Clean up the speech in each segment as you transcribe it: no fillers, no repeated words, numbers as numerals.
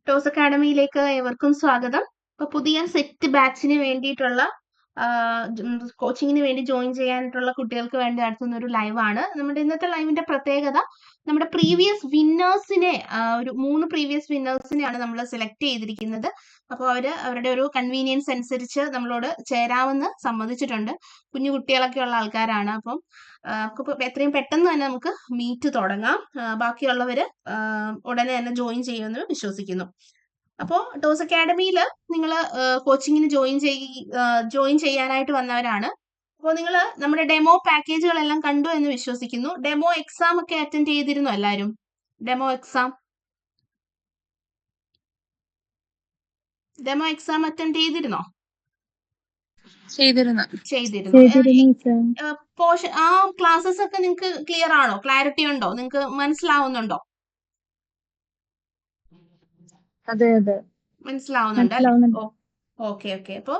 Toss അക്കാഡമിയിലേക്ക് ഏവർക്കും സ്വാഗതം. ഇപ്പൊ പുതിയ സെറ്റ് ബാച്ചിന് വേണ്ടിയിട്ടുള്ള കോച്ചിങ്ങിന് വേണ്ടി ജോയിൻ ചെയ്യാനായിട്ടുള്ള കുട്ടികൾക്ക് വേണ്ടി നടത്തുന്ന ഒരു ലൈവാണ്. നമ്മുടെ ഇന്നത്തെ ലൈവിന്റെ പ്രത്യേകത നമ്മുടെ പ്രീവിയസ് വിന്നേഴ്സിനെ ഒരു 3 പ്രീവിയസ് വിന്നേഴ്സിനെയാണ് നമ്മൾ സെലക്ട് ചെയ്തിരിക്കുന്നത്. അപ്പോൾ അവരുടെ ഒരു കൺവീനിയൻസ് അനുസരിച്ച് നമ്മളോട് ചേരാമെന്ന് സമ്മതിച്ചിട്ടുണ്ട്. കുഞ്ഞു കുട്ടികളൊക്കെ ഉള്ള ആൾക്കാരാണ്. അപ്പം എത്രയും പെട്ടെന്ന് തന്നെ നമുക്ക് മീറ്റ് തുടങ്ങാം. ബാക്കിയുള്ളവര് ഉടനെ തന്നെ ജോയിൻ ചെയ്യുമെന്ന് വിശ്വസിക്കുന്നു. അപ്പോൾ ടോസ് അക്കാഡമിയിൽ നിങ്ങൾ കോച്ചിങ്ങിന് ജോയിൻ ചെയ്യാനായിട്ട് വന്നവരാണ്. അപ്പോൾ നിങ്ങൾ നമ്മുടെ ഡെമോ പാക്കേജുകളെല്ലാം കണ്ടു എന്ന് വിശ്വസിക്കുന്നു. ഡെമോ എക്സാം ഒക്കെ അറ്റൻഡ് ചെയ്തിരുന്നു എല്ലാവരും? ഡെമോ എക്സാം അറ്റൻഡ് ചെയ്തിരുന്നോ? ആ ക്ലാസ്സസ് ഒക്കെ നിങ്ങൾക്ക് ക്ലിയർ ആണോ? ക്ലാരിറ്റി ഉണ്ടോ? നിങ്ങൾക്ക് മനസ്സിലാവുന്നുണ്ടോ? മനസ്സിലാവുന്നുണ്ട്. ഓക്കെ. അപ്പോൾ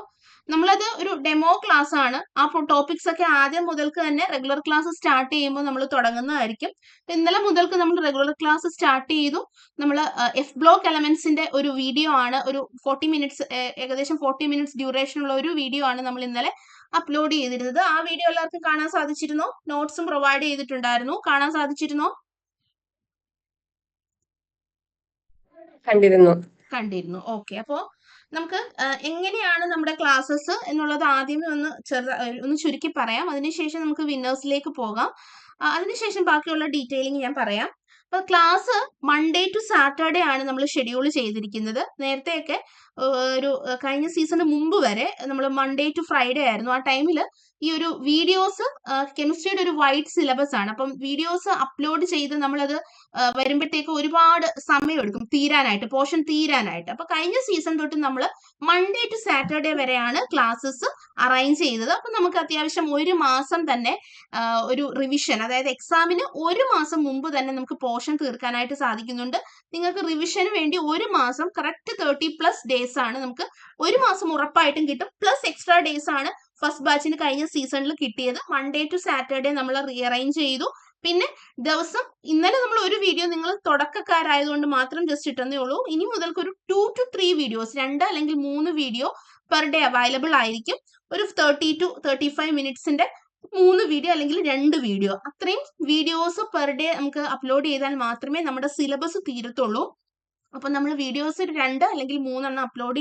നമ്മളത് ഒരു ഡെമോ ക്ലാസ് ആണ്. ആ ടോപ്പിക്സ് ഒക്കെ ആദ്യം മുതൽക്ക് തന്നെ റെഗുലർ ക്ലാസ് സ്റ്റാർട്ട് ചെയ്യുമ്പോൾ നമ്മൾ തുടങ്ങുന്നതായിരിക്കും. ഇന്നലെ മുതൽക്ക് നമ്മൾ റെഗുലർ ക്ലാസ് സ്റ്റാർട്ട് ചെയ്തു. നമ്മൾ എഫ് ബ്ലോക്ക് എലമെന്റ്സിന്റെ ഒരു വീഡിയോ ആണ്, ഒരു 40 മിനിറ്റ്സ്, ഏകദേശം 40 മിനിറ്റ്സ് ഡ്യൂറേഷൻ ഉള്ള ഒരു വീഡിയോ ആണ് നമ്മൾ ഇന്നലെ അപ്ലോഡ് ചെയ്തിരുന്നത്. ആ വീഡിയോ എല്ലാവർക്കും കാണാൻ സാധിച്ചിരുന്നോ? നോട്ട്സും പ്രൊവൈഡ് ചെയ്തിട്ടുണ്ടായിരുന്നു. കാണാൻ സാധിച്ചിരുന്നോ? കണ്ടിരുന്നു. ഓക്കെ. അപ്പോൾ നമുക്ക് എങ്ങനെയാണ് നമ്മുടെ ക്ലാസ്സസ് എന്നുള്ളത് ആദ്യമേ ഒന്ന് ചുരുക്കി പറയാം. അതിനുശേഷം നമുക്ക് വിന്നേഴ്സിലേക്ക് പോകാം. അതിനുശേഷം ബാക്കിയുള്ള ഡീറ്റെയിലിംഗ് ഞാൻ പറയാം. അപ്പൊ ക്ലാസ് മൺഡേ ടു സാറ്റർഡേ ആണ് നമ്മൾ ഷെഡ്യൂൾ ചെയ്തിരിക്കുന്നത്. നേരത്തെയൊക്കെ ഒരു കഴിഞ്ഞ സീസണിന് മുമ്പ് വരെ നമ്മൾ മൺഡേ ടു ഫ്രൈഡേ ആയിരുന്നു. ആ ടൈമിൽ ഈ ഒരു വീഡിയോസ് കെമിസ്ട്രിയുടെ ഒരു വൈഡ് സിലബസ് ആണ്. അപ്പം വീഡിയോസ് അപ്ലോഡ് ചെയ്ത് നമ്മളത് വരുമ്പോഴത്തേക്ക് ഒരുപാട് സമയം എടുക്കും പോർഷൻ തീരാനായിട്ട്. അപ്പൊ കഴിഞ്ഞ സീസൺ തൊട്ട് നമ്മൾ മൺഡേ ടു സാറ്റർഡേ വരെയാണ് ക്ലാസ്സസ് അറേഞ്ച് ചെയ്തത്. അപ്പൊ നമുക്ക് അത്യാവശ്യം ഒരു മാസം തന്നെ ഒരു റിവിഷൻ, അതായത് എക്സാമിന് ഒരു മാസം മുമ്പ് തന്നെ നമുക്ക് പോർഷൻ തീർക്കാനായിട്ട് സാധിക്കുന്നുണ്ട്. നിങ്ങൾക്ക് റിവിഷന് വേണ്ടി ഒരു മാസം കറക്റ്റ് 30+ ഡേയ്സ് ആണ് നമുക്ക് ഒരു മാസം ഉറപ്പായിട്ടും കിട്ടും. പ്ലസ് എക്സ്ട്രാ ഡേയ്സ് ആണ് ഫസ്റ്റ് ബാച്ചിന് കഴിഞ്ഞ സീസണിൽ കിട്ടിയത്. മൺഡേ ടു സാറ്റർഡേ നമ്മൾ റീഅറേഞ്ച് ചെയ്തു. പിന്നെ ദിവസം ഇന്നലെ നമ്മൾ ഒരു വീഡിയോ നിങ്ങൾ തുടക്കക്കാരായതുകൊണ്ട് മാത്രം ജസ്റ്റ് ഇട്ടെന്നേ ഉള്ളൂ. ഇനി മുതൽക്ക് ഒരു 2 to 3 വീഡിയോസ്, 2 അല്ലെങ്കിൽ 3 വീഡിയോ പെർ ഡേ അവൈലബിൾ ആയിരിക്കും. ഒരു 30 to 35 മിനിറ്റ്സിന്റെ 3 വീഡിയോ അല്ലെങ്കിൽ 2 വീഡിയോ, അത്രയും വീഡിയോസ് പെർ ഡേ നമുക്ക് അപ്ലോഡ് ചെയ്താൽ മാത്രമേ നമ്മുടെ സിലബസ് തീരത്തുള്ളൂ. അപ്പൊ നമ്മൾ വീഡിയോസ് 2 അല്ലെങ്കിൽ 3 അപ്ലോഡ്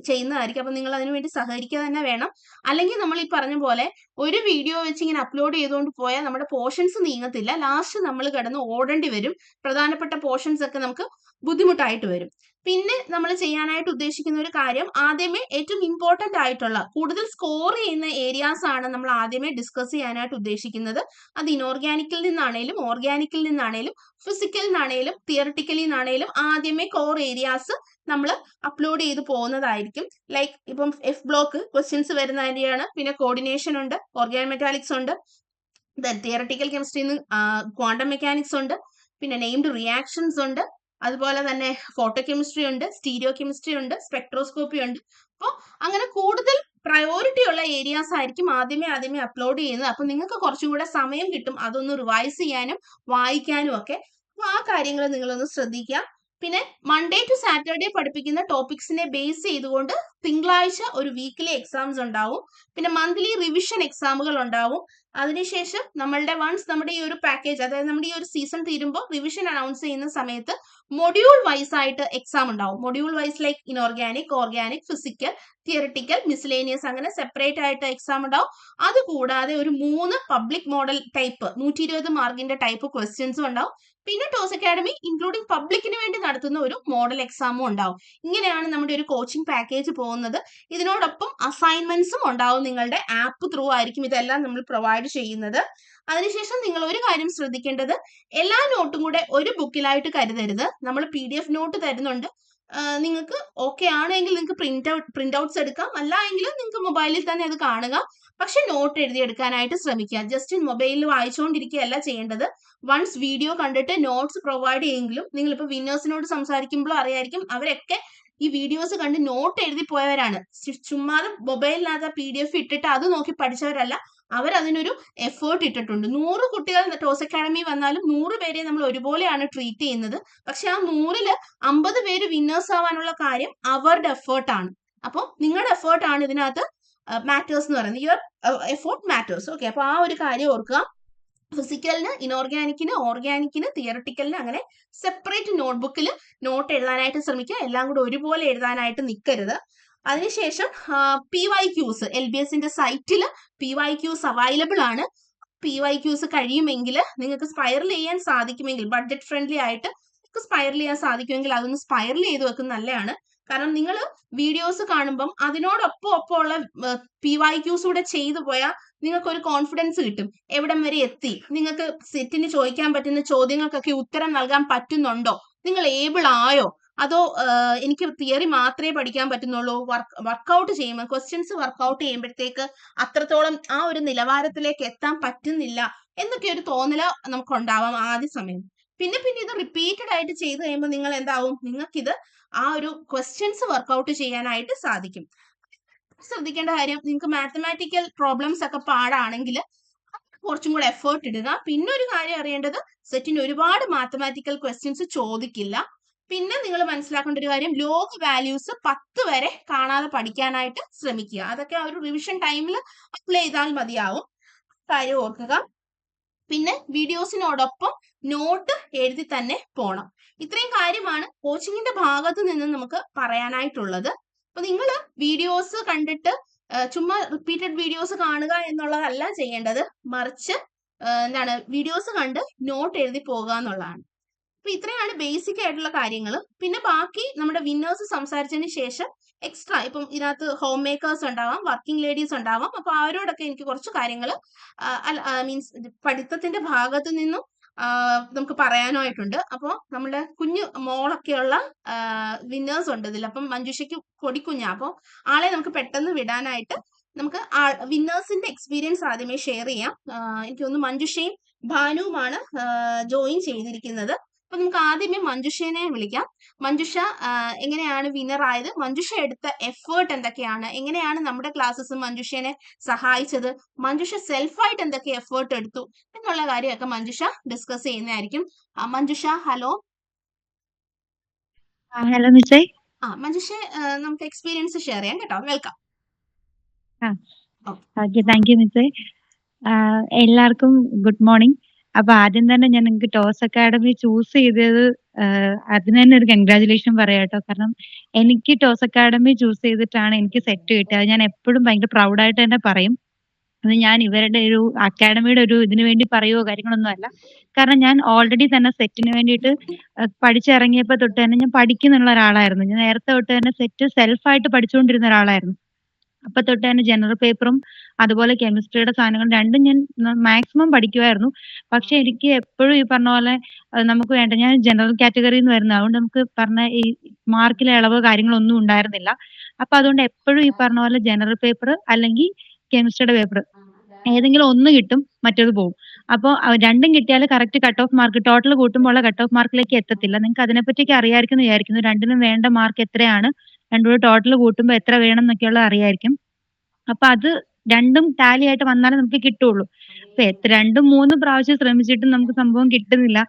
ചെയ്യുന്നതായിരിക്കും. അപ്പൊ നിങ്ങൾ അതിനുവേണ്ടി സഹകരിക്കുക തന്നെ വേണം. അല്ലെങ്കിൽ നമ്മൾ ഈ പറഞ്ഞ പോലെ ഒരു വീഡിയോ വെച്ച് ഇങ്ങനെ അപ്ലോഡ് ചെയ്തുകൊണ്ട് പോയാൽ നമ്മുടെ പോർഷൻസ് നീങ്ങത്തില്ല. ലാസ്റ്റ് നമ്മൾ കിടന്ന് ഓടേണ്ടി വരും. പ്രധാനപ്പെട്ട പോർഷൻസ് ഒക്കെ നമുക്ക് ബുദ്ധിമുട്ടായിട്ട് വരും. പിന്നെ നമ്മൾ ചെയ്യാനായിട്ട് ഉദ്ദേശിക്കുന്ന ഒരു കാര്യം, ആദ്യമേ ഏറ്റവും ഇമ്പോർട്ടന്റ് ആയിട്ടുള്ള കൂടുതൽ സ്കോർ ചെയ്യുന്ന ഏരിയാസ് ആണ് നമ്മൾ ആദ്യമേ ഡിസ്കസ് ചെയ്യാനായിട്ട് ഉദ്ദേശിക്കുന്നത്. അത് ഇനോർഗാനിക്കിൽ നിന്നാണേലും ഓർഗാനിക്കിൽ നിന്നാണേലും ഫിസിക്കൽ നിന്നാണേലും തിയറിറ്റിക്കലി നിന്നാണേലും ആദ്യമേ കോർ ഏരിയാസ് നമ്മൾ അപ്ലോഡ് ചെയ്ത് പോകുന്നതായിരിക്കും. ലൈക്ക് ഇപ്പം എഫ് ബ്ലോക്ക് ക്വസ്റ്റ്യൻസ് വരുന്ന ഏരിയയാണ്. പിന്നെ കോർഡിനേഷൻ ഉണ്ട്, ഓർഗാനോമെറ്റാലിക്സ് ഉണ്ട്, തിയറട്ടിക്കൽ കെമിസ്ട്രിന്ന് ക്വാണ്ടം മെക്കാനിക്സ് ഉണ്ട്, പിന്നെ നെയിംഡ് റിയാക്ഷൻസ് ഉണ്ട്, അതുപോലെ തന്നെ ഫോട്ടോ കെമിസ്ട്രി ഉണ്ട്, സ്റ്റീരിയോ കെമിസ്ട്രി ഉണ്ട്, സ്പെക്ട്രോസ്കോപ്പി ഉണ്ട്. അപ്പോൾ അങ്ങനെ കൂടുതൽ പ്രയോറിറ്റി ഉള്ള ഏരിയാസ് ആയിരിക്കും ആദ്യമേ അപ്ലോഡ് ചെയ്യുന്നത്. അപ്പൊ നിങ്ങൾക്ക് കുറച്ചും കൂടെ സമയം കിട്ടും അതൊന്ന് റിവൈസ് ചെയ്യാനും വായിക്കാനും ഒക്കെ. അപ്പൊ ആ കാര്യങ്ങൾ നിങ്ങളൊന്ന് ശ്രദ്ധിക്കുക. പിന്നെ മൺഡേ ടു സാറ്റർഡേ പഠിപ്പിക്കുന്ന ടോപ്പിക്സിനെ ബേസ് ചെയ്തുകൊണ്ട് തിങ്കളാഴ്ച ഒരു വീക്കിലി എക്സാംസ് ഉണ്ടാവും. പിന്നെ മന്ത്ലി റിവിഷൻ എക്സാമുകൾ ഉണ്ടാവും. അതിനുശേഷം നമ്മുടെ ഈ ഒരു പാക്കേജ്, അതായത് നമ്മുടെ ഈ ഒരു സീസൺ തീരുമ്പോൾ റിവിഷൻ അനൗൺസ് ചെയ്യുന്ന സമയത്ത് മൊഡ്യൂൾ വൈസ് ആയിട്ട് എക്സാം ഉണ്ടാവും. Module wise like inorganic, organic, physical, theoretical, miscellaneous, അങ്ങനെ സെപ്പറേറ്റ് ആയിട്ട് എക്സാം ഉണ്ടാവും. അതുകൂടാതെ ഒരു 3 പബ്ലിക് മോഡൽ ടൈപ്പ് 120 മാർക്കിന്റെ ടൈപ്പ് ക്വസ്റ്റ്യൻസും ഉണ്ടാവും. പിന്നെ ടോസ് അക്കാഡമി ഇൻക്ലൂഡിംഗ് പബ്ലിക്കിന് വേണ്ടി നടത്തുന്ന ഒരു മോഡൽ എക്സാമും ഉണ്ടാവും. ഇങ്ങനെയാണ് നമ്മുടെ ഒരു കോച്ചിങ് പാക്കേജ് പോകുന്നത്. ഇതിനോടൊപ്പം അസൈൻമെന്റ്സും ഉണ്ടാവും. നിങ്ങളുടെ ആപ്പ് ത്രൂ ആയിരിക്കും ഇതെല്ലാം നമ്മൾ പ്രൊവൈഡ് ചെയ്യുന്നത്. അതിനുശേഷം നിങ്ങൾ ഒരു കാര്യം ശ്രദ്ധിക്കേണ്ടത്, എല്ലാ നോട്ടും കൂടെ ഒരു ബുക്കിലായിട്ട് കരുതരുത്. നമ്മൾ PDF നോട്ട് തരുന്നുണ്ട്. നിങ്ങൾക്ക് ഓക്കെ ആണെങ്കിൽ നിങ്ങൾക്ക് പ്രിന്റ് ഔട്ട്സ് എടുക്കാം, അല്ല എങ്കിൽ നിങ്ങൾക്ക് മൊബൈലിൽ തന്നെ അത് കാണുക. പക്ഷെ നോട്ട് എഴുതിയെടുക്കാനായിട്ട് ശ്രമിക്കുക. ജസ്റ്റ് മൊബൈലിൽ വായിച്ചുകൊണ്ടിരിക്കുകയല്ല ചെയ്യേണ്ടത്. വൺസ് വീഡിയോ കണ്ടിട്ട് നോട്ട്സ് പ്രൊവൈഡ് ചെയ്യുമെങ്കിലും നിങ്ങളിപ്പോൾ വിന്നേഴ്സിനോട് സംസാരിക്കുമ്പോഴും അറിയായിരിക്കും, അവരൊക്കെ ഈ വീഡിയോസ് കണ്ട് നോട്ട് എഴുതി പോയവരാണ്. ചുമ്മാ മൊബൈലിനകത്ത് PDF ഇട്ടിട്ട് അത് നോക്കി പഠിച്ചവരല്ല. അവരതിനൊരു എഫേർട്ട് ഇട്ടിട്ടുണ്ട്. 100 കുട്ടികൾ ടോസ് അക്കാഡമി വന്നാലും 100 പേരെ നമ്മൾ ഒരുപോലെയാണ് ട്രീറ്റ് ചെയ്യുന്നത്. പക്ഷെ ആ 100-ല് 50 പേര് വിന്നേഴ്സ് ആവാനുള്ള കാര്യം അവരുടെ എഫേർട്ടാണ്. അപ്പോൾ നിങ്ങളുടെ എഫേർട്ടാണ് ഇതിനകത്ത് മാറ്റേഴ്സ് എന്ന് പറയുന്നത്. Your effort matters. ഓക്കെ, അപ്പോൾ ആ ഒരു കാര്യം ഓർക്കുക. ഫിസിക്കലിന്, ഇനോർഗാനിക്കിന്, ഓർഗാനിക്കിന്, തിയറട്ടിക്കലിന് അങ്ങനെ സെപ്പറേറ്റ് നോട്ട്ബുക്കിൽ നോട്ട് എഴുതാനായിട്ട് ശ്രമിക്കുക. എല്ലാം കൂടെ ഒരുപോലെ എഴുതാനായിട്ട് നിൽക്കരുത്. അതിനുശേഷം PYQs LBSന്റെ സൈറ്റിൽ PYQs അവൈലബിൾ ആണ്. PYQs കഴിയുമെങ്കിൽ നിങ്ങൾക്ക് സ്പൈറൽ ചെയ്യാൻ സാധിക്കുമെങ്കിൽ, ബഡ്ജറ്റ് ഫ്രണ്ട്ലി ആയിട്ട് സ്പൈറൽ ചെയ്യാൻ സാധിക്കുമെങ്കിൽ അതൊന്ന് സ്പൈറൽ ചെയ്ത് വെക്കുന്നത് നല്ലതാണ്. കാരണം നിങ്ങൾ വീഡിയോസ് കാണുമ്പം അതിനോടൊപ്പമുള്ള PYQs കൂടെ ചെയ്തു പോയാൽ നിങ്ങൾക്ക് ഒരു കോൺഫിഡൻസ് കിട്ടും. എവിടം വരെ എത്തി, നിങ്ങൾക്ക് സെറ്റിന് ചോദിക്കാൻ പറ്റുന്ന ചോദ്യങ്ങൾക്കൊക്കെ ഉത്തരം നൽകാൻ പറ്റുന്നുണ്ടോ, നിങ്ങൾ ഏബിൾ ആയോ, അതോ എനിക്ക് തിയറി മാത്രമേ പഠിക്കാൻ പറ്റുന്നുള്ളൂ, വർക്കൗട്ട് ചെയ്യുമ്പോൾ ക്വസ്റ്റ്യൻസ് വർക്കൗട്ട് ചെയ്യുമ്പോഴത്തേക്ക് അത്രത്തോളം ആ ഒരു നിലവാരത്തിലേക്ക് എത്താൻ പറ്റുന്നില്ല എന്നൊക്കെ ഒരു തോന്നല് നമുക്ക് ഉണ്ടാവാം ആദ്യ സമയം. പിന്നെ ഇത് റിപ്പീറ്റഡ് ആയിട്ട് ചെയ്ത് കഴിയുമ്പോൾ നിങ്ങൾ എന്താവും, നിങ്ങൾക്കിത് ആ ഒരു ക്വസ്റ്റ്യൻസ് വർക്കൗട്ട് ചെയ്യാനായിട്ട് സാധിക്കും. ശ്രദ്ധിക്കേണ്ട കാര്യം, നിങ്ങൾക്ക് മാത്തമാറ്റിക്കൽ പ്രോബ്ലംസ് ഒക്കെ പാടാണെങ്കിൽ കുറച്ചും കൂടെ എഫേർട്ട് ഇടുക. പിന്നെ ഒരു കാര്യം അറിയേണ്ടത്, സെറ്റിന് ഒരുപാട് മാത്തമാറ്റിക്കൽ ക്വസ്റ്റ്യൻസ് ചോദിക്കില്ല. പിന്നെ നിങ്ങൾ മനസ്സിലാക്കേണ്ട ഒരു കാര്യം, ലോഗ് വാല്യൂസ് 10 വരെ കാണാതെ പഠിക്കാനായിട്ട് ശ്രമിക്കുക. അതൊക്കെ ആ ഒരു റിവിഷൻ ടൈമിൽ അപ്ലൈ ചെയ്താൽ മതിയാവും. കാര്യം ഓർക്കുക. പിന്നെ വീഡിയോസിനോടൊപ്പം നോട്ട് എഴുതി തന്നെ പോണം. ഇത്രയും കാര്യമാണ് കോച്ചിങ്ങിന്റെ ഭാഗത്ത് നിന്ന് നമുക്ക് പറയാനായിട്ടുള്ളത്. അപ്പൊ നിങ്ങൾ വീഡിയോസ് കണ്ടിട്ട് ചുമ്മാ റിപ്പീറ്റഡ് വീഡിയോസ് കാണുക എന്നുള്ളതല്ല ചെയ്യേണ്ടത്, മറിച്ച് വീഡിയോസ് കണ്ട് നോട്ട് എഴുതി പോകുക എന്നുള്ളതാണ്. അപ്പൊ ഇത്രയാണ് ബേസിക് ആയിട്ടുള്ള കാര്യങ്ങൾ. പിന്നെ ബാക്കി നമ്മുടെ വിന്നേഴ്സ് സംസാരിച്ചതിന് ശേഷം എക്സ്ട്രാ ഇപ്പം ഇതിനകത്ത് ഹോം മേക്കേഴ്സ് ഉണ്ടാവാം, വർക്കിംഗ് ലേഡീസ് ഉണ്ടാവാം. അപ്പൊ അവരോടൊക്കെ എനിക്ക് കുറച്ച് കാര്യങ്ങൾ മീൻസ് പഠിത്തത്തിന്റെ ഭാഗത്ത് നിന്നും നമുക്ക് പറയാനായിട്ടുണ്ട്. അപ്പോൾ നമ്മുടെ കുഞ്ഞു മോളൊക്കെയുള്ള വിന്നേഴ്സ് ഉണ്ട് ഇതിൽ. അപ്പം മഞ്ജുഷയ്ക്ക് പൊടിക്കുഞ്ഞാ, അപ്പോൾ ആളെ നമുക്ക് പെട്ടെന്ന് വിടാനായിട്ട് നമുക്ക് വിന്നേഴ്സിന്റെ എക്സ്പീരിയൻസ് ആദ്യമേ ഷെയർ ചെയ്യാം. എനിക്ക് തോന്നുന്നു മഞ്ജുഷയും ഭാനുവുമാണ് ജോയിൻ ചെയ്തിരിക്കുന്നത്. അപ്പൊ നമുക്ക് ആദ്യമേ മഞ്ജുഷേനെ വിളിക്കാം. മഞ്ജുഷ എങ്ങനെയാണ് വിന്നർ ആയത്, മഞ്ജുഷ എടുത്ത എഫേർട്ട് എന്തൊക്കെയാണ്, എങ്ങനെയാണ് നമ്മുടെ ക്ലാസ്സസ് മഞ്ജുഷേനെ സഹായിച്ചത്, മഞ്ജുഷ സെൽഫായിട്ട് എന്തൊക്കെ എഫേർട്ട് എടുത്തു എന്നുള്ള കാര്യമൊക്കെ മഞ്ജുഷ ഡിസ്കസ് ചെയ്യുന്നതായിരിക്കും. മഞ്ജുഷ, ഹലോ. ഹലോ മിസ്സേ. മഞ്ജുഷ നമുക്ക് എക്സ്പീരിയൻസ് ഷെയർ ചെയ്യാം കേട്ടോ. വെൽക്കം. ഓക്കെ, താങ്ക് യു മിസ്സേ. എല്ലാവർക്കും ഗുഡ് മോർണിംഗ്. അപ്പൊ ആദ്യം തന്നെ ഞാൻ നിങ്ങൾക്ക് ടോസ് അക്കാഡമി ചൂസ് ചെയ്തത് അതിന് തന്നെ ഒരു കൺഗ്രാജുലേഷൻ പറയാട്ടോ. കാരണം എനിക്ക് ടോസ് അക്കാഡമി ചൂസ് ചെയ്തിട്ടാണ് എനിക്ക് സെറ്റ് കിട്ടിയത്. അത് ഞാൻ എപ്പോഴും ഭയങ്കര പ്രൗഡായിട്ട് തന്നെ പറയും. അത് ഞാൻ ഇവരുടെ ഒരു അക്കാഡമിയുടെ ഒരു ഇതിനു വേണ്ടി പറയുവോ കാര്യങ്ങളൊന്നും അല്ല. കാരണം ഞാൻ ഓൾറെഡി തന്നെ സെറ്റിന് വേണ്ടിയിട്ട് പഠിച്ചിറങ്ങിയപ്പോൾ തൊട്ട് തന്നെ ഞാൻ പഠിക്കുന്നുള്ള ഒരാളായിരുന്നു. ഞാൻ നേരത്തെ തൊട്ട് തന്നെ സെറ്റ് സെൽഫായിട്ട് പഠിച്ചുകൊണ്ടിരുന്ന ഒരാളായിരുന്നു. അപ്പൊ തൊട്ട് തന്നെ ജനറൽ പേപ്പറും അതുപോലെ കെമിസ്ട്രിയുടെ സാധനങ്ങൾ രണ്ടും ഞാൻ മാക്സിമം പഠിക്കുമായിരുന്നു. പക്ഷെ എനിക്ക് എപ്പോഴും ഈ പറഞ്ഞ പോലെ നമുക്ക് വേണ്ട, ഞാൻ ജനറൽ കാറ്റഗറിയിൽ നിന്ന് വരുന്നത്, അതുകൊണ്ട് നമുക്ക് പറഞ്ഞ ഈ മാർക്കിലെ ഇളവ് കാര്യങ്ങളൊന്നും ഉണ്ടായിരുന്നില്ല. അപ്പൊ അതുകൊണ്ട് എപ്പോഴും ഈ പറഞ്ഞ പോലെ ജനറൽ പേപ്പർ അല്ലെങ്കിൽ കെമിസ്ട്രിയുടെ പേപ്പർ ഏതെങ്കിലും ഒന്ന് കിട്ടും, മറ്റേത് പോകും. അപ്പോൾ രണ്ടും കിട്ടിയാൽ correct cut off mark total കൂട്ടുമ്പോൾ കട്ട് ഓഫ് മാർക്കിലേക്ക് എത്തത്തില്ല. നിങ്ങൾക്ക് അതിനെപ്പറ്റിയൊക്കെ അറിയാമായിരിക്കും എന്ന് വിചാരിക്കുന്നു. രണ്ടിനും വേണ്ട മാർക്ക് എത്രയാണ്, രണ്ടുകൂടെ ടോട്ടൽ കൂട്ടുമ്പോൾ എത്ര വേണം എന്നൊക്കെയുള്ള അറിയായിരിക്കും. അപ്പൊ അത് രണ്ടും ടാലി ആയിട്ട് വന്നാലേ നമുക്ക് കിട്ടുള്ളൂ. അപ്പൊ 2-3 പ്രാവശ്യം ശ്രമിച്ചിട്ടും നമുക്ക് സംഭവം കിട്ടുന്നില്ല.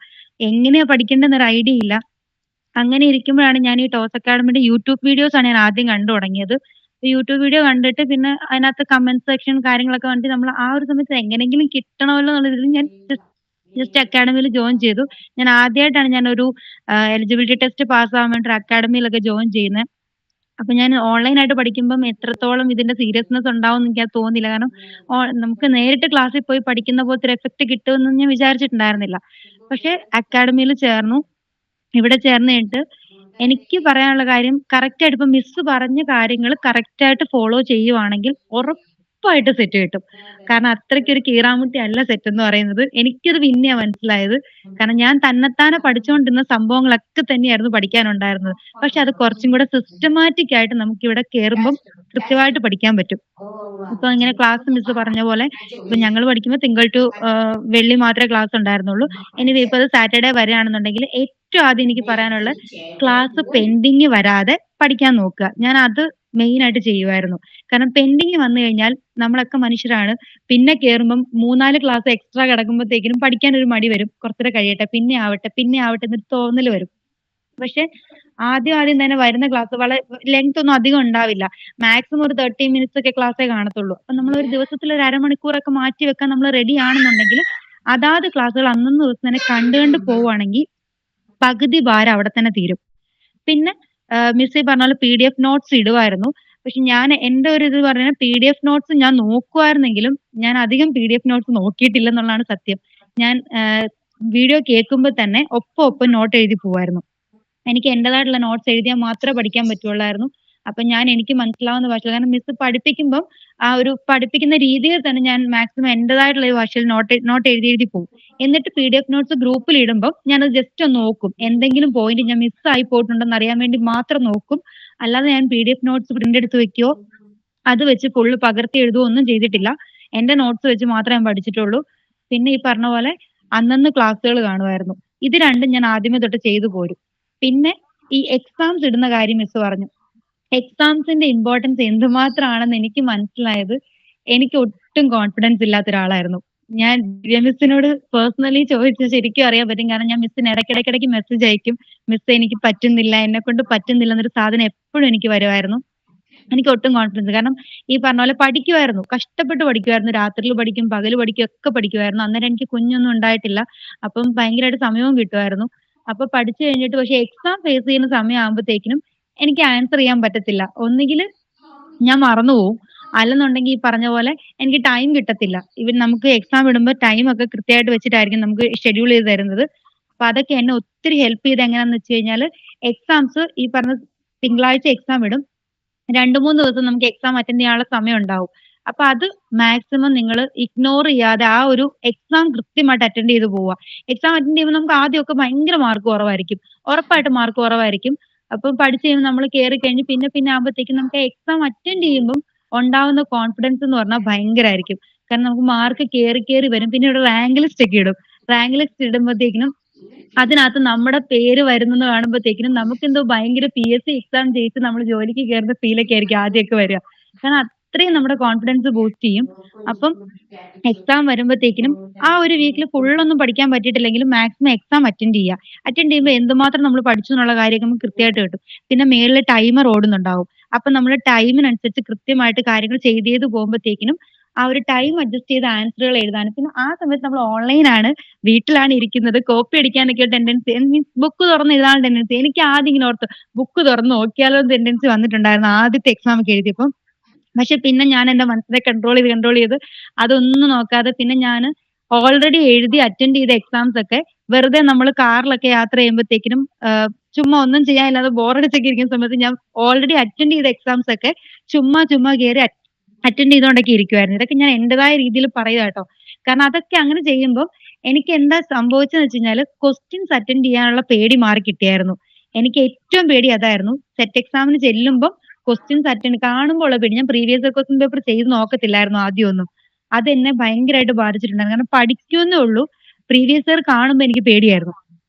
എങ്ങനെയാ പഠിക്കേണ്ടെന്നൊരു ഐഡിയ ഇല്ല. അങ്ങനെ ഇരിക്കുമ്പോഴാണ് ഞാൻ ഈ ടോസ് അക്കാഡമിയുടെ യൂട്യൂബ് വീഡിയോസ് ആണ് ഞാൻ ആദ്യം കണ്ടു തുടങ്ങിയത്. യൂട്യൂബ് വീഡിയോ കണ്ടിട്ട് പിന്നെ അതിനകത്ത് കമന്റ് സെക്ഷൻ കാര്യങ്ങളൊക്കെ കണ്ടിട്ട് നമ്മൾ ആ ഒരു സമയത്ത് എങ്ങനെയെങ്കിലും കിട്ടണമല്ലോ എന്നുള്ള രീതിയിൽ ഞാൻ ജസ്റ്റ് അക്കാഡമിയിൽ ജോയിൻ ചെയ്തു. ഞാൻ ആദ്യമായിട്ടാണ് ഞാനൊരു എലിജിബിലിറ്റി ടെസ്റ്റ് പാസ്സാവാൻ വേണ്ടി അക്കാഡമിയിലൊക്കെ ജോയിൻ ചെയ്യുന്നത്. അപ്പൊ ഞാൻ ഓൺലൈനായിട്ട് പഠിക്കുമ്പം എത്രത്തോളം ഇതിന്റെ സീരിയസ്നെസ് ഉണ്ടാവും എന്ന് എനിക്ക് തോന്നില്ല. കാരണം നമുക്ക് നേരിട്ട് ക്ലാസ്സിൽ പോയി പഠിക്കുന്ന പോലത്തെ ഒരു എഫക്ട് കിട്ടുമെന്ന് ഞാൻ വിചാരിച്ചിട്ടുണ്ടായിരുന്നില്ല. പക്ഷെ അക്കാഡമിയിൽ ചേർന്നു. ഇവിടെ ചേർന്ന് കഴിഞ്ഞിട്ട് എനിക്ക് പറയാനുള്ള കാര്യം, കറക്റ്റ് ആയിട്ട് ഇപ്പൊ മിസ് പറഞ്ഞ കാര്യങ്ങൾ കറക്റ്റ് ആയിട്ട് ഫോളോ ചെയ്യുവാണെങ്കിൽ ഉറപ്പായിട്ട് സെറ്റ് കിട്ടും. കാരണം അത്രയ്ക്ക് ഒരു കീറാമുട്ടി അല്ല സെറ്റ് എന്ന് പറയുന്നത്. എനിക്കത് പിന്നെയാ മനസ്സിലായത്. കാരണം ഞാൻ തന്നെത്താനെ പഠിച്ചുകൊണ്ടിരുന്ന സംഭവങ്ങളൊക്കെ തന്നെയായിരുന്നു പഠിക്കാനുണ്ടായിരുന്നത്. പക്ഷെ അത് കുറച്ചും കൂടെ സിസ്റ്റമാറ്റിക് ആയിട്ട് നമുക്ക് ഇവിടെ കയറുമ്പം കൃത്യമായിട്ട് പഠിക്കാൻ പറ്റും. ഇപ്പൊ ഇങ്ങനെ ക്ലാസ് മിസ് പറഞ്ഞ പോലെ ഇപ്പൊ ഞങ്ങൾ പഠിക്കുമ്പോൾ തിങ്കൾ ടു വെള്ളി മാത്രമേ ക്ലാസ് ഉണ്ടായിരുന്നുള്ളൂ. ഇനി ഇപ്പൊ അത് സാറ്റർഡേ വരികയാണെന്നുണ്ടെങ്കിൽ ഏറ്റവും ആദ്യം എനിക്ക് പറയാനുള്ള ക്ലാസ് പെൻഡിങ് വരാതെ പഠിക്കാൻ നോക്കുക. ഞാൻ അത് മെയിനായിട്ട് ചെയ്യുമായിരുന്നു. കാരണം പെൻഡിങ് വന്നു കഴിഞ്ഞാൽ നമ്മളൊക്കെ മനുഷ്യരാണ്. പിന്നെ കേറുമ്പം 3, 4 ക്ലാസ് എക്സ്ട്രാ കിടക്കുമ്പത്തേക്കിനും പഠിക്കാനൊരു മടി വരും. കുറച്ചൂടെ കഴിയട്ടെ, പിന്നെ ആവട്ടെ എന്നൊരു തോന്നല് വരും. പക്ഷെ ആദ്യം തന്നെ വരുന്ന ക്ലാസ് ലെങ്ത് ഒന്നും അധികം ഉണ്ടാവില്ല. മാക്സിമം ഒരു 30 മിനിറ്റ്സ് ഒക്കെ ക്ലാസ്സേ കാണത്തുള്ളൂ. അപ്പൊ നമ്മളൊരു ദിവസത്തിൽ ഒരു അരമണിക്കൂറൊക്കെ മാറ്റി വെക്കാൻ നമ്മൾ റെഡി ആണെന്നുണ്ടെങ്കിൽ അതാത് ക്ലാസ്സുകൾ അന്നന്ന് ദിവസം തന്നെ കണ്ട് പോവാണെങ്കിൽ പകുതി ഭാരം അവിടെ തന്നെ തീരും. പിന്നെ മിസ് ഈ പറഞ്ഞ പോലെ PDF നോട്ട്സ് ഇടുവായിരുന്നു. പക്ഷെ ഞാൻ എന്റെ ഒരു ഇത് പറഞ്ഞാൽ PDF നോട്ട്സ് ഞാൻ നോക്കുവായിരുന്നെങ്കിലും ഞാൻ അധികം PDF നോട്ട്സ് നോക്കിയിട്ടില്ലെന്നുള്ളതാണ് സത്യം. ഞാൻ വീഡിയോ കേൾക്കുമ്പോ തന്നെ ഒപ്പം നോട്ട് എഴുതി പോവായിരുന്നു. എനിക്ക് എന്റേതായിട്ടുള്ള നോട്ട്സ് എഴുതിയാൽ മാത്രമേ പഠിക്കാൻ പറ്റുള്ളായിരുന്നു. അപ്പൊ ഞാൻ എനിക്ക് മനസ്സിലാവുന്ന ഭാഷയിൽ, കാരണം മിസ് പഠിപ്പിക്കുമ്പം ആ ഒരു പഠിപ്പിക്കുന്ന രീതിയിൽ തന്നെ ഞാൻ മാക്സിമം എന്റേതായിട്ടുള്ള ഒരു ഭാഷയിൽ നോട്ട് എഴുതി പോകും. എന്നിട്ട് PDF നോട്ട്സ് ഗ്രൂപ്പിൽ ഇടുമ്പോൾ ഞാനത് ജസ്റ്റ് ഒന്ന് നോക്കും. എന്തെങ്കിലും പോയിന്റ് ഞാൻ മിസ്സായി പോയിട്ടുണ്ടെന്ന് അറിയാൻ വേണ്ടി മാത്രം നോക്കും. അല്ലാതെ ഞാൻ PDF നോട്ട്സ് പ്രിന്റ് എടുത്ത് വെക്കുകയോ അത് വെച്ച് ഫുള്ള് പകർത്തി എഴുതുകയോ ഒന്നും ചെയ്തിട്ടില്ല. എന്റെ നോട്ട്സ് വെച്ച് മാത്രമേ ഞാൻ പഠിച്ചിട്ടുള്ളൂ. പിന്നെ ഈ പറഞ്ഞ പോലെ അന്നന്ന് ക്ലാസ്സുകൾ കാണുമായിരുന്നു. ഇത് രണ്ടും ഞാൻ ആദ്യമേ തൊട്ട് ചെയ്തു പോരും. പിന്നെ ഈ എക്സാംസ് ഇടുന്ന കാര്യം മിസ് പറഞ്ഞു. എക്സാംസിന്റെ ഇമ്പോർട്ടൻസ് എന്തുമാത്രമാണെന്ന് എനിക്ക് മനസ്സിലായത് എനിക്ക് ഒട്ടും കോൺഫിഡൻസ് ഇല്ലാത്ത ഒരാളായിരുന്നു. ഞാൻ ദിവ്യ മിസ്സിനോട് പേഴ്സണലി ചോദിച്ചാൽ ശരിക്കും അറിയാൻ പറ്റും. കാരണം ഞാൻ മിസ്സിന് ഇടയ്ക്കിടയ്ക്ക് മെസ്സേജ് അയക്കും. മിസ്സേ എനിക്ക് പറ്റുന്നില്ല, എന്നെക്കൊണ്ട് പറ്റുന്നില്ല എന്നൊരു സാധനം എപ്പോഴും എനിക്ക് വരുമായിരുന്നു. എനിക്ക് ഒട്ടും കോൺഫിഡൻസ്, കാരണം ഈ പറഞ്ഞ പോലെ പഠിക്കുമായിരുന്നു. കഷ്ടപ്പെട്ട് പഠിക്കുമായിരുന്നു. രാത്രിയിൽ പഠിക്കും, പകല് പഠിക്കും, ഒക്കെ പഠിക്കുമായിരുന്നു. അന്നേരം എനിക്ക് കുഞ്ഞൊന്നും ഉണ്ടായിട്ടില്ല. അപ്പം ഭയങ്കരമായിട്ട് സമയവും കിട്ടുമായിരുന്നു. അപ്പൊ പഠിച്ചു കഴിഞ്ഞിട്ട് പക്ഷെ എക്സാം ഫേസ് ചെയ്യുന്ന സമയമാകുമ്പോഴത്തേക്കിനും എനിക്ക് ആൻസർ ചെയ്യാൻ പറ്റത്തില്ല. ഒന്നുകിൽ ഞാൻ മറന്നുപോവും. അല്ലെന്നുണ്ടെങ്കിൽ ഈ പറഞ്ഞ പോലെ എനിക്ക് ടൈം കിട്ടത്തില്ല. നമുക്ക് എക്സാം ഇടുമ്പോൾ ടൈം ഒക്കെ കൃത്യമായിട്ട് വെച്ചിട്ടായിരിക്കും നമുക്ക് ഷെഡ്യൂൾ ചെയ്ത് തരുന്നത്. അപ്പൊ അതൊക്കെ എന്നെ ഒത്തിരി ഹെൽപ്പ് ചെയ്ത് എങ്ങനെയാന്ന് വെച്ച് കഴിഞ്ഞാല്, എക്സാംസ് ഈ പറഞ്ഞ തിങ്കളാഴ്ച എക്സാം ഇടും. 2, 3 ദിവസം നമുക്ക് എക്സാം അറ്റൻഡ് ചെയ്യാനുള്ള സമയം ഉണ്ടാവും. അപ്പൊ അത് മാക്സിമം നിങ്ങൾ ഇഗ്നോർ ചെയ്യാതെ ആ ഒരു എക്സാം കൃത്യമായിട്ട് അറ്റൻഡ് ചെയ്ത് പോവുക. എക്സാം അറ്റൻഡ് ചെയ്യുമ്പോൾ നമുക്ക് ആദ്യമൊക്കെ ഭയങ്കര മാർക്ക് കുറവായിരിക്കും. ഉറപ്പായിട്ടും മാർക്ക് കുറവായിരിക്കും. അപ്പം പഠിച്ച് കഴിയുമ്പോൾ നമ്മൾ കേറി കഴിഞ്ഞ് പിന്നെ ആകുമ്പോഴത്തേക്കും നമുക്ക് എക്സാം അറ്റൻഡ് ചെയ്യുമ്പം ഉണ്ടാവുന്ന കോൺഫിഡൻസ് എന്ന് പറഞ്ഞാൽ ഭയങ്കരായിരിക്കും. കാരണം നമുക്ക് മാർക്ക് കേറി വരും. പിന്നെ ഇവിടെ റാങ്ക് ലിസ്റ്റ് ഒക്കെ ഇടും. റാങ്ക് ലിസ്റ്റ് ഇടുമ്പോഴത്തേക്കിനും അതിനകത്ത് നമ്മുടെ പേര് വരുന്നെന്ന് കാണുമ്പോഴത്തേക്കിനും നമുക്കെന്തോ ഭയങ്കര PSC എക്സാം ജയിച്ച് നമ്മൾ ജോലിക്ക് കയറുന്ന ഫീലൊക്കെ ആയിരിക്കും ആദ്യമൊക്കെ വരിക. കാരണം അത്രയും നമ്മുടെ കോൺഫിഡൻസ് ബൂസ്റ്റ് ചെയ്യും. അപ്പം എക്സാം വരുമ്പോഴത്തേക്കിനും ആ ഒരു വീക്കിൽ ഫുള്ളൊന്നും പഠിക്കാൻ പറ്റിയിട്ടില്ലെങ്കിലും മാക്സിമം എക്സാം അറ്റൻഡ് ചെയ്യുക. അറ്റൻഡ് ചെയ്യുമ്പോൾ എന്തുമാത്രം നമ്മൾ പഠിച്ചു എന്നുള്ള കാര്യമൊക്കെ നമുക്ക് കൃത്യമായിട്ട് കിട്ടും. പിന്നെ മേളിൽ ടൈമർ ഓടുന്നുണ്ടാവും. അപ്പൊ നമ്മൾ ടൈമിനനുസരിച്ച് കൃത്യമായിട്ട് കാര്യങ്ങൾ ചെയ്ത് പോകുമ്പോഴത്തേക്കിനും ആ ഒരു ടൈം അഡ്ജസ്റ്റ് ചെയ്ത് ആൻസറുകൾ എഴുതാനും, പിന്നെ ആ സമയത്ത് നമ്മൾ ഓൺലൈനാണ്, വീട്ടിലാണ് ഇരിക്കുന്നത്, കോപ്പി അടിക്കാനൊക്കെ ടെൻഡൻസി, മീൻസ് ബുക്ക് തുറന്ന് എഴുതാൻ ടെൻഡൻസി. എനിക്ക് ആദ്യം ഇങ്ങനെ ഓർത്ത് ബുക്ക് തുറന്ന് നോക്കിയാലോ ടെൻഡൻസി വന്നിട്ടുണ്ടായിരുന്നു ആദ്യത്തെ എക്സാം ഒക്കെ എഴുതിയപ്പോൾ. പക്ഷെ പിന്നെ ഞാൻ എന്റെ മനസ്സിനെ കൺട്രോൾ ചെയ്ത് അതൊന്നും നോക്കാതെ പിന്നെ ഞാൻ ഓൾറെഡി എഴുതി അറ്റൻഡ് ചെയ്ത എക്സാംസ് ഒക്കെ വെറുതെ നമ്മൾ കാറിലൊക്കെ യാത്ര ചെയ്യുമ്പോഴത്തേക്കിനും ചുമ്മാ ഒന്നും ചെയ്യാനില്ലാതെ ബോറടിച്ചൊക്കെ ഇരിക്കുന്ന സമയത്ത് ഞാൻ ഓൾറെഡി അറ്റൻഡ് ചെയ്ത എക്സാംസ് ഒക്കെ ചുമ്മാ കയറി അറ്റൻഡ് ചെയ്തുകൊണ്ടൊക്കെ ഇരിക്കുവായിരുന്നു. ഇതൊക്കെ ഞാൻ എന്റേതായ രീതിയിൽ പറയുക കേട്ടോ. കാരണം അതൊക്കെ അങ്ങനെ ചെയ്യുമ്പോൾ എനിക്ക് എന്താ സംഭവിച്ചെന്ന് വെച്ച് കഴിഞ്ഞാൽ ക്വസ്റ്റ്യൻസ് അറ്റൻഡ് ചെയ്യാനുള്ള പേടി മാറി കിട്ടിയായിരുന്നു. എനിക്ക് ഏറ്റവും പേടി അതായിരുന്നു. സെറ്റ് എക്സാമിന് ചെല്ലുമ്പോൾ ക്വസ്റ്റ്യൻസ് അറ്റൻഡ് കാണുമ്പോൾ ഉള്ള പേടി. ഞാൻ പ്രീവിയസ് ക്വസ്റ്റ്യൻ പേപ്പർ ചെയ്ത് നോക്കത്തില്ലായിരുന്നു ആദ്യമൊന്നും. അത് എന്നെ ഭയങ്കരമായിട്ട് ബാധിച്ചിട്ടുണ്ടായിരുന്നു. കാരണം പഠിക്കുന്നേ ഉള്ളൂ, പ്രീവിയസ് ഇയർ കാണുമ്പോൾ എനിക്ക് പേടിയായിരുന്നു.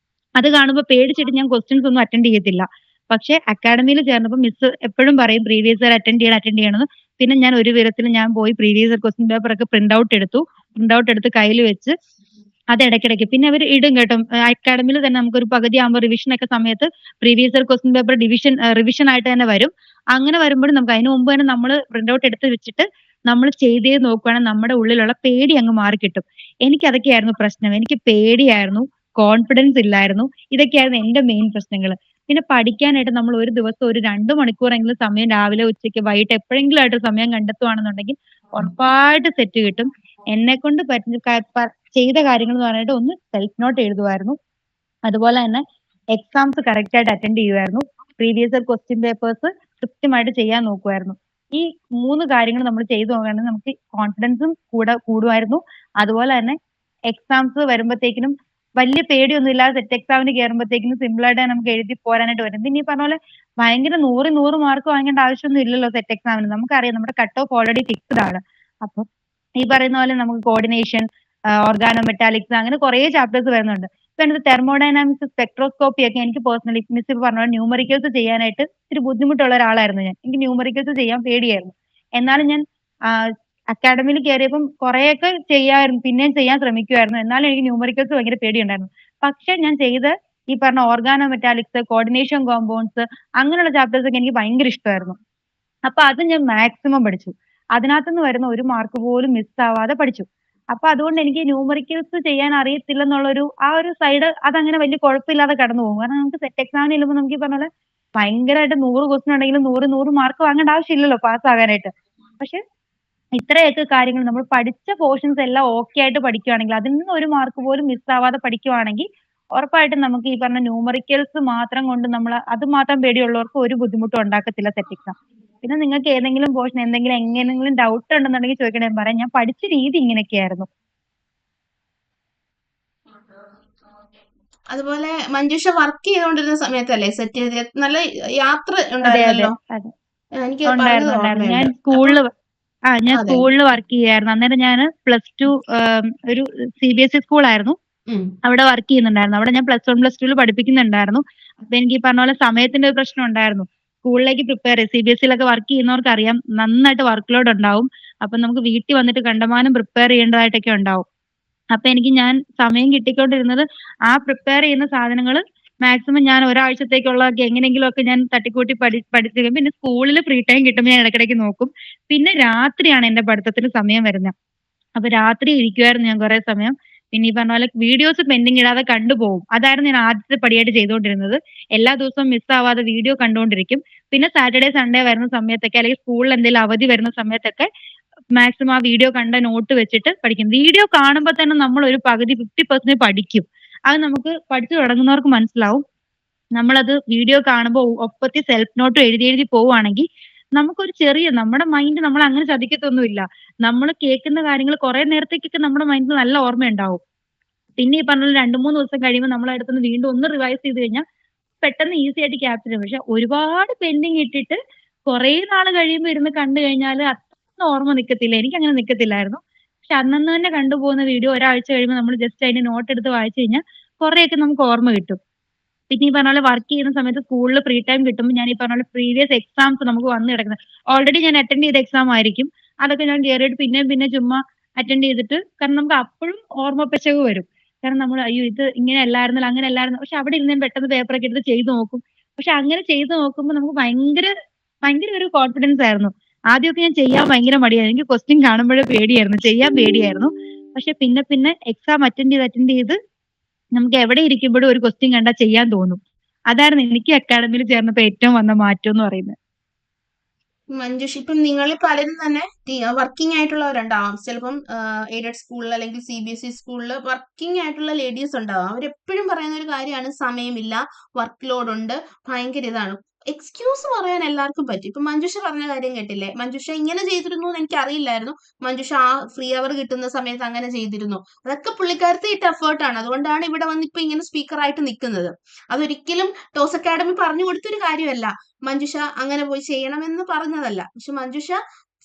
അത് കാണുമ്പോൾ പേടിച്ചിട്ട് ഞാൻ ക്വസ്റ്റ്യൻസ് ഒന്നും അറ്റൻഡ് ചെയ്യത്തില്ല. പക്ഷെ അക്കാഡമിയിൽ ചേർന്നപ്പോൾ മിസ് എപ്പോഴും പറയും പ്രീവിയസ് ഇയർ അറ്റൻഡ് ചെയ്യണമെന്ന്. പിന്നെ ഞാൻ ഒരു വിധത്തിൽ ഞാൻ പോയി പ്രീവിയസ് ഇയർ ക്വസ്റ്റ്യൻ പേപ്പർ ഒക്കെ പ്രിന്റ് ഔട്ട് എടുത്ത് കയ്യിൽ വെച്ച് അത് ഇടയ്ക്കിടയ്ക്ക് പിന്നെ അവർ ഇടും കേട്ടോ. അക്കാഡമിയിൽ തന്നെ നമുക്കൊരു പകുതി ആകുമ്പോൾ റിവിഷൻ ഒക്കെ സമയത്ത് previous year question paper revision ആയിട്ട് തന്നെ വരും. അങ്ങനെ വരുമ്പോഴും നമുക്ക് അതിന് മുമ്പ് തന്നെ നമ്മൾ പ്രിന്റ് ഔട്ട് എടുത്ത് വെച്ചിട്ട് നമ്മൾ ചെയ്തേ നോക്കുകയാണെങ്കിൽ നമ്മുടെ ഉള്ളിലുള്ള പേടി അങ്ങ് മാറിക്കിട്ടും. എനിക്ക് അതൊക്കെയായിരുന്നു പ്രശ്നം. എനിക്ക് പേടിയായിരുന്നു, കോൺഫിഡൻസ് ഇല്ലായിരുന്നു. ഇതൊക്കെയായിരുന്നു എന്റെ മെയിൻ പ്രശ്നങ്ങൾ. പിന്നെ പഠിക്കാനായിട്ട് നമ്മൾ ഒരു ദിവസം ഒരു 2 മണിക്കൂറെങ്കിലും സമയം രാവിലെ, ഉച്ചയ്ക്ക്, വൈകിട്ട് എപ്പോഴെങ്കിലും ആയിട്ട് സമയം കണ്ടെത്തുവാണെന്നുണ്ടെങ്കിൽ ഉറപ്പായിട്ട് സെറ്റ് കിട്ടും. എന്നെക്കൊണ്ട് ചെയ്ത കാര്യങ്ങൾ എന്ന് പറഞ്ഞിട്ട് ഒന്ന് സെൽഫ് നോട്ട് എഴുതുമായിരുന്നു. അതുപോലെ തന്നെ എക്സാംസ് കറക്റ്റ് ആയിട്ട് അറ്റൻഡ് ചെയ്യുമായിരുന്നു. പ്രീവിയസ് ഇയർ ക്വസ്റ്റ്യൻ പേപ്പേഴ്സ് കൃത്യമായിട്ട് ചെയ്യാൻ നോക്കുമായിരുന്നു. ഈ 3 കാര്യങ്ങൾ നമ്മൾ ചെയ്തു നോക്കുകയാണെങ്കിൽ നമുക്ക് കോൺഫിഡൻസും കൂടുമായിരുന്നു. അതുപോലെ തന്നെ എക്സാംസ് വരുമ്പോഴത്തേക്കിനും വലിയ പേടിയൊന്നും ഇല്ലാതെ സെറ്റ് എക്സാമിന് കയറുമ്പോഴത്തേക്കിനും സിമ്പിൾ ആയിട്ട് നമുക്ക് എഴുതി പോരാനായിട്ട് വരും. പിന്നെ ഈ പറഞ്ഞ പോലെ ഭയങ്കര 100 മാർക്ക് വാങ്ങേണ്ട ആവശ്യമൊന്നും ഇല്ലല്ലോ സെറ്റ് എക്സാമിന്. നമുക്കറിയാം നമ്മുടെ കട്ട് ഓഫ് ഓൾറെഡി ഫിക്സ്ഡ് ആണ്. അപ്പൊ ഈ പറയുന്ന പോലെ നമുക്ക് കോർഡിനേഷൻ, ഓർഗാനോ മെറ്റാലിക്സ്, അങ്ങനെ കുറെ ചാപ്റ്റേഴ്സ് വരുന്നുണ്ട്. ഇപ്പൊ തെർമോഡൈനാമിക്സ് സ്പെക്ട്രോസ്കോപ്പി ഒക്കെ എനിക്ക് പേഴ്സണലി മിസ് പറഞ്ഞ ന്യൂമറിക്കൽസ് ചെയ്യാനായിട്ട് ഇത്തിരി ബുദ്ധിമുട്ടുള്ള ഒരാളായിരുന്നു ഞാൻ. എനിക്ക് ന്യൂമറിക്കൽസ് ചെയ്യാൻ പേടിയായിരുന്നു. എന്നാലും ഞാൻ അക്കാഡമിയിൽ കയറിയപ്പം കുറെയൊക്കെ ചെയ്യാമായിരുന്നു, പിന്നെയും ചെയ്യാൻ ശ്രമിക്കുമായിരുന്നു. എന്നാലും എനിക്ക് ന്യൂമറിക്കൽസ് ഭയങ്കര പേടിയുണ്ടായിരുന്നു. പക്ഷെ ഞാൻ ചെയ്ത ഈ പറഞ്ഞ ഓർഗാനോ മെറ്റാലിക്സ്, കോർഡിനേഷൻ കോമ്പൗണ്ട്സ് അങ്ങനെയുള്ള ചാപ്റ്റേഴ്സ് ഒക്കെ എനിക്ക് ഭയങ്കര ഇഷ്ടമായിരുന്നു. അപ്പൊ അത് ഞാൻ മാക്സിമം പഠിച്ചു. അതിനകത്തുനിന്ന് വരുന്ന ഒരു മാർക്ക് പോലും മിസ്സാവാതെ പഠിച്ചു. അപ്പൊ അതുകൊണ്ട് എനിക്ക് ന്യൂമറിക്കൽസ് ചെയ്യാൻ അറിയത്തില്ലെന്നുള്ളൊരു ആ ഒരു സൈഡ് അതങ്ങനെ വലിയ കുഴപ്പമില്ലാതെ കടന്നു പോകും. കാരണം നമുക്ക് സെറ്റ് എക്സാമിന് ചെല്ലുമ്പോൾ നമുക്ക് ഈ പറഞ്ഞ പോലെ ഭയങ്കരമായിട്ട് 100 ക്വസ്റ്റൻ ഉണ്ടെങ്കിലും 100 മാർക്ക് വാങ്ങേണ്ട ആവശ്യമില്ലല്ലോ പാസ്സാകാനായിട്ട്. പക്ഷെ ഇത്രയൊക്കെ കാര്യങ്ങൾ നമ്മൾ പഠിച്ച പോർഷൻസ് എല്ലാം ഓക്കെ ആയിട്ട് പഠിക്കുകയാണെങ്കിൽ അതിൽ നിന്ന് ഒരു മാർക്ക് പോലും മിസ്സാവാതെ പഠിക്കുവാണെങ്കിൽ ഉറപ്പായിട്ടും നമുക്ക് ഈ പറഞ്ഞ ന്യൂമറിക്കൽസ് മാത്രം കൊണ്ട് നമ്മൾ അത് മാത്രം പേടിയുള്ളവർക്ക് ഒരു ബുദ്ധിമുട്ടും ഉണ്ടാക്കത്തില്ല സെറ്റ് എക്സാം. പിന്നെ നിങ്ങൾക്ക് ഏതെങ്കിലും പോർഷൻ എന്തെങ്കിലും എങ്ങനെയെങ്കിലും ഡൗട്ട് ഉണ്ടെന്നുണ്ടെങ്കിൽ ചോദിക്കണേ പറയാം. ഞാൻ പഠിച്ച രീതി ഇങ്ങനെയൊക്കെയായിരുന്നു. അതുപോലെ മഞ്ജുഷ വർക്ക് ചെയ്തുകൊണ്ടിരുന്ന സമയത്തല്ലേ സെറ്റ് ചെയ്ത നല്ല യാത്ര അതെ അതെ ഉണ്ടായിരുന്നല്ലോ? അതെ എനിക്ക് പറഞ്ഞത് ഉണ്ടായിരുന്നു ഉണ്ടായിരുന്നു. ഞാൻ ഓർമ്മയുണ്ട്. അപ്പം സ്കൂളിൽ ഞാൻ അതെ. സ്കൂളിൽ വർക്ക് ചെയ്യായിരുന്നു. അന്നേരം ഞാൻ +2 ഒരു CBSE സ്കൂളായിരുന്നു. ഉം. അവിടെ വർക്ക് ചെയ്യുന്നുണ്ടായിരുന്നു. അവിടെ ഞാൻ +1 +2 പഠിപ്പിക്കുന്നുണ്ടായിരുന്നു. അപ്പൊ എനിക്ക് ഈ പറഞ്ഞ പോലെ സമയത്തിന്റെ ഒരു പ്രശ്നം ഉണ്ടായിരുന്നു. സ്കൂളിലേക്ക് പ്രിപ്പയർ CBSEയിലൊക്കെ വർക്ക് ചെയ്യുന്നവർക്ക് അറിയാം നന്നായിട്ട് വർക്ക് ലോഡ് ഉണ്ടാവും. അപ്പൊ നമുക്ക് വീട്ടിൽ വന്നിട്ട് കണ്ടമാനം പ്രിപ്പയർ ചെയ്യേണ്ടതായിട്ടൊക്കെ ഉണ്ടാവും. അപ്പൊ എനിക്ക് ഞാൻ സമയം കിട്ടിക്കൊണ്ടിരുന്നത് ആ പ്രിപ്പയർ ചെയ്യുന്ന സാധനങ്ങൾ മാക്സിമം ഞാൻ ഒരാഴ്ചത്തേക്കുള്ളതൊക്കെ എങ്ങനെയെങ്കിലും ഒക്കെ ഞാൻ തട്ടിക്കൂട്ടി പഠിച്ചിരിക്കും. പിന്നെ സ്കൂളിൽ ഫ്രീ ടൈം കിട്ടുമ്പോൾ ഞാൻ ഇടയ്ക്കിടയ്ക്ക് നോക്കും. പിന്നെ രാത്രിയാണ് എന്റെ പഠിത്തത്തിന് സമയം വരുന്നത്. അപ്പൊ രാത്രി ഇരിക്കുമായിരുന്നു ഞാൻ കുറെ സമയം. പിന്നെ ഈ പറഞ്ഞ പോലെ വീഡിയോസ് പെൻഡിങ് ഇടാതെ കണ്ടുപോകും. അതായിരുന്നു ഞാൻ ആദ്യത്തെ പടിയായിട്ട് ചെയ്തുകൊണ്ടിരുന്നത്. എല്ലാ ദിവസവും മിസ്സാവാതെ വീഡിയോ കണ്ടുകൊണ്ടിരിക്കും. പിന്നെ സാറ്റർഡേ സൺഡേ വരുന്ന സമയത്തൊക്കെ അല്ലെങ്കിൽ സ്കൂളിൽ എന്തെങ്കിലും അവധി വരുന്ന സമയത്തൊക്കെ മാക്സിമം ആ വീഡിയോ കണ്ട നോട്ട് വെച്ചിട്ട് പഠിക്കും. വീഡിയോ കാണുമ്പോൾ തന്നെ നമ്മൾ ഒരു പകുതി 50% പഠിക്കും. അത് നമുക്ക് പഠിച്ചു തുടങ്ങുന്നവർക്ക് മനസ്സിലാവും. നമ്മളത് വീഡിയോ കാണുമ്പോൾ ഒപ്പത്തിൽ സെൽഫ് നോട്ട് എഴുതി എഴുതി പോവുകയാണെങ്കിൽ നമുക്കൊരു ചെറിയ നമ്മുടെ മൈൻഡ് നമ്മൾ അങ്ങനെ ചതിക്കത്തൊന്നുമില്ല. നമ്മൾ കേൾക്കുന്ന കാര്യങ്ങൾ കുറെ നേരത്തേക്കൊക്കെ നമ്മുടെ മൈൻഡിൽ നല്ല ഓർമ്മയുണ്ടാവും. പിന്നെ ഈ പറഞ്ഞ 2-3 ദിവസം കഴിയുമ്പോൾ നമ്മൾ അടുത്തുനിന്ന് വീണ്ടും ഒന്ന് റിവൈസ് ചെയ്ത് കഴിഞ്ഞാൽ പെട്ടെന്ന് ഈസി ആയിട്ട് ക്യാപ്ചർ ചെയ്യും. പക്ഷെ ഒരുപാട് പെൻഡിങ് ഇട്ടിട്ട് കുറെ നാൾ കഴിയുമ്പോൾ ഇരുന്ന് കണ്ടു കഴിഞ്ഞാൽ അത്ര ഓർമ്മ നിൽക്കത്തില്ല. എനിക്ക് അങ്ങനെ നിൽക്കത്തില്ലായിരുന്നു. പക്ഷെ അന്നന്ന് തന്നെ കണ്ടുപോകുന്ന വീഡിയോ ഒരാഴ്ച കഴിയുമ്പോൾ നമ്മൾ ജസ്റ്റ് അതിന്റെ നോട്ട് എടുത്ത് വായിച്ചു കഴിഞ്ഞാൽ കുറെയൊക്കെ നമുക്ക് ഓർമ്മ കിട്ടും. പിന്നെ ഈ പറഞ്ഞ പോലെ വർക്ക് ചെയ്യുന്ന സമയത്ത് സ്കൂളിൽ ഫ്രീ ടൈം കിട്ടുമ്പോൾ ഞാൻ ഈ പറഞ്ഞ പോലെ പ്രീവിയസ് എക്സാംസ് നമുക്ക് വന്നു കിടക്കുന്നത് ഓൾറെഡി ഞാൻ അറ്റൻഡ് ചെയ്ത എക്സാം ആയിരിക്കും. അതൊക്കെ ഞാൻ കയറിയിട്ട് പിന്നെ ചുമ്മാ അറ്റൻഡ് ചെയ്തിട്ട് കാരണം നമുക്ക് അപ്പോഴും ഓർമ്മ പെശക് വരും. കാരണം നമ്മൾ അയ്യോ ഇത് ഇങ്ങനെ അല്ലായിരുന്നല്ലോ അങ്ങനെ അല്ലായിരുന്നു. പക്ഷെ അവിടെ ഇരുന്ന് ഞാൻ പെട്ടെന്ന് പേപ്പറൊക്കെ എടുത്ത് ചെയ്ത് നോക്കും. പക്ഷെ അങ്ങനെ ചെയ്ത് നോക്കുമ്പോൾ നമുക്ക് ഭയങ്കര ഭയങ്കര ഒരു കോൺഫിഡൻസ് ആയിരുന്നു. ആദ്യമൊക്കെ ഞാൻ ചെയ്യാൻ ഭയങ്കര മടിയായിരുന്നു. എനിക്ക് ക്വസ്റ്റ്യൻ കാണുമ്പോഴേ പേടിയായിരുന്നു, ചെയ്യാൻ പേടിയായിരുന്നു. പക്ഷെ പിന്നെ എക്സാം അറ്റൻഡ് ചെയ്ത് നമുക്ക് എവിടെ ഇരിക്കുമ്പോഴും ഒരു ക്വസ്റ്റ്യൻ കണ്ടാൽ ചെയ്യാൻ തോന്നും. അതായിരുന്നു എനിക്ക് അക്കാഡമിയിൽ ചേർന്നപ്പോൾ ഏറ്റവും വന്ന മാറ്റം എന്ന് പറയുന്നത്. മഞ്ജുഷ, ഇപ്പം നിങ്ങളിൽ പലരും തന്നെ വർക്കിംഗ് ആയിട്ടുള്ളവരുണ്ടാവാം. ചിലപ്പം എയ്ഡഡ് സ്കൂളിൽ അല്ലെങ്കിൽ CBSE സ്കൂളിൽ വർക്കിംഗ് ആയിട്ടുള്ള ലേഡീസ് ഉണ്ടാവാം. അവരെപ്പോഴും പറയുന്ന ഒരു കാര്യമാണ് സമയമില്ല, വർക്ക് ലോഡ് ഉണ്ട്, ഭയങ്കര ഇതാണ്. എക്സ്ക്യൂസ് പറയാൻ എല്ലാവർക്കും പറ്റും. ഇപ്പൊ മഞ്ജുഷ പറഞ്ഞ കാര്യം കേട്ടില്ലേ? മഞ്ജുഷ ഇങ്ങനെ ചെയ്തിരുന്നു എന്ന് എനിക്ക് അറിയില്ലായിരുന്നു. മഞ്ജുഷ ആ ഫ്രീ അവർ കിട്ടുന്ന സമയത്ത് അങ്ങനെ ചെയ്തിരുന്നു. അതൊക്കെ പുള്ളിക്കാരത്തെ ഇട്ട എഫേർട്ടാണ്. അതുകൊണ്ടാണ് ഇവിടെ വന്ന് ഇപ്പൊ ഇങ്ങനെ സ്പീക്കറായിട്ട് നിൽക്കുന്നത്. അതൊരിക്കലും ടോസ് അക്കാഡമി പറഞ്ഞു കൊടുത്തൊരു കാര്യമല്ല. മഞ്ജുഷ അങ്ങനെ പോയി ചെയ്യണമെന്ന് പറഞ്ഞതല്ല. പക്ഷെ മഞ്ജുഷ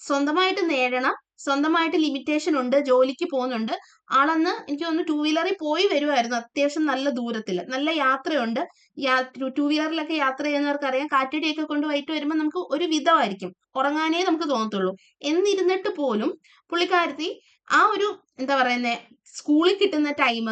സ്വന്തമായിട്ട് നേടണം. സ്വന്തമായിട്ട് ലിമിറ്റേഷൻ ഉണ്ട്. ജോലിക്ക് പോകുന്നുണ്ട്. ആളന്ന് എനിക്ക് തോന്നുന്നു 2 വീലറിൽ പോയി വരുമായിരുന്നു. അത്യാവശ്യം നല്ല ദൂരത്തില്. നല്ല യാത്രയുണ്ട്. 2 വീലറിലൊക്കെ യാത്ര ചെയ്യുന്നവർക്ക് അറിയാം, കാറ്റടിയൊക്കെ കൊണ്ട് വൈകിട്ട് വരുമ്പോൾ നമുക്ക് ഒരു വിധമായിരിക്കും. ഉറങ്ങാനേ നമുക്ക് തോന്നത്തുള്ളൂ. എന്നിരുന്നിട്ട് പോലും പുള്ളിക്കാരത്തി ആ ഒരു എന്താ പറയുന്നേ സ്കൂളിൽ കിട്ടുന്ന ടൈം,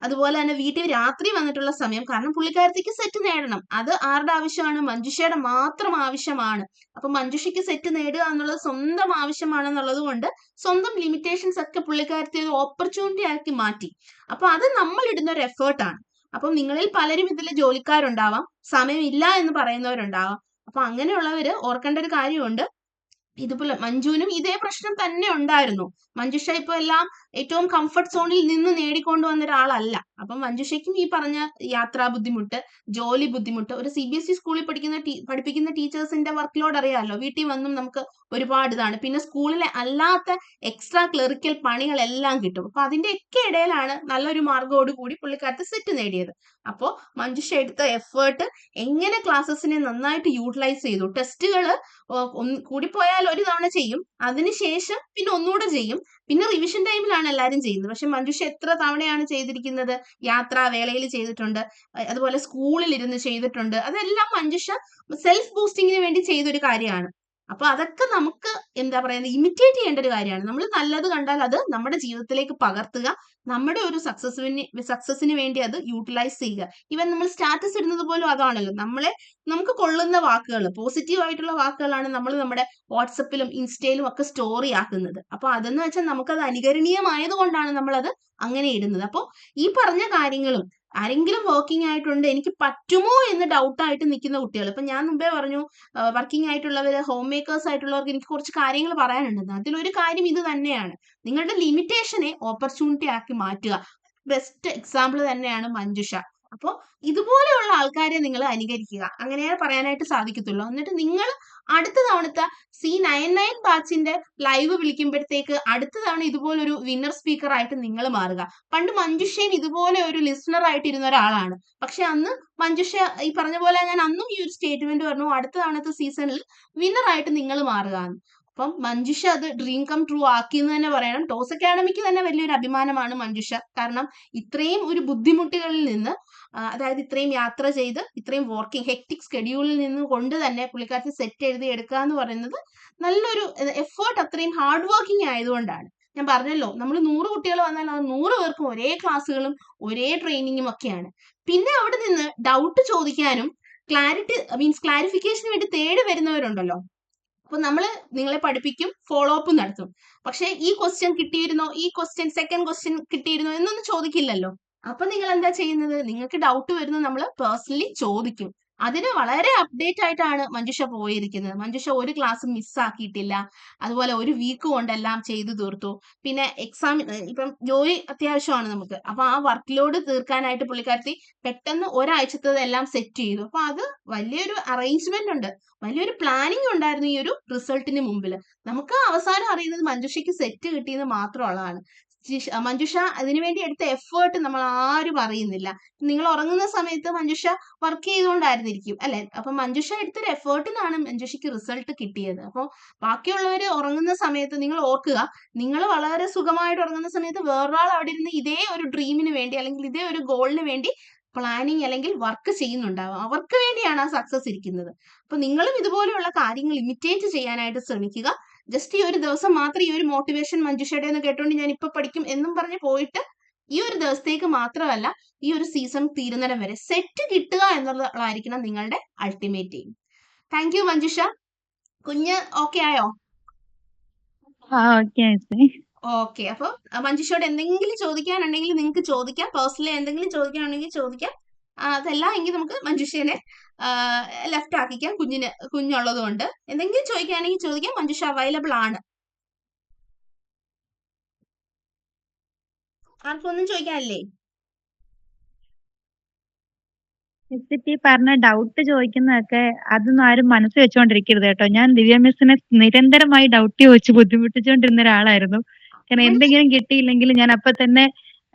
അതുപോലെ തന്നെ വീട്ടിൽ രാത്രി വന്നിട്ടുള്ള സമയം, കാരണം പുള്ളിക്കാരത്തിക്ക് സെറ്റ് നേടണം. അത് ആരുടെ ആവശ്യമാണ്? മഞ്ജുഷയുടെ മാത്രം ആവശ്യമാണ്. അപ്പൊ മഞ്ജുഷയ്ക്ക് സെറ്റ് നേടുക എന്നുള്ളത് സ്വന്തം ആവശ്യമാണെന്നുള്ളത് കൊണ്ട് സ്വന്തം ലിമിറ്റേഷൻസ് ഒക്കെ പുള്ളിക്കാരത്തി ഒരു ഓപ്പർച്യൂണിറ്റി ആക്കി മാറ്റി. അപ്പൊ അത് നമ്മൾ ഇടുന്ന ഒരു എഫേർട്ടാണ്. അപ്പം നിങ്ങളിൽ പലരും ഇതിൽ ജോലിക്കാരുണ്ടാവാം, സമയമില്ല എന്ന് പറയുന്നവരുണ്ടാവാം. അപ്പൊ അങ്ങനെയുള്ളവര് ഓർക്കേണ്ട ഒരു കാര്യമുണ്ട്. ഇതുപോലെ മഞ്ജുവിനും ഇതേ പ്രശ്നം തന്നെ ഉണ്ടായിരുന്നു. മഞ്ജുഷ ഇപ്പൊ എല്ലാം ഏറ്റവും കംഫർട്ട് സോണിൽ നിന്ന് നേടിക്കൊണ്ട് വന്ന ഒരാളല്ല. അപ്പം മഞ്ജുഷയ്ക്കും ഈ പറഞ്ഞ യാത്രാ ബുദ്ധിമുട്ട്, ജോലി ബുദ്ധിമുട്ട്, ഒരു CBSE സ്കൂളിൽ പഠിപ്പിക്കുന്ന ടീച്ചേഴ്സിന്റെ വർക്ക് ലോഡ് അറിയാമല്ലോ. വീട്ടിൽ വന്നും നമുക്ക് ഒരുപാട് ഇതാണ്. പിന്നെ സ്കൂളിലെ അല്ലാത്ത എക്സ്ട്രാ ക്ലറിക്കൽ പണികളെല്ലാം കിട്ടും. അപ്പൊ അതിന്റെയൊക്കെ ഇടയിലാണ് നല്ലൊരു മാർഗോട് കൂടി പുള്ളിക്കാരത്ത് സെറ്റ് നേടിയത്. അപ്പോൾ മഞ്ജുഷ എടുത്ത എഫേർട്ട് എങ്ങനെ ക്ലാസ്സസിനെ നന്നായിട്ട് യൂട്ടിലൈസ് ചെയ്തു. ടെസ്റ്റുകൾ കൂടിപ്പോയാൽ ഒരു തവണ ചെയ്യും, അതിനുശേഷം പിന്നെ ഒന്നുകൂടെ ചെയ്യും. പിന്നെ റിവിഷൻ ടൈമിലാണ് തവണയാണ് എല്ലാവരും ചെയ്യുന്നത്. പക്ഷെ മഞ്ജുഷ എത്ര തവണയാണ് ചെയ്തിരിക്കുന്നത്? യാത്രാവേളയിൽ ചെയ്തിട്ടുണ്ട്, അതുപോലെ സ്കൂളിൽ ഇരുന്ന് ചെയ്തിട്ടുണ്ട്. അതെല്ലാം മഞ്ജുഷ സെൽഫ് ബൂസ്റ്റിങ്ങിന് വേണ്ടി ചെയ്തൊരു കാര്യമാണ്. അപ്പൊ അതൊക്കെ നമുക്ക് എന്താ പറയുന്നത്, ഇമിറ്റേറ്റ് ചെയ്യേണ്ട ഒരു കാര്യമാണ്. നമ്മൾ നല്ലത് കണ്ടാൽ അത് നമ്മുടെ ജീവിതത്തിലേക്ക് പകർത്തുക, നമ്മുടെ ഒരു സക്സസിന് വേണ്ടി അത് യൂട്ടിലൈസ് ചെയ്യുക. ഈവൻ നമ്മൾ സ്റ്റാറ്റസ് ഇടുന്നത് പോലും അതാണല്ലോ. നമുക്ക് കൊള്ളുന്ന വാക്കുകൾ, പോസിറ്റീവ് ആയിട്ടുള്ള വാക്കുകളാണ് നമ്മൾ നമ്മുടെ വാട്സപ്പിലും ഇൻസ്റ്റയിലും ഒക്കെ സ്റ്റോറി ആക്കുന്നത്. അപ്പൊ അതെന്ന് വെച്ചാൽ നമുക്കത് അനുകരണീയമായത് കൊണ്ടാണ് നമ്മളത് അങ്ങനെ ഇടുന്നത്. അപ്പോൾ ഈ പറഞ്ഞ കാര്യങ്ങളും ആരെങ്കിലും വർക്കിംഗ് ആയിട്ടുണ്ട്, എനിക്ക് പറ്റുമോ എന്ന് ഡൗട്ട് ആയിട്ട് നിൽക്കുന്ന കുട്ടികൾ, ഇപ്പൊ ഞാൻ മുമ്പേ പറഞ്ഞു വർക്കിംഗ് ആയിട്ടുള്ളവര്, ഹോം മേക്കേഴ്സ് ആയിട്ടുള്ളവർക്ക് എനിക്ക് കുറച്ച് കാര്യങ്ങൾ പറയാനുണ്ടെന്ന്. അതിലൊരു കാര്യം ഇത് തന്നെയാണ്, നിങ്ങളുടെ ലിമിറ്റേഷനെ ഓപ്പർച്യൂണിറ്റി ആക്കി മാറ്റുക. ബെസ്റ്റ് എക്സാമ്പിൾ തന്നെയാണ് മഞ്ജുഷ. അപ്പോൾ ഇതുപോലെയുള്ള ആൾക്കാരെ നിങ്ങൾ അനുകരിക്കുക, അങ്ങനെയാണ് പറയാനായിട്ട് സാധിക്കത്തുള്ളൂ. എന്നിട്ട് നിങ്ങൾ അടുത്ത തവണത്തെ C99 ബാച്ചിന്റെ ലൈവ് വിളിക്കുമ്പോഴത്തേക്ക് അടുത്ത തവണ ഇതുപോലൊരു വിന്നർ സ്പീക്കർ ആയിട്ട് നിങ്ങൾ മാറുക. പണ്ട് മഞ്ജുഷയും ഇതുപോലെ ഒരു ലിസണർ ആയിട്ട് ഇരുന്ന ഒരാളാണ്. പക്ഷെ അന്ന് മഞ്ജുഷ ഈ പറഞ്ഞ പോലെ ഞാൻ അന്നും ഈ ഒരു സ്റ്റേറ്റ്മെന്റ് പറഞ്ഞു, അടുത്ത തവണത്തെ സീസണിൽ വിന്നർ ആയിട്ട് നിങ്ങൾ മാറുക എന്ന്. അപ്പം മഞ്ജുഷ അത് ഡ്രീം കം ട്രൂ ആക്കി എന്ന് തന്നെ പറയണം. ടോസ് അക്കാഡമിക്ക് തന്നെ വലിയൊരു അഭിമാനമാണ് മഞ്ജുഷ. കാരണം ഇത്രയും ഒരു ബുദ്ധിമുട്ടുകളിൽ നിന്ന്, അതായത് ഇത്രയും യാത്ര ചെയ്ത് ഇത്രയും വർക്കിംഗ് ഹെക്ടിക് സ്കെഡ്യൂളിൽ നിന്ന് കൊണ്ട് തന്നെ പുള്ളിക്കാരത്തി സെറ്റ് എഴുതി എടുക്കുക എന്ന് പറയുന്നത് നല്ലൊരു എഫേർട്ട്, അത്രയും ഹാർഡ് വർക്കിംഗ് ആയതുകൊണ്ടാണ്. ഞാൻ പറഞ്ഞല്ലോ, നമ്മൾ 100 കുട്ടികൾ വന്നാൽ ആ 100 പേർക്കും ഒരേ ക്ലാസ്സുകളും ഒരേ ട്രെയിനിങ്ങും ഒക്കെയാണ്. പിന്നെ അവിടെ നിന്ന് ഡൗട്ട് ചോദിക്കാനും ക്ലാരിഫിക്കേഷന് വേണ്ടി തേടി വരുന്നവരുണ്ടല്ലോ. അപ്പൊ നിങ്ങളെ പഠിപ്പിക്കും, ഫോളോ അപ്പ് നടത്തും. പക്ഷെ ഈ ക്വസ്റ്റ്യൻ കിട്ടിയിരുന്നോ, ഈ ക്വസ്റ്റ്യൻ സെക്കൻഡ് ക്വസ്റ്റ്യൻ കിട്ടിയിരുന്നോ എന്നൊന്നും ചോദിക്കില്ലല്ലോ. അപ്പൊ നിങ്ങൾ എന്താ ചെയ്യുന്നത്? നിങ്ങൾക്ക് ഡൗട്ട് വരുന്നത് നമ്മൾ പേഴ്സണലി ചോദിക്കും. അതിന് വളരെ അപ്ഡേറ്റ് ആയിട്ടാണ് മഞ്ജുഷ പോയിരിക്കുന്നത്. മഞ്ജുഷ ഒരു ക്ലാസ് മിസ്സാക്കിയിട്ടില്ല. അതുപോലെ ഒരു വീക്ക് കൊണ്ടെല്ലാം ചെയ്തു തീർത്തു. പിന്നെ എക്സാം, ഇപ്പം ജോലി അത്യാവശ്യമാണ് നമുക്ക്, അപ്പൊ ആ വർക്ക് ലോഡ് തീർക്കാനായിട്ട് പുള്ളിക്കാരത്തി പെട്ടെന്ന് ഒരാഴ്ചത്തതെല്ലാം സെറ്റ് ചെയ്തു. അപ്പൊ അത് വലിയൊരു അറേഞ്ച്മെന്റ് ഉണ്ട്, വലിയൊരു പ്ലാനിങ് ഉണ്ടായിരുന്നു ഈ ഒരു റിസൾട്ടിന് മുമ്പിൽ. നമുക്ക് അവസാനം അറിയുന്നത് മഞ്ജുഷയ്ക്ക് സെറ്റ് കിട്ടിയെന്ന് മാത്രമുള്ളതാണ്. മഞ്ജുഷ അതിനുവേണ്ടി എടുത്ത എഫേർട്ട് നമ്മൾ ആരും അറിയുന്നില്ല. നിങ്ങൾ ഉറങ്ങുന്ന സമയത്ത് മഞ്ജുഷ വർക്ക് ചെയ്തുകൊണ്ടായിരുന്നിരിക്കും അല്ലെ. അപ്പൊ മഞ്ജുഷ എടുത്തൊരു എഫേർട്ടിനാണ് മഞ്ജുഷയ്ക്ക് റിസൾട്ട് കിട്ടിയത്. അപ്പോൾ ബാക്കിയുള്ളവര് ഉറങ്ങുന്ന സമയത്ത് നിങ്ങൾ ഓർക്കുക, നിങ്ങൾ വളരെ സുഖമായിട്ട് ഉറങ്ങുന്ന സമയത്ത് വേറൊരാൾ അവിടെ ഇരുന്ന് ഇതേ ഒരു ഡ്രീമിന് വേണ്ടി അല്ലെങ്കിൽ ഇതേ ഒരു ഗോളിന് വേണ്ടി പ്ലാനിങ് അല്ലെങ്കിൽ വർക്ക് ചെയ്യുന്നുണ്ടാവും. അവർക്ക് വേണ്ടിയാണ് ആ സക്സസ് ഇരിക്കുന്നത്. അപ്പൊ നിങ്ങളും ഇതുപോലെയുള്ള കാര്യങ്ങൾ ഇമിറ്റേറ്റ് ചെയ്യാനായിട്ട് ശ്രമിക്കുക. ജസ്റ്റ് ഈ ഒരു ദിവസം മാത്രം ഈ ഒരു മോട്ടിവേഷൻ മഞ്ജുഷയുടെ എന്ന് കേട്ടോണ്ട് ഞാൻ ഇപ്പൊ പഠിക്കും എന്നും പറഞ്ഞ് പോയിട്ട് ഈ ഒരു ദിവസത്തേക്ക് മാത്രമല്ല, ഈ ഒരു സീസൺ തീരുന്നിടം വരെ സെറ്റ് കിട്ടുക എന്നുള്ളതായിരിക്കണം നിങ്ങളുടെ ultimate aim. Thank you Manjusha. കുഞ്ഞ് ഓക്കെ ആയോ? ഓക്കെ. അപ്പൊ മഞ്ജുഷയോട് എന്തെങ്കിലും ചോദിക്കാനുണ്ടെങ്കിൽ നിങ്ങൾക്ക് ചോദിക്കാം, പേഴ്സണലി എന്തെങ്കിലും ചോദിക്കാനുണ്ടെങ്കിൽ ചോദിക്കാം. അതല്ല എങ്കിൽ നമുക്ക് മഞ്ജുഷേനെ ലെഫ്റ്റ് ആക്കിക്കാം, കുഞ്ഞുള്ളത് കൊണ്ട്. എന്തെങ്കിലും ചോദിക്കുകയാണെങ്കിൽ ചോദിക്കാം, മഞ്ജുഷ അവൈലബിൾ ആണ്. ആർക്കൊന്നും ചോദിക്കാനില്ലേ? പറഞ്ഞ ഡൗട്ട് ചോദിക്കുന്നതൊക്കെ അതൊന്നും ആരും മനസ്സിൽ വെച്ചോണ്ടിരിക്കരുത് കേട്ടോ. ഞാൻ ദിവ്യ മിസ്സിനെ നിരന്തരമായി ഡൗട്ട് ചോദിച്ച് ബുദ്ധിമുട്ടിച്ചുകൊണ്ടിരുന്ന ഒരാളായിരുന്നു. കാരണം എന്തെങ്കിലും കിട്ടിയില്ലെങ്കിൽ ഞാൻ അപ്പൊ തന്നെ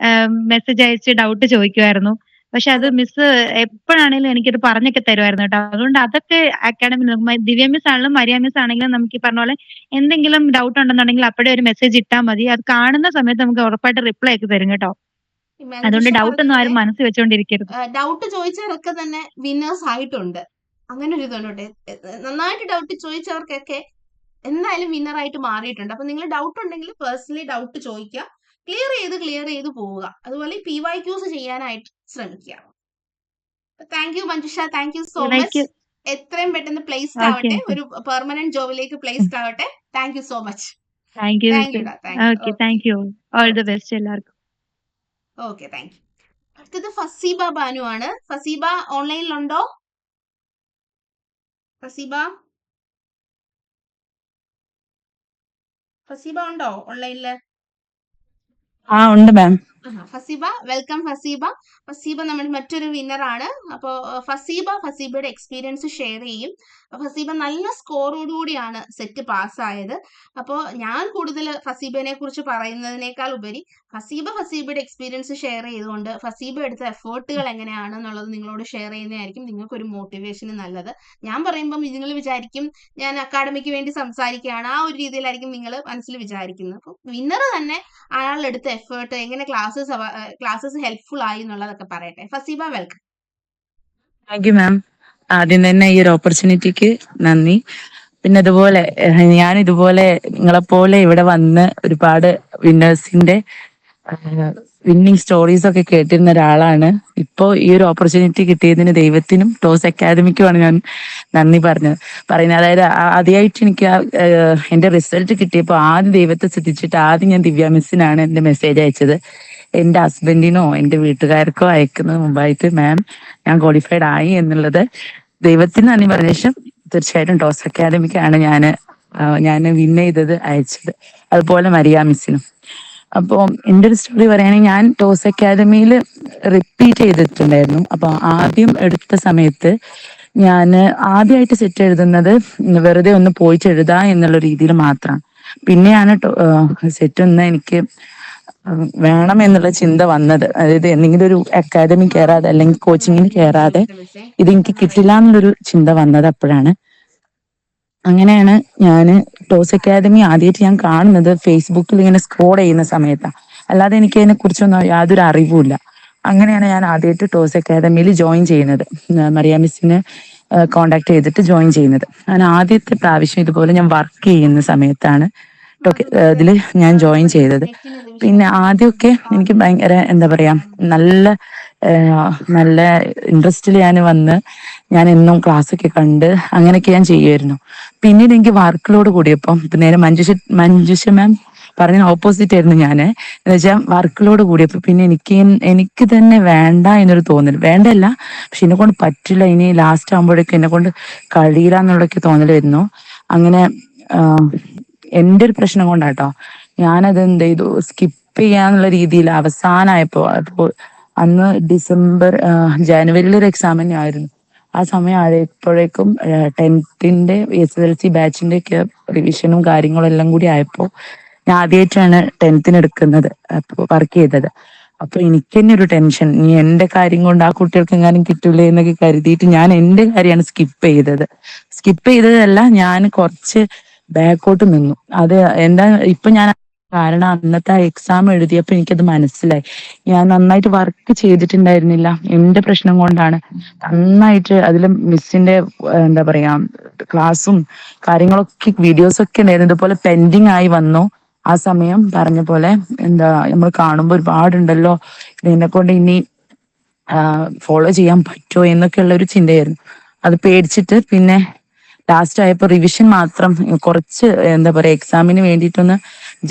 മെസ്സേജ് അയച്ച് ഡൗട്ട് ചോദിക്കുമായിരുന്നു. പക്ഷെ അത് മിസ് എപ്പോഴാണെങ്കിലും എനിക്കത് പറഞ്ഞൊക്കെ തരുമായിരുന്നു കേട്ടോ. അതുകൊണ്ട് അതൊക്കെ അക്കാഡമി ദിവ്യ മിസ് ആണെങ്കിലും മരിയ മിസ് ആണെങ്കിലും നമുക്ക് ഈ പറഞ്ഞ പോലെ എന്തെങ്കിലും ഡൗട്ട് ഉണ്ടെന്നുണ്ടെങ്കിൽ അപ്പോഴേ ഒരു മെസ്സേജ് ഇട്ടാൽ മതി. അത് കാണുന്ന സമയത്ത് നമുക്ക് ഉറപ്പായിട്ട് റിപ്ലൈ ഒക്കെ തരും കേട്ടോ. അതുകൊണ്ട് ഡൗട്ട് ഒന്നും ആരും മനസ്സിൽ വെച്ചോണ്ടിരിക്കരുത്. ഡൗട്ട് ചോദിച്ചവരൊക്കെ തന്നെ വിന്നേഴ്സ് ആയിട്ടുണ്ട്. അങ്ങനെ ഒരു ഇതുണ്ട്. നന്നായിട്ട് ഡൗട്ട് ചോദിച്ചവർക്കൊക്കെ എന്തായാലും വിന്നർ ആയിട്ട് മാറിയിട്ടുണ്ട്. അപ്പൊ നിങ്ങൾ ഡൗട്ട് ഉണ്ടെങ്കിൽ പേഴ്സണലി ഡൗട്ട് ചോദിക്കുക, ക്ലിയർ ചെയ്ത് പോവുക. അതുപോലെ PYQs ചെയ്യാനായിട്ട് ശ്രമിക്കുക. Thank you Manjusha, thank you so much. എത്രയും പെട്ടെന്ന് പ്ലേസ്ഡ് ആവട്ടെ, ഒരു പെർമനന്റ് ജോബിലേക്ക് പ്ലേസ്ഡ് ആവട്ടെ. Thank you so much. Thank you. All the best എല്ലാവർക്കും. Okay, thank you. അടുത്തത് ഫസീബ ബാനു ആണ്. ഫസീബ ഓൺലൈനിലുണ്ടോ? ഫസീബ ഉണ്ടോ ഓൺലൈനില്? ഉണ്ട് മാം. ഫസീബ, വെൽക്കം ഫസീബ. ഫസീബ നമ്മൾ മറ്റൊരു വിന്നറാണ്. അപ്പോൾ ഫസീബയുടെ എക്സ്പീരിയൻസ് ഷെയർ ചെയ്യും. ഫസീബ നല്ല സ്കോറോടുകൂടിയാണ് സെറ്റ് പാസ്സായത്. അപ്പോൾ ഞാൻ കൂടുതൽ ഫസീബിനെ കുറിച്ച് പറയുന്നതിനേക്കാൾ ഉപരി ഫസീബയുടെ എക്സ്പീരിയൻസ് ഷെയർ ചെയ്തുകൊണ്ട് ഫസീബ എടുത്ത എഫേർട്ടുകൾ എങ്ങനെയാണെന്നുള്ളത് നിങ്ങളോട് ഷെയർ ചെയ്യുന്നതായിരിക്കും നിങ്ങൾക്ക് ഒരു മോട്ടിവേഷന് നല്ലത്. ഞാൻ പറയുമ്പം നിങ്ങൾ വിചാരിക്കും ഞാൻ അക്കാഡമിക്ക് വേണ്ടി സംസാരിക്കുകയാണ്, ആ ഒരു രീതിയിലായിരിക്കും നിങ്ങൾ മനസ്സിൽ വിചാരിക്കുന്നത്. അപ്പോൾ വിന്നർ തന്നെ അയാളെടുത്ത എഫേർട്ട്, എങ്ങനെ ക്ലാസ്സസ് ഹെൽപ്ഫുൾ ആയി എന്നുള്ളതൊക്കെ പറയട്ടെ. ഫസീബ, വെൽക്കം. താങ്ക് യു മാം. ആദ്യം തന്നെ ഈ ഒരു ഓപ്പർച്യൂണിറ്റിക്ക് നന്ദി. പിന്നെ അതുപോലെ ഞാൻ ഇതുപോലെ നിങ്ങളെപ്പോലെ ഇവിടെ വന്ന് ഒരുപാട് വിന്നേഴ്സിന്റെ വിന്നിങ് സ്റ്റോറീസ് ഒക്കെ കേട്ടിരുന്ന ഒരാളാണ്. ഇപ്പോൾ ഈ ഒരു ഓപ്പർച്യൂണിറ്റി കിട്ടിയതിന് ദൈവത്തിനും ടോസ് അക്കാദമിക്കുമാണ് ഞാൻ നന്ദി പറയുന്നത്. അതായത് ആദ്യമായിട്ട് എനിക്ക് എന്റെ റിസൾട്ട് കിട്ടിയപ്പോൾ ആദ്യം ദൈവത്തെ ശ്രദ്ധിച്ചിട്ട് ആദ്യം ഞാൻ ദിവ്യ മിസ്സിനാണ് എന്റെ മെസ്സേജ് അയച്ചത്. എന്റെ ഹസ്ബൻഡിനോ എന്റെ വീട്ടുകാർക്കോ അയക്കുന്നതിന് മുമ്പായിട്ട് മാം ഞാൻ ക്വാളിഫൈഡ് ആയി എന്നുള്ളത് ദൈവത്തിന് നന്ദി പറഞ്ഞ ശേഷം തീർച്ചയായിട്ടും ടോസ് അക്കാദമിക്കാണ് ഞാൻ വിൻ ചെയ്തത് അയച്ചത്. അതുപോലെ മരിയ മിസ്സിനും. അപ്പോൾ എൻ്റെ ഒരു സ്റ്റോറി പറയുകയാണെങ്കിൽ ഞാൻ ടോസ് അക്കാദമിയിൽ റിപ്പീറ്റ് ചെയ്തിട്ടുണ്ടായിരുന്നു. അപ്പൊ ആദ്യം എടുത്ത സമയത്ത് ഞാൻ ആദ്യമായിട്ട് സെറ്റ് എഴുതുന്നത് വെറുതെ ഒന്ന് പോയിട്ട് എഴുതാ എന്നുള്ള രീതിയിൽ മാത്രമാണ്. പിന്നെയാണ് സെറ്റ് ഒന്ന് എനിക്ക് വേണം എന്നുള്ള ചിന്ത വന്നത്. അതായത് എന്തെങ്കിലും ഒരു അക്കാദമി കയറാതെ അല്ലെങ്കിൽ കോച്ചിങ്ങിന് കയറാതെ ഇത് എനിക്ക് കിട്ടില്ല എന്നുള്ളൊരു ചിന്ത വന്നത് അപ്പോഴാണ്. അങ്ങനെയാണ് ഞാൻ ടോസ് അക്കാദമി ആദ്യമായിട്ട് ഞാൻ കാണുന്നത് ഫേസ്ബുക്കിൽ ഇങ്ങനെ സ്ക്രോൾ ചെയ്യുന്ന സമയത്താണ്. അല്ലാതെ എനിക്ക് അതിനെ കുറിച്ചൊന്നും യാതൊരു അറിവുമില്ല. അങ്ങനെയാണ് ഞാൻ ആദ്യമായിട്ട് ടോസ് അക്കാദമിയിൽ ജോയിൻ ചെയ്യുന്നത്. മറിയ മിസ്സിനെ കോണ്ടാക്ട് ചെയ്തിട്ട് ജോയിൻ ചെയ്യുന്നത്. ഞാൻ ആദ്യത്തെ പ്രാവശ്യം ഇതുപോലെ ഞാൻ വർക്ക് ചെയ്യുന്ന സമയത്താണ് ഇതില് ഞാൻ ജോയിൻ ചെയ്തത്. പിന്നെ ആദ്യമൊക്കെ എനിക്ക് ഭയങ്കര എന്താ പറയാ നല്ല ഇൻട്രസ്റ്റിൽ ഞാൻ എന്നും ക്ലാസ്സൊക്കെ കണ്ട് അങ്ങനെയൊക്കെ ഞാൻ ചെയ്യുമായിരുന്നു. പിന്നീട് എനിക്ക് വർക്ക് ലോഡ് കൂടിയപ്പം നേരെ മഞ്ജുഷ മാം പറഞ്ഞ ഓപ്പോസിറ്റ് ആയിരുന്നു എന്ന് വെച്ചാൽ വർക്ക് ലോഡ് കൂടിയപ്പോ പിന്നെ എനിക്ക് തന്നെ വേണ്ട എന്നൊരു തോന്നൽ, വേണ്ടല്ല പക്ഷെ എന്നെ കൊണ്ട് പറ്റില്ല, ഇനി ലാസ്റ്റ് ആകുമ്പോഴേക്കും എന്നെ കൊണ്ട് കഴിയില്ല എന്നുള്ളൊക്കെ തോന്നൽ വരുന്നു. അങ്ങനെ എൻ്റെ ഒരു പ്രശ്നം കൊണ്ടാട്ടോ ഞാനത് എന്ത് ചെയ്തു, സ്കിപ്പ് ചെയ്യാന്നുള്ള രീതിയിൽ അവസാനമായപ്പോ അന്ന് ജനുവരിയിൽ ഒരു എക്സാം തന്നെ ആയിരുന്നു. ആ സമയം ആയപ്പോഴേക്കും 10th SSLC ബാച്ചിന്റെ ഒക്കെ റിവിഷനും കാര്യങ്ങളും എല്ലാം കൂടി ആയപ്പോ ഞാൻ ആദ്യമായിട്ടാണ് 10th എടുക്കുന്നത്, വർക്ക് ചെയ്തത്. അപ്പൊ എനിക്ക് തന്നെ ഒരു ടെൻഷൻ, ഇനി എന്റെ കാര്യം കൊണ്ട് ആ കുട്ടികൾക്ക് എങ്ങാനും കിട്ടൂലേ എന്നൊക്കെ കരുതിയിട്ട് ഞാൻ എന്റെ കാര്യമാണ് സ്കിപ്പ് ചെയ്തതല്ല, ഞാൻ കുറച്ച് ബാക്കോട്ട് നിന്നു. അത് എന്താ ഇപ്പൊ ഞാൻ കാരണം അന്നത്തെ എക്സാം എഴുതിയപ്പോ എനിക്കത് മനസ്സിലായി. ഞാൻ നന്നായിട്ട് വർക്ക് ചെയ്തിട്ടുണ്ടായിരുന്നില്ല, എന്റെ പ്രശ്നം കൊണ്ടാണ്. നന്നായിട്ട് അതിൽ മിസ്സിന്റെ എന്താ പറയാ ക്ലാസ്സും കാര്യങ്ങളൊക്കെ വീഡിയോസൊക്കെ ഉണ്ടായിരുന്നു. ഇതുപോലെ പെൻഡിങ് ആയി വന്നു. ആ സമയം പറഞ്ഞ പോലെ നമ്മൾ കാണുമ്പോൾ ഒരുപാടുണ്ടല്ലോ, ഇതിനെ കൊണ്ട് ഇനി ഫോളോ ചെയ്യാൻ പറ്റുമോ എന്നൊക്കെയുള്ള ഒരു ചിന്തയായിരുന്നു. അത് പേടിച്ചിട്ട് പിന്നെ ലാസ്റ്റ് ആയപ്പോ റിവിഷൻ മാത്രം കുറച്ച് എന്താ പറയാ എക്സാമിന് വേണ്ടിയിട്ടൊന്ന്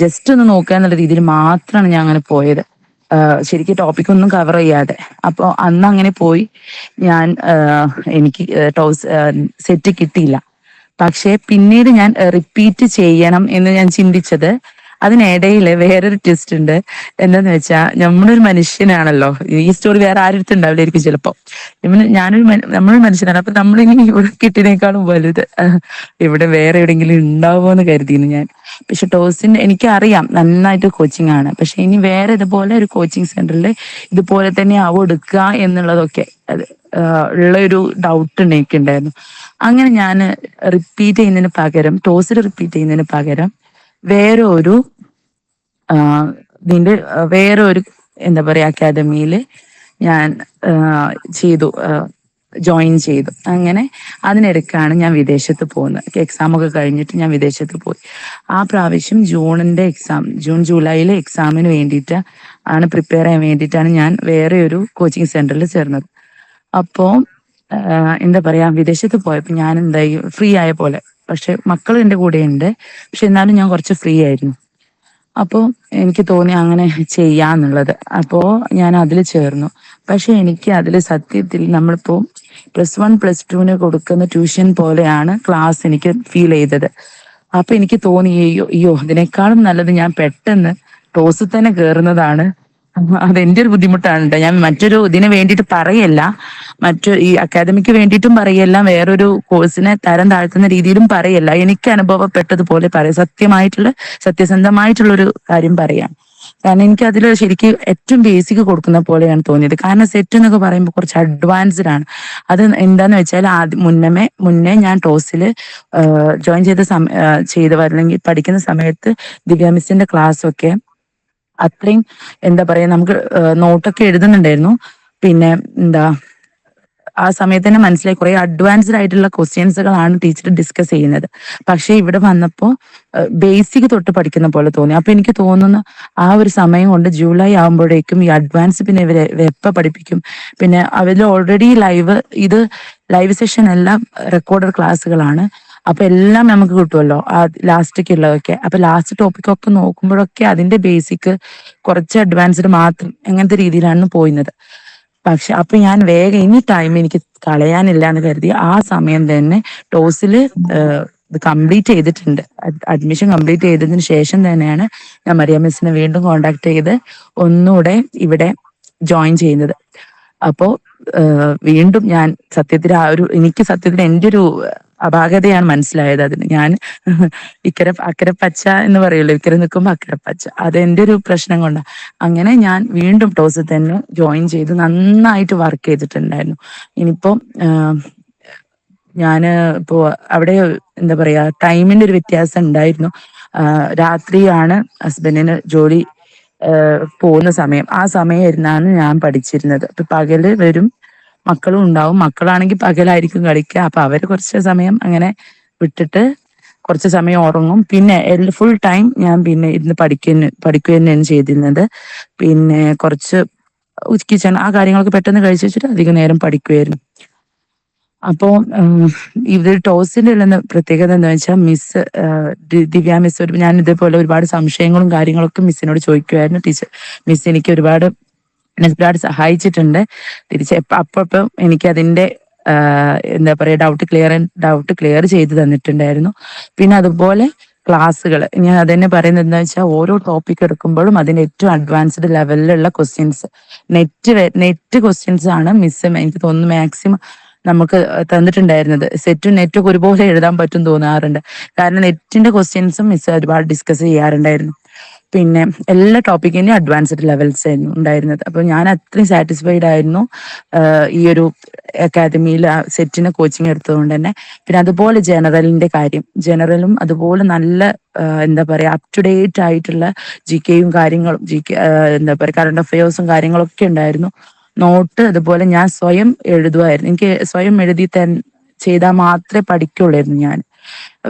ജസ്റ്റ് ഒന്ന് നോക്കുക എന്നുള്ള രീതിയിൽ മാത്രമാണ് ഞാൻ അങ്ങനെ പോയത്, ശരിക്കും ടോപ്പിക് ഒന്നും കവർ ചെയ്യാതെ. അപ്പോൾ അന്ന് അങ്ങനെ പോയി ഞാൻ എനിക്ക് സെറ്റ് കിട്ടിയില്ല. പക്ഷെ പിന്നീട് ഞാൻ റിപ്പീറ്റ് ചെയ്യണം എന്ന് ഞാൻ ചിന്തിച്ചത് അതിനിടയിൽ വേറൊരു ട്വിസ്റ്റ് ഉണ്ട്. എന്താന്ന് വെച്ചാൽ നമ്മളൊരു മനുഷ്യനാണല്ലോ, ഈ സ്റ്റോറി വേറെ ആരുടെ ഉണ്ടാവില്ലായിരിക്കും ചിലപ്പോ. നമ്മളൊരു മനുഷ്യനാണ്. അപ്പൊ നമ്മളിങ്ങനെ ഇവിടെ കിട്ടിയതിനേക്കാളും വലുത് ഇവിടെ വേറെ എവിടെയെങ്കിലും ഉണ്ടാവുമോ എന്ന് കരുതിയിരുന്നു ഞാൻ. പക്ഷെ ടോസിന്റെ എനിക്കറിയാം നന്നായിട്ട് കോച്ചിങ് ആണ്, പക്ഷെ ഇനി വേറെ ഇതുപോലെ ഒരു കോച്ചിങ് സെന്ററിൽ ഇതുപോലെ തന്നെ എടുക്കുക എന്നുള്ളതൊക്കെ ഉള്ള ഒരു ഡൗട്ട് എനിക്കുണ്ടായിരുന്നു. അങ്ങനെ ഞാൻ റിപ്പീറ്റ് ചെയ്യുന്നതിന് പകരം ടോസിൽ റിപ്പീറ്റ് ചെയ്യുന്നതിന് പകരം വേറെ ഒരു എന്താ പറയാ അക്കാദമിയിൽ ഞാൻ ജോയിൻ ചെയ്തു. അങ്ങനെ അതിനിടയ്ക്കാണ് ഞാൻ വിദേശത്ത് പോകുന്നത്. എക്സാം ഒക്കെ കഴിഞ്ഞിട്ട് ഞാൻ വിദേശത്ത് പോയി. ആ പ്രാവശ്യം ജൂൺ ജൂലൈയിലെ എക്സാമിന് വേണ്ടിയിട്ട് പ്രിപ്പയർ ചെയ്യാൻ വേണ്ടിയിട്ടാണ് ഞാൻ വേറെ ഒരു കോച്ചിങ് സെന്ററിൽ ചേർന്നത്. അപ്പോ എന്താ പറയാ വിദേശത്ത് പോയപ്പോൾ ഞാൻ എന്തായി, ഫ്രീ ആയ പോലെ. പക്ഷെ മക്കൾ എൻ്റെ കൂടെ ഉണ്ട്, പക്ഷെ എന്നാലും ഞാൻ കുറച്ച് ഫ്രീ ആയിരുന്നു. അപ്പോൾ എനിക്ക് തോന്നി അങ്ങനെ ചെയ്യാന്നുള്ളത്. അപ്പോ ഞാൻ അതിൽ ചേർന്നു. പക്ഷെ എനിക്ക് അതിൽ സത്യത്തിൽ നമ്മളിപ്പോ +1 +2 കൊടുക്കുന്ന ട്യൂഷൻ പോലെയാണ് ക്ലാസ് എനിക്ക് ഫീൽ ചെയ്തത്. അപ്പൊ എനിക്ക് തോന്നി അയ്യോ ഇതിനേക്കാളും നല്ലത് ഞാൻ പെട്ടെന്ന് ടോസിൽ തന്നെ കയറുന്നതാണ് അതെന്റെ ഒരു ബുദ്ധിമുട്ടാണ് ട്ടോ. ഞാൻ മറ്റൊരു ഇതിന് വേണ്ടിയിട്ട് പറയല്ല, ഈ അക്കാദമിക്ക് വേണ്ടിയിട്ടും പറയല്ല, വേറൊരു കോഴ്സിനെ തരം താഴ്ത്തുന്ന രീതിയിലും പറയല്ല. എനിക്ക് അനുഭവപ്പെട്ടതുപോലെ പറയാം, സത്യസന്ധമായിട്ടുള്ള ഒരു കാര്യം പറയാം. കാരണം എനിക്ക് അതിൽ ശരിക്കും ഏറ്റവും ബേസിക് കൊടുക്കുന്ന പോലെയാണ് തോന്നിയത്. കാരണം സെറ്റ് എന്നൊക്കെ പറയുമ്പോൾ കുറച്ച് അഡ്വാൻസ്ഡ് ആണ്. അത് എന്താന്ന് വെച്ചാൽ മുന്നേ ഞാൻ ടോസിൽ ജോയിൻ അല്ലെങ്കിൽ പഠിക്കുന്ന സമയത്ത് ദിവ്യ മിസ്സിന്റെ ക്ലാസ് ഒക്കെ അത്രയും എന്താ പറയാ, നമുക്ക് നോട്ടൊക്കെ എഴുതുന്നുണ്ടായിരുന്നു. പിന്നെ എന്താ, ആ സമയത്ത് തന്നെ മനസ്സിലായി കുറെ അഡ്വാൻസ്ഡ് ആയിട്ടുള്ള ക്വസ്റ്റ്യൻസുകളാണ് ടീച്ചർ ഡിസ്കസ് ചെയ്യുന്നത്. പക്ഷെ ഇവിടെ വന്നപ്പോ ബേസിക് തൊട്ട് പഠിക്കുന്ന പോലെ തോന്നി. അപ്പൊ എനിക്ക് തോന്നുന്നു ആ ഒരു സമയം കൊണ്ട് ജൂലൈ ആകുമ്പോഴേക്കും ഈ അഡ്വാൻസ് പിന്നെ ഇവരെ എപ്പ പഠിപ്പിക്കും. പിന്നെ അവരിൽ ഓൾറെഡി ലൈവ് സെഷൻ എല്ലാം റെക്കോർഡഡ് ക്ലാസ്സുകളാണ്. അപ്പൊ എല്ലാം നമുക്ക് കിട്ടുമല്ലോ ആ ലാസ്റ്റൊക്കെ ഉള്ളതൊക്കെ. അപ്പൊ ലാസ്റ്റ് ടോപ്പിക്കൊക്കെ നോക്കുമ്പോഴൊക്കെ അതിന്റെ ബേസിക് കുറച്ച് അഡ്വാൻസ്ഡ് മാത്രം അങ്ങനത്തെ രീതിയിലാണ് പോയിരുന്നത്. പക്ഷെ അപ്പൊ ഞാൻ വേഗം ഇനി ടൈം എനിക്ക് കളയാനില്ല എന്ന് കരുതി ആ സമയം തന്നെ ടോസിൽ ഇത് കംപ്ലീറ്റ് ചെയ്തിട്ടുണ്ട്. അഡ്മിഷൻ കംപ്ലീറ്റ് ചെയ്തതിന് ശേഷം തന്നെയാണ് ഞാൻ മരിയ മിസ്സിനെ വീണ്ടും കോണ്ടാക്ട് ചെയ്ത് ഒന്നുകൂടെ ഇവിടെ ജോയിൻ ചെയ്യുന്നത്. അപ്പോ വീണ്ടും ഞാൻ എനിക്ക് സത്യത്തിൽ എൻ്റെ ഒരു അപാകതയാണ് മനസ്സിലായത്. അതിന് ഞാൻ അക്കരെ പച്ച എന്ന് പറയുമല്ലോ, ഇക്കരെ നിൽക്കുമ്പോ അക്കരെ പച്ച, അത് എൻ്റെ ഒരു പ്രശ്നം കൊണ്ടാണ്. അങ്ങനെ ഞാൻ വീണ്ടും ടോസിൽ തന്നെ ജോയിൻ ചെയ്ത് നന്നായിട്ട് വർക്ക് ചെയ്തിട്ടുണ്ടായിരുന്നു. ഇനിയിപ്പോ ഞാന് ഇപ്പോ അവിടെ എന്താ പറയാ, ടൈമിന്റെ ഒരു വ്യത്യാസം ഉണ്ടായിരുന്നു. രാത്രിയാണ് ഹസ്ബൻഡിന് ജോലി പോകുന്ന സമയം. ആ സമയമായിരുന്നാണ് ഞാൻ പഠിച്ചിരുന്നത്. ഇപ്പൊ പകല് വരും, മക്കളും ഉണ്ടാവും. മക്കളാണെങ്കിൽ പകലായിരിക്കും കളിക്കുക. അപ്പൊ അവര് കുറച്ച് സമയം അങ്ങനെ വിട്ടിട്ട് കുറച്ച് സമയം ഉറങ്ങും. പിന്നെ ഫുൾ ടൈം ഞാൻ പിന്നെ ഇരുന്ന് പഠിക്കുക തന്നെയാണ് ചെയ്തിരുന്നത്. പിന്നെ കുറച്ച് കിച്ചൺ ആ കാര്യങ്ങളൊക്കെ പെട്ടെന്ന് കഴിച്ചു വെച്ചിട്ട് അധികം നേരം പഠിക്കുമായിരുന്നു. അപ്പോ ഇത് ടോസിന്റെ ഉള്ള പ്രത്യേകത എന്താ വെച്ചാൽ ദിവ്യ മിസ് ഞാൻ ഇതേപോലെ ഒരുപാട് സംശയങ്ങളും കാര്യങ്ങളൊക്കെ മിസ്സിനോട് ചോദിക്കുമായിരുന്നു. മിസ് എനിക്ക് ഒരുപാട് സഹായിച്ചിട്ടുണ്ട്. അപ്പം എനിക്ക് അതിന്റെ എന്താ പറയാ ഡൗട്ട് ക്ലിയർ ചെയ്ത് തന്നിട്ടുണ്ടായിരുന്നു. പിന്നെ അതുപോലെ ക്ലാസ്സുകൾ ഞാൻ അതന്നെ പറയുന്നത് എന്താ വെച്ചാൽ ഓരോ ടോപ്പിക് എടുക്കുമ്പോഴും അതിന്റെ ഏറ്റവും അഡ്വാൻസ്ഡ് ലെവലിലുള്ള ക്വസ്റ്റ്യൻസ്, നെറ്റ് ക്വസ്റ്റ്യൻസ് ആണ് മിസ് എനിക്ക് തോന്നുന്നു മാക്സിമം നമുക്ക് തന്നിട്ടുണ്ടായിരുന്നത്. സെറ്റും നെറ്റും ഒക്കെ ഒരുപോലെ എഴുതാൻ പറ്റും തോന്നാറുണ്ട്. കാരണം നെറ്റിന്റെ ക്വസ്റ്റ്യൻസും മിസ് ഒരുപാട് ഡിസ്കസ് ചെയ്യാറുണ്ടായിരുന്നു. പിന്നെ എല്ലാ ടോപ്പിക്കിന്റെയും അഡ്വാൻസ്ഡ് ലെവൽസ് ആയിരുന്നു ഉണ്ടായിരുന്നത്. അപ്പൊ ഞാൻ അത്രയും സാറ്റിസ്ഫൈഡ് ആയിരുന്നു ഈ ഒരു അക്കാദമിയിൽ സെറ്റിന് കോച്ചിങ് എടുത്തതുകൊണ്ട് തന്നെ. പിന്നെ അതുപോലെ ജനറലും അതുപോലെ നല്ല എന്താ പറയാ അപ് ടു ഡേറ്റ് ആയിട്ടുള്ള GKയും കാര്യങ്ങളും എന്താ പറയാ കറണ്ട് അഫയേഴ്സും കാര്യങ്ങളൊക്കെ ഉണ്ടായിരുന്നു. നോട്ട് അതുപോലെ ഞാൻ സ്വയം എഴുതുമായിരുന്നു. എനിക്ക് സ്വയം ചെയ്താൽ മാത്രമേ പഠിക്കുള്ളായിരുന്നു. ഞാൻ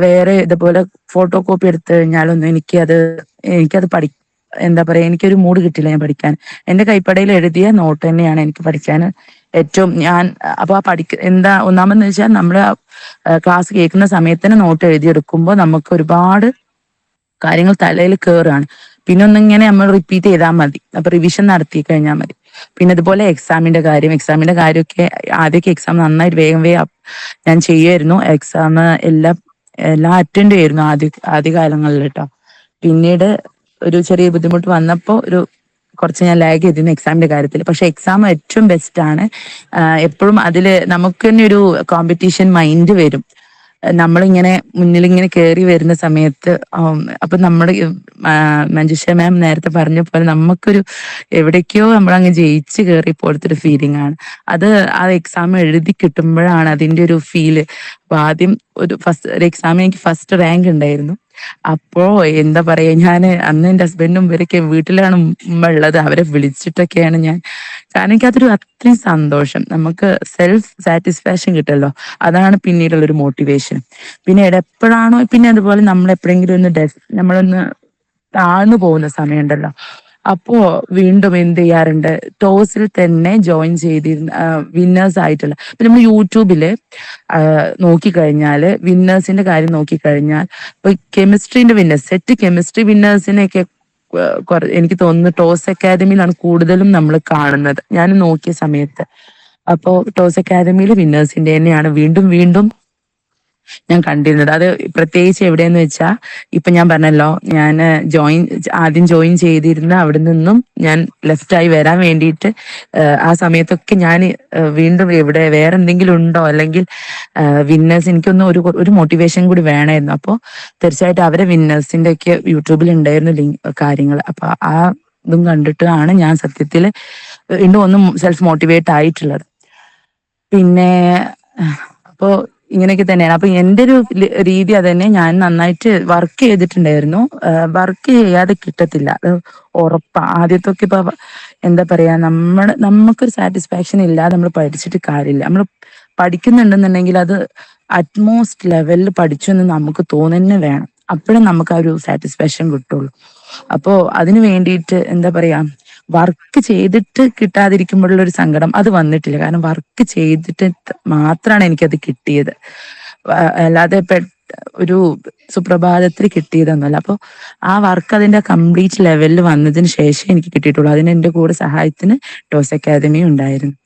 വേറെ ഇതുപോലെ ഫോട്ടോ കോപ്പി എടുത്തു കഴിഞ്ഞാലൊന്നും എനിക്കത് എന്താ പറയാ, എനിക്കൊരു മൂഡ് കിട്ടില്ല ഞാൻ പഠിക്കാൻ. എന്റെ കൈപ്പടയിൽ എഴുതിയ നോട്ട് തന്നെയാണ് എനിക്ക് പഠിക്കാൻ ഏറ്റവും അപ്പൊ ഒന്നാമെന്ന് വെച്ചാൽ നമ്മള് ക്ലാസ് കേൾക്കുന്ന സമയത്ത് തന്നെ നോട്ട് എഴുതിയെടുക്കുമ്പോൾ നമുക്ക് ഒരുപാട് കാര്യങ്ങൾ തലയിൽ കയറുകയാണ്. പിന്നെ ഒന്നിങ്ങനെ നമ്മൾ റിപ്പീറ്റ് ചെയ്താൽ മതി. അപ്പൊ റിവിഷൻ നടത്തി കഴിഞ്ഞാൽ മതി. പിന്നെ അതുപോലെ എക്സാമിന്റെ കാര്യമൊക്കെ ആദ്യമൊക്കെ എക്സാം നന്നായിട്ട് വേഗം ഞാൻ ചെയ്യുമായിരുന്നു. എക്സാം എല്ലാം അറ്റൻഡ് ചെയ്യായിരുന്നു ആദ്യകാലങ്ങളിൽ കേട്ടോ. പിന്നീട് ഒരു ചെറിയ ബുദ്ധിമുട്ട് വന്നപ്പോൾ കുറച്ച് ഞാൻ ലാഗ് ചെയ്തിരുന്നു എക്സാമിന്റെ കാര്യത്തിൽ. പക്ഷെ എക്സാം ഏറ്റവും ബെസ്റ്റ് ആണ്. എപ്പോഴും അതില് നമുക്ക് തന്നെ ഒരു കോമ്പറ്റീഷൻ മൈൻഡ് വരും. നമ്മളിങ്ങനെ മുന്നിലിങ്ങനെ കയറി വരുന്ന സമയത്ത് അപ്പൊ നമ്മുടെ മഞ്ജുഷ മാം നേരത്തെ പറഞ്ഞ പോലെ നമുക്കൊരു എവിടേക്കോ നമ്മളങ്ങ് ജയിച്ച് കയറി പോലത്തെ ഒരു ഫീലിംഗ് ആണ് അത്. ആ എക്സാം എഴുതി കിട്ടുമ്പോഴാണ് അതിന്റെ ഒരു ഫീല്. അപ്പൊ ആദ്യം ഒരു എക്സാമിന് എനിക്ക് ഫസ്റ്റ് റാങ്ക് ഉണ്ടായിരുന്നു. അപ്പോ എന്താ പറയാ, ഞാൻ അന്ന് എന്റെ ഹസ്ബൻഡും ഇവരൊക്കെ വീട്ടിലാണ് ഉള്ളത്. അവരെ വിളിച്ചിട്ടൊക്കെയാണ് ഞാൻ, കാരണം എനിക്കതൊരു അത്രയും സന്തോഷം, നമുക്ക് സെൽഫ് സാറ്റിസ്ഫാക്ഷൻ കിട്ടല്ലോ. അതാണ് പിന്നീടുള്ള ഒരു മോട്ടിവേഷൻ. പിന്നെ എപ്പോഴാണോ പിന്നെ അതുപോലെ നമ്മൾ എപ്പോഴെങ്കിലും നമ്മളൊന്ന് താഴ്ന്നു പോകുന്ന സമയമുണ്ടല്ലോ, അപ്പോ വീണ്ടും എന്ത് ചെയ്യാറുണ്ട്, ടോസിൽ തന്നെ ജോയിൻ ചെയ്തിരുന്ന വിന്നേഴ്സ് ആയിട്ടുള്ള ഇപ്പൊ നമ്മൾ യൂട്യൂബില് നോക്കിക്കഴിഞ്ഞാല് വിന്നേഴ്സിന്റെ കാര്യം നോക്കിക്കഴിഞ്ഞാൽ ഇപ്പൊ സെറ്റ് കെമിസ്ട്രി വിന്നേഴ്സിനെയൊക്കെ എനിക്ക് തോന്നുന്നു ടോസ് അക്കാദമിയിലാണ് കൂടുതലും നമ്മൾ കാണുന്നത് ഞാൻ നോക്കിയ സമയത്ത്. അപ്പോ ടോസ് അക്കാദമിയിൽ വിന്നേഴ്സിന്റെ തന്നെയാണ് വീണ്ടും ഞാൻ കണ്ടിരുന്നത്. അത് പ്രത്യേകിച്ച് എവിടെയെന്ന് വെച്ചാൽ, ഇപ്പൊ ഞാൻ പറഞ്ഞല്ലോ, ഞാൻ ആദ്യം ജോയിൻ ചെയ്തിരുന്ന അവിടെ നിന്നും ഞാൻ ലെഫ്റ്റായി വരാൻ വേണ്ടിയിട്ട് ആ സമയത്തൊക്കെ ഞാൻ വീണ്ടും എവിടെ വേറെ എന്തെങ്കിലും ഉണ്ടോ, അല്ലെങ്കിൽ വിന്നേഴ്സ്, എനിക്കൊന്ന് ഒരു മോട്ടിവേഷൻ കൂടി വേണമായിരുന്നു. അപ്പോൾ തീർച്ചയായിട്ടും അവരെ വിന്നേഴ്സിന്റെ ഒക്കെ യൂട്യൂബിൽ ഉണ്ടായിരുന്നു കാര്യങ്ങൾ. അപ്പൊ ആ ഇതും കണ്ടിട്ടാണ് ഞാൻ സത്യത്തിൽ വീണ്ടും ഒന്നും സെൽഫ് മോട്ടിവേറ്റ് ആയിട്ടുള്ളത്. പിന്നെ അപ്പോ ഇങ്ങനെയൊക്കെ തന്നെയാണ്. അപ്പൊ എന്റെ ഒരു രീതി അത് തന്നെ. ഞാൻ നന്നായിട്ട് വർക്ക് ചെയ്തിട്ടുണ്ടായിരുന്നു. വർക്ക് ചെയ്യാതെ കിട്ടത്തില്ല, അത് ഉറപ്പാ. ആദ്യത്തൊക്കെ ഇപ്പൊ എന്താ പറയാ, നമുക്കൊരു സാറ്റിസ്ഫാക്ഷൻ ഇല്ലാതെ നമ്മൾ പഠിച്ചിട്ട് കാര്യമില്ല. നമ്മൾ പഠിക്കുന്നുണ്ടെന്നുണ്ടെങ്കിൽ അത് അറ്റ്മോസ്റ്റ് ലെവലിൽ പഠിച്ചു എന്ന് നമുക്ക് തോന്നുന്നെ വേണം. അപ്പോഴും നമുക്ക് ആ ഒരു സാറ്റിസ്ഫാക്ഷൻ കിട്ടുള്ളൂ. അപ്പോ അതിന് വേണ്ടിയിട്ട് എന്താ പറയാ, വർക്ക് ചെയ്തിട്ട് കിട്ടാതിരിക്കുമ്പോഴുള്ള ഒരു സങ്കടം അത് വന്നിട്ടില്ല. കാരണം വർക്ക് ചെയ്തിട്ട് മാത്രമാണ് എനിക്കത് കിട്ടിയത്, അല്ലാതെ ഒരു സുപ്രഭാതത്തിൽ കിട്ടിയതൊന്നുമല്ല. അപ്പോൾ ആ വർക്ക് അതിന്റെ കംപ്ലീറ്റ് ലെവലിൽ വന്നതിന് ശേഷം എനിക്ക് കിട്ടിയിട്ടുള്ളൂ. അതിന് എന്റെ കൂടെ സഹായത്തിന് ടോസ് അക്കാദമി ഉണ്ടായിരുന്നു.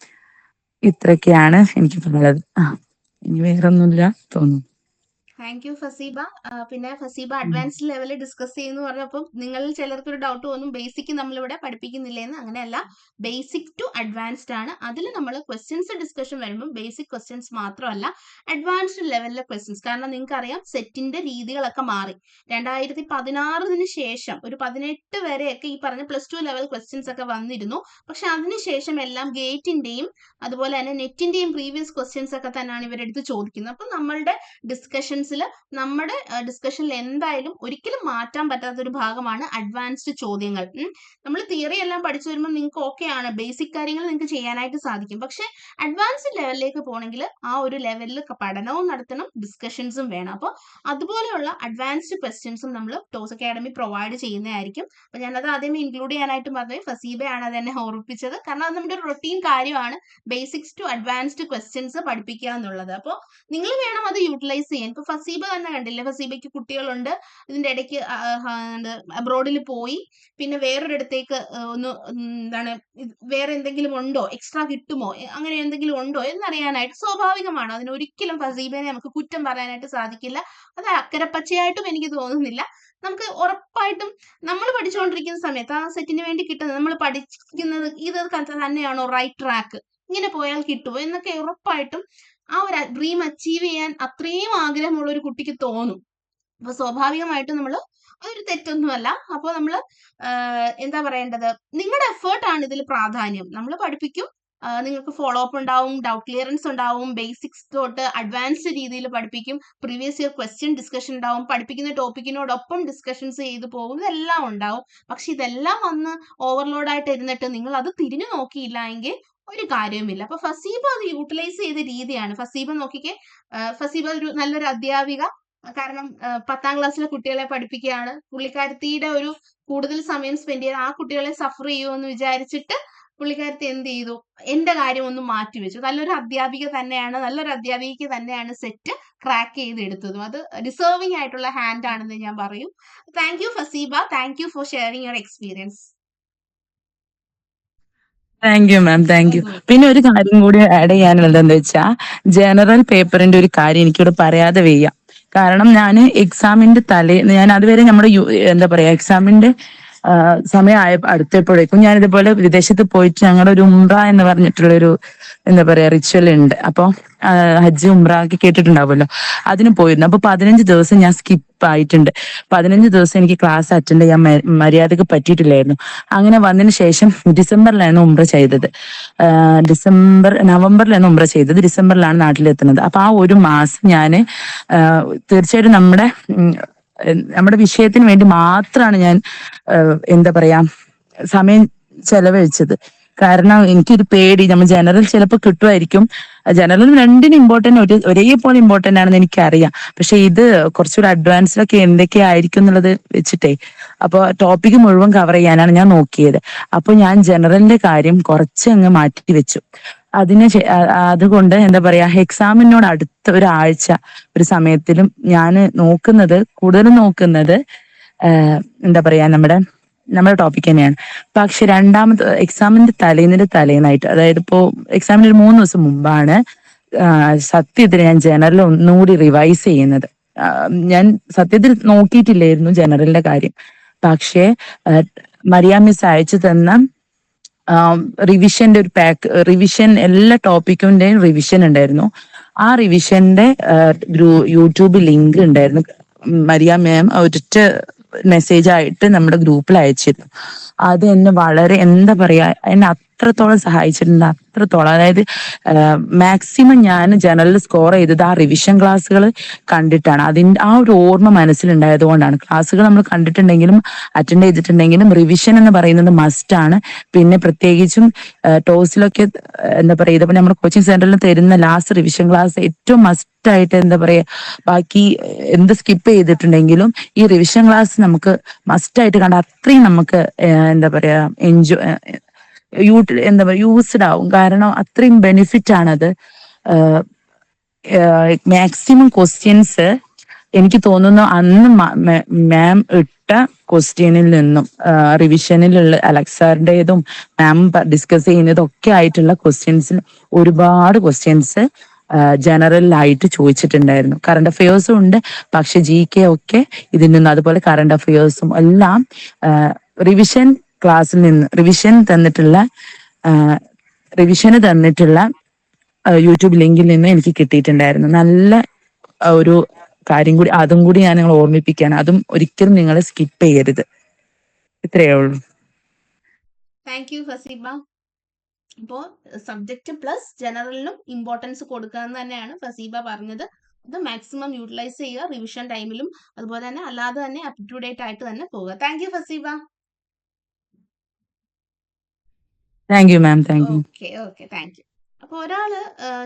ഇത്രയൊക്കെയാണ് എനിക്ക് പറയുന്നത്. ഇനി വേറൊന്നുമില്ല തോന്നുന്നു. Thank you Faseeba. പിന്നെ ഫസീബ അഡ്വാൻസ്ഡ് ലെവലിൽ ഡിസ്കസ് ചെയ്യുന്നു പറഞ്ഞപ്പോൾ നിങ്ങളിൽ ചിലർക്ക് ഒരു ഡൗട്ട് തോന്നും, ബേസിക് നമ്മളിവിടെ പഠിപ്പിക്കുന്നില്ലെന്ന്. അങ്ങനെയല്ല, ബേസിക് ടു അഡ്വാൻസ്ഡ് ആണ്. അതിൽ നമ്മൾ ക്വസ്റ്റ്യൻസ് ഡിസ്കഷൻ വരുമ്പോൾ ബേസിക് ക്വസ്റ്റ്യൻസ് മാത്രമല്ല, അഡ്വാൻസ്ഡ് ലെവലിലെ ക്വസ്റ്റ്യൻസ്. കാരണം നിങ്ങൾക്കറിയാം സെറ്റിന്റെ രീതികളൊക്കെ മാറി. 2016 ശേഷം ഒരു 18 വരെയൊക്കെ ഈ പറഞ്ഞ +2 ലെവൽ ക്വസ്റ്റ്യൻസ് ഒക്കെ വന്നിരുന്നു. പക്ഷെ അതിനുശേഷം എല്ലാം ഗേറ്റിന്റെയും അതുപോലെ തന്നെ നെറ്റിന്റെയും പ്രീവിയസ് ക്വസ്റ്റ്യൻസ് ഒക്കെ തന്നെയാണ് ഇവരെടുത്ത് ചോദിക്കുന്നത്. അപ്പൊ നമ്മളുടെ ഡിസ്കഷനിൽ എന്തായാലും ഒരിക്കലും മാറ്റാൻ പറ്റാത്ത ഒരു ഭാഗമാണ് അഡ്വാൻസ്ഡ് ചോദ്യങ്ങൾ. നമ്മൾ തിയറി എല്ലാം പഠിച്ചു വരുമ്പോൾ നിങ്ങൾക്ക് ഓക്കെ ആണ്, ബേസിക് കാര്യങ്ങൾ നിങ്ങൾക്ക് ചെയ്യാനായിട്ട് സാധിക്കും. പക്ഷെ അഡ്വാൻസ്ഡ് ലെവലിലേക്ക് പോകണമെങ്കിൽ ആ ഒരു ലെവലിൽ പഠനവും നടത്തണം, ഡിസ്കഷൻസും വേണം. അപ്പോൾ അതുപോലെയുള്ള അഡ്വാൻസ്ഡ് ക്വസ്റ്റ്യൻസും നമ്മൾ ടോസ് അക്കാഡമി പ്രൊവൈഡ് ചെയ്യുന്നതായിരിക്കും. അപ്പൊ ഞാനത് ആദ്യമേ ഇൻക്ലൂഡ് ചെയ്യാനായിട്ട് പറഞ്ഞു, ഫസീബയാണ് അത് എന്നെ ഓർമ്മിപ്പിച്ചത്. കാരണം അത് നമ്മുടെ ഒരു റൊട്ടീൻ കാര്യമാണ്, ബേസിക്സ് ടു അഡ്വാൻസ്ഡ് ക്വസ്റ്റ്യൻസ് പഠിപ്പിക്കുക എന്നുള്ളത്. അപ്പോൾ നിങ്ങൾ വേണം അത് യൂട്ടിലൈസ് ചെയ്യാൻ. ഇപ്പൊ ഫസീബ തന്നെ കണ്ടില്ലേ, ഫസീബയ്ക്ക് കുട്ടികളുണ്ട്, ഇതിന്റെ ഇടയ്ക്ക് അബ്രോഡിൽ പോയി, പിന്നെ വേറൊരിടത്തേക്ക് എന്താണ് വേറെ എന്തെങ്കിലും ഉണ്ടോ, എക്സ്ട്രാ കിട്ടുമോ, അങ്ങനെ എന്തെങ്കിലും ഉണ്ടോ എന്നറിയാനായിട്ട് സ്വാഭാവികമാണ്. അതിനൊരിക്കലും ഫസീബനെ നമുക്ക് കുറ്റം പറയാനായിട്ട് സാധിക്കില്ല. അത് അക്കരപ്പച്ചയായിട്ടും എനിക്ക് തോന്നുന്നില്ല. നമുക്ക് ഉറപ്പായിട്ടും നമ്മൾ പഠിച്ചുകൊണ്ടിരിക്കുന്ന സമയത്ത് ആ സെറ്റിന് വേണ്ടി കിട്ടുന്നത്, നമ്മൾ പഠിക്കുന്നത് ഇത് തന്നെയാണോ റൈറ്റ് ട്രാക്ക്, ഇങ്ങനെ പോയാൽ കിട്ടുമോ എന്നൊക്കെ ഉറപ്പായിട്ടും ആ ഒരു ഡ്രീം അച്ചീവ് ചെയ്യാൻ അത്രയും ആഗ്രഹമുള്ള ഒരു കുട്ടിക്ക് തോന്നും. അപ്പൊ സ്വാഭാവികമായിട്ടും നമ്മൾ അതൊരു തെറ്റൊന്നുമല്ല. അപ്പോൾ നമ്മൾ എന്താ പറയേണ്ടത്, നിങ്ങളുടെ എഫേർട്ടാണ് ഇതിൽ പ്രാധാന്യം. നമ്മൾ പഠിപ്പിക്കും, നിങ്ങൾക്ക് ഫോളോ അപ്പ് ഉണ്ടാവും, ഡൗട്ട് ക്ലിയറൻസ് ഉണ്ടാവും, ബേസിക്സ് തൊട്ട് അഡ്വാൻസ്ഡ് രീതിയിൽ പഠിപ്പിക്കും, പ്രീവിയസ് ഇയർ ക്വസ്റ്റ്യൻ ഡിസ്കഷൻ ഉണ്ടാവും, പഠിപ്പിക്കുന്ന ടോപ്പിക്കിനോടൊപ്പം ഡിസ്കഷൻസ് ചെയ്തു പോകും, ഇതെല്ലാം ഉണ്ടാവും. പക്ഷെ ഇതെല്ലാം വന്ന് ഓവർലോഡായിട്ട് ഇരുന്നിട്ട് നിങ്ങൾ അത് തിരിഞ്ഞു നോക്കിയില്ല എങ്കിൽ ഒരു കാര്യവുമില്ല. അപ്പൊ ഫസീബ അത് യൂട്ടിലൈസ് ചെയ്ത രീതിയാണ്. ഫസീബ നോക്കിക്കേ, ഫസീബ ഒരു നല്ലൊരു അധ്യാപിക. കാരണം 10ാം ക്ലാസ്സിലെ കുട്ടികളെ പഠിപ്പിക്കുകയാണ്. പുള്ളിക്കാരത്തിയുടെ ഒരു കൂടുതൽ സമയം സ്പെൻഡ് ചെയ്ത് ആ കുട്ടികളെ സഫർ ചെയ്യുമെന്ന് വിചാരിച്ചിട്ട് പുള്ളിക്കാരത്തി എന്ത് ചെയ്തു, എന്റെ കാര്യം ഒന്ന് മാറ്റിവെച്ചു. നല്ലൊരു അധ്യാപികയ്ക്ക് തന്നെയാണ് സെറ്റ് ക്രാക്ക് ചെയ്തെടുത്തതും. അത് ഡിസേർവിംഗ് ആയിട്ടുള്ള ഹാൻഡ് ആണെന്ന് ഞാൻ പറയും. Thank you Faseeba, thank you for sharing your experience. Thank you ma'am, thank you. പിന്നെ ഒരു കാര്യം കൂടി ആഡ് ചെയ്യാനുള്ളത് എന്താ വെച്ചാൽ, ജനറൽ പേപ്പറിന്റെ ഒരു കാര്യം എനിക്കിവിടെ പറയാതെ വയ്യ. കാരണം ഞാൻ എക്സാമിന്റെ ഞാൻ അതുവരെ നമ്മുടെ എന്താ പറയാ എക്സാമിന്റെ സമയം അടുത്തപ്പോഴേക്കും ഞാൻ ഇതുപോലെ വിദേശത്ത് പോയിട്ട് ഞങ്ങളുടെ ഒരു ഉംറ എന്ന് പറഞ്ഞിട്ടുള്ളൊരു എന്താ പറയാ റിച്വൽ ഉണ്ട്. അപ്പൊ ഹജ്ജ് ഉംറ ഒക്കെ കേട്ടിട്ടുണ്ടാവുമല്ലോ, അതിന് പോയിരുന്നു. അപ്പൊ 15 ദിവസം ഞാൻ സ്കിപ്പ് ആയിട്ടുണ്ട്. 15 ദിവസം എനിക്ക് ക്ലാസ് അറ്റൻഡ് ചെയ്യാൻ മര്യാദക്ക് പറ്റിയിട്ടില്ലായിരുന്നു. അങ്ങനെ വന്നതിന് ശേഷം ഡിസംബറിലാണ് ഉംറ ചെയ്തത്. നവംബറിലാണ് ഉംറ ചെയ്തത്, ഡിസംബറിലാണ് നാട്ടിലെത്തുന്നത്. അപ്പൊ ആ ഒരു മാസം ഞാന് തീർച്ചയായിട്ടും നമ്മുടെ വിഷയത്തിന് വേണ്ടി മാത്രമാണ് ഞാൻ എന്താ പറയാ സമയം ചെലവഴിച്ചത്. കാരണം എനിക്കൊരു പേടി, നമ്മൾ ജനറൽ ചിലപ്പോൾ കിട്ടുമായിരിക്കും. ജനറൽ രണ്ടിനും ഒരേപോലെ ഇമ്പോർട്ടന്റ് ആണെന്ന് എനിക്കറിയാം. പക്ഷെ ഇത് കുറച്ചുകൂടെ അഡ്വാൻസ്ഡ് എന്തൊക്കെ ആയിരിക്കും എന്നുള്ളത് വെച്ചിട്ടേ, അപ്പൊ ടോപ്പിക് മുഴുവൻ കവർ ചെയ്യാനാണ് ഞാൻ നോക്കിയത്. അപ്പൊ ഞാൻ ജനറലിന്റെ കാര്യം കുറച്ച് അങ്ങ് മാറ്റി വെച്ചു. അതുകൊണ്ട് എന്താ പറയാ, എക്സാമിനോട് അടുത്ത ഒരാഴ്ച ഒരു സമയത്തിലും ഞാൻ കൂടുതലും നോക്കുന്നത് എന്താ പറയാ നമ്മുടെ ടോപ്പിക് തന്നെയാണ്. പക്ഷെ രണ്ടാമത്തെ എക്സാമിന്റെ തലേന്നായിട്ട്, അതായത് ഇപ്പോ എക്സാമിന് ഒരു 3 ദിവസം മുമ്പാണ് സത്യത്തിൽ ഞാൻ ജനറൽ ഒന്നുകൂടി റിവൈസ് ചെയ്യുന്നത്. ഞാൻ സത്യത്തിൽ നോക്കിയിട്ടില്ലായിരുന്നു ജനറലിന്റെ കാര്യം. പക്ഷേ മരിയ മിസ് അയച്ചു തന്ന റിവിഷന്റെ ഒരു റിവിഷൻ എല്ലാ ടോപ്പിക്കിന്റെയും റിവിഷൻ ഉണ്ടായിരുന്നു. ആ റിവിഷന്റെ യൂട്യൂബ് ലിങ്ക് ഉണ്ടായിരുന്നു. മരിയ മാം ഒരൊറ്റ മെസ്സേജ് ആയിട്ട് നമ്മുടെ ഗ്രൂപ്പിൽ അയച്ചിരുന്നു. അത് എന്നെ വളരെ എന്താ പറയാ, എന്നെ അത്രത്തോളം സഹായിച്ചിട്ടുണ്ട്. അത്രത്തോളം, അതായത് മാക്സിമം ഞാൻ ജനറൽ സ്കോർ ചെയ്തത് ആ റിവിഷൻ ക്ലാസ്സുകൾ കണ്ടിട്ടാണ്. അതിന്റെ ആ ഒരു ഓർമ്മ മനസ്സിലുണ്ടായത് കൊണ്ടാണ്. ക്ലാസ്സുകൾ നമ്മൾ കണ്ടിട്ടുണ്ടെങ്കിലും അറ്റൻഡ് ചെയ്തിട്ടുണ്ടെങ്കിലും റിവിഷൻ എന്ന് പറയുന്നത് മസ്റ്റാണ്. പിന്നെ പ്രത്യേകിച്ചും ടോസിലൊക്കെ എന്താ പറയുക, ഇതപ്പോൾ നമ്മുടെ കോച്ചിങ് സെന്ററിൽ തരുന്ന ലാസ്റ്റ് റിവിഷൻ ക്ലാസ് ഏറ്റവും മസ്റ്റ് ആയിട്ട് എന്താ പറയാ, ബാക്കി എന്ത് സ്കിപ്പ് ചെയ്തിട്ടുണ്ടെങ്കിലും ഈ റിവിഷൻ ക്ലാസ് നമുക്ക് മസ്റ്റ് ആയിട്ട് കണ്ട അത്രയും നമുക്ക് എന്താ പറയാ എന്താ പറയാ യൂസ്ഡ് ആവും. കാരണം അത്രയും ബെനിഫിറ്റ് ആണത്. മാക്സിമം ക്വസ്റ്റ്യൻസ് എനിക്ക് തോന്നുന്നു അന്ന് മാം ഇട്ട ക്വസ്റ്റ്യനിൽ നിന്നും റിവിഷനിലുള്ള അലക്സാറിൻ്റെതും മാം ഡിസ്കസ് ചെയ്യുന്നതും ഒക്കെ ആയിട്ടുള്ള ക്വസ്റ്റ്യൻസിൽ ഒരുപാട് ക്വസ്റ്റ്യൻസ് ജനറലായിട്ട് ചോദിച്ചിട്ടുണ്ടായിരുന്നു. കറണ്ട് അഫയേഴ്സും ഉണ്ട്, പക്ഷെ GK ഒക്കെ ഇതിൽ നിന്ന്, അതുപോലെ കറണ്ട് അഫയേഴ്സും എല്ലാം റിവിഷൻ ക്ലാസ്സിൽ നിന്ന് റിവിഷന് തന്നിട്ടുള്ള യൂട്യൂബ് ലിങ്കിൽ നിന്ന് എനിക്ക് കിട്ടിയിട്ടുണ്ടായിരുന്നു. നല്ല ഒരു കാര്യം കൂടി, അതും കൂടി ഞാൻ നിങ്ങൾ ഓർമ്മിപ്പിക്കുകയാണ്. അതും ഒരിക്കലും നിങ്ങൾ സ്കിപ്പ് ചെയ്യരുത്. ഇത്രയേ ഉള്ളൂ. Thank you Faseeba. ഇപ്പോൾ സബ്ജക്റ്റ് പ്ലസ് ജനറലിനും ഇമ്പോർട്ടൻസ് കൊടുക്കുക എന്ന് തന്നെയാണ് ഫസീബ പറഞ്ഞത്. അത് മാക്സിമം യൂട്ടിലൈസ് ചെയ്യുക റിവിഷൻ ടൈമിലും, അതുപോലെ തന്നെ അല്ലാതെ തന്നെ അപ് ടു ഡേറ്റ് ആയിട്ട് തന്നെ പോവുക. Thank you Faseeba. Thank you ma'am. Thank you. Okay thank you. അപ്പോൾ ഒരാള്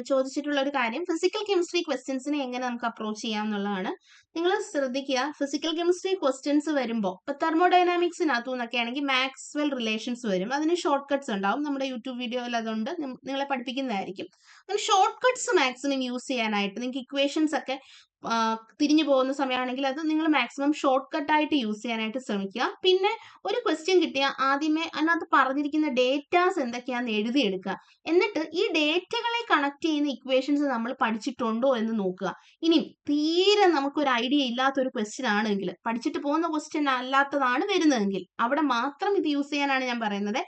ചോദിച്ചിട്ടുള്ള ഒരു കാര്യം, ഫിസിക്കൽ കെമിസ്ട്രി ക്വസ്റ്റ്യൻസിനെ എങ്ങനെ നമുക്ക് അപ്രോച്ച് ചെയ്യാം എന്നുള്ളതാണ്. നിങ്ങൾ ശ്രദ്ധിക്കുക, ഫിസിക്കൽ കെമിസ്ട്രി ക്വസ്റ്റ്യൻസ് വരുമ്പോൾ ഇപ്പൊ തെർമോഡൈനാമിക്സിനകത്തു നിന്നൊക്കെ ആണെങ്കിൽ മാക്സ്വെൽ റിലേഷൻസ് വരും. അതിന് ഷോർട്ട് കട്ട്സ് ഉണ്ടാവും. നമ്മുടെ യൂട്യൂബ് വീഡിയോയിൽ അതുകൊണ്ട് നിങ്ങളെ പഠിപ്പിക്കുന്നതായിരിക്കും. അങ്ങനെ ഷോർട്ട് കട്ട്സ് മാക്സിമം യൂസ് ചെയ്യാനായിട്ട് നിങ്ങൾക്ക് ഇക്വേഷൻസ് ഒക്കെ തിരിഞ്ഞു പോകുന്ന സമയമാണെങ്കിൽ അത് നിങ്ങൾ മാക്സിമം ഷോർട്ട് കട്ടായിട്ട് യൂസ് ചെയ്യാനായിട്ട് ശ്രമിക്കുക. പിന്നെ ഒരു ക്വസ്റ്റ്യൻ കിട്ടിയാൽ ആദ്യമേ അതിനകത്ത് പറഞ്ഞിരിക്കുന്ന ഡേറ്റാസ് എന്തൊക്കെയാണെന്ന് എഴുതിയെടുക്കുക. എന്നിട്ട് ഈ ഡേറ്റകളെ കണക്ട് ചെയ്യുന്ന ഇക്വേഷൻസ് നമ്മൾ പഠിച്ചിട്ടുണ്ടോ എന്ന് നോക്കുക. ഇനി തീരെ നമുക്കൊരു ഐഡിയ ഇല്ലാത്തൊരു ക്വസ്റ്റ്യൻ ആണെങ്കിൽ, പഠിച്ചിട്ട് പോകുന്ന ക്വസ്റ്റ്യൻ അല്ലാത്തതാണ് വരുന്നതെങ്കിൽ, അവിടെ മാത്രം ഇത് യൂസ് ചെയ്യാനാണ് ഞാൻ പറയുന്നത്.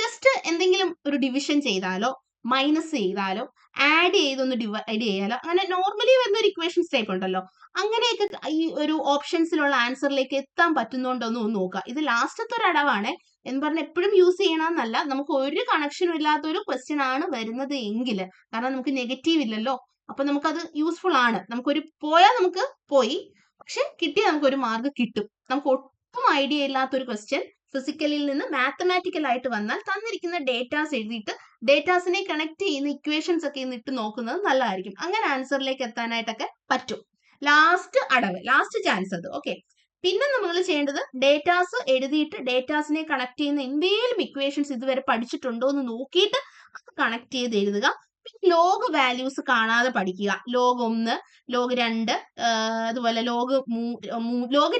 ജസ്റ്റ് എന്തെങ്കിലും ഒരു ഡിവിഷൻ ചെയ്താലോ മൈനസ് ചെയ്താലോ ആഡ് ചെയ്തൊന്ന് ഡിവൈഡ് ചെയ്യാലോ, അങ്ങനെ നോർമലി വരുന്ന ഒരു ഇക്വേഷൻസ് ടൈപ്പ് ഉണ്ടല്ലോ, അങ്ങനെയൊക്കെ ഈ ഒരു ഓപ്ഷൻസിലുള്ള ആൻസറിലേക്ക് എത്താൻ പറ്റുന്നുണ്ടോ എന്ന് ഒന്ന് നോക്കുക. ഇത് ലാസ്റ്റത്തെ ഒരു അടവാണ് എന്ന് പറഞ്ഞാൽ എപ്പോഴും യൂസ് ചെയ്യണമെന്നല്ല. നമുക്ക് ഒരു കണക്ഷനും ഇല്ലാത്ത ഒരു ക്വസ്റ്റ്യൻ ആണ് വരുന്നത് എങ്കിൽ, കാരണം നമുക്ക് നെഗറ്റീവ് ഇല്ലല്ലോ, അപ്പൊ നമുക്കത് യൂസ്ഫുൾ ആണ്. നമുക്കൊരു പോയാൽ നമുക്ക് പോയി, പക്ഷെ കിട്ടിയാൽ നമുക്കൊരു മാർക്ക് കിട്ടും. നമുക്ക് ഒട്ടും ഐഡിയ ഇല്ലാത്തൊരു ക്വസ്റ്റ്യൻ ഫിസിക്കലിൽ നിന്ന് മാത്തമാറ്റിക്കൽ ആയിട്ട് വന്നാൽ തന്നിരിക്കുന്ന ഡേറ്റാസ് എഴുതിയിട്ട് ഡേറ്റാസിനെ കണക്ട് ചെയ്യുന്ന ഇക്വേഷൻസ് ഒക്കെ ഇട്ട് നോക്കുന്നത് നല്ലതായിരിക്കും. അങ്ങനെ ആൻസറിലേക്ക് എത്താനായിട്ടൊക്കെ പറ്റും. ലാസ്റ്റ് അടവ്, ലാസ്റ്റ് ചാൻസ് അത്. ഓക്കെ, പിന്നെ നമ്മൾ ചെയ്യേണ്ടത് ഡേറ്റാസ് എഴുതിയിട്ട് ഡേറ്റാസിനെ കണക്ട് ചെയ്യുന്ന എന്തെങ്കിലും ഇക്വേഷൻസ് ഇതുവരെ പഠിച്ചിട്ടുണ്ടോ എന്ന് നോക്കിയിട്ട് അത് കണക്ട് ചെയ്ത് എഴുതുക. ലോഗ് വാല്യൂസ് കാണാതെ പഠിക്കുക. ലോഗ് 1, ലോഗ് 2, അതുപോലെ ലോഗ് 2, ലോഗ്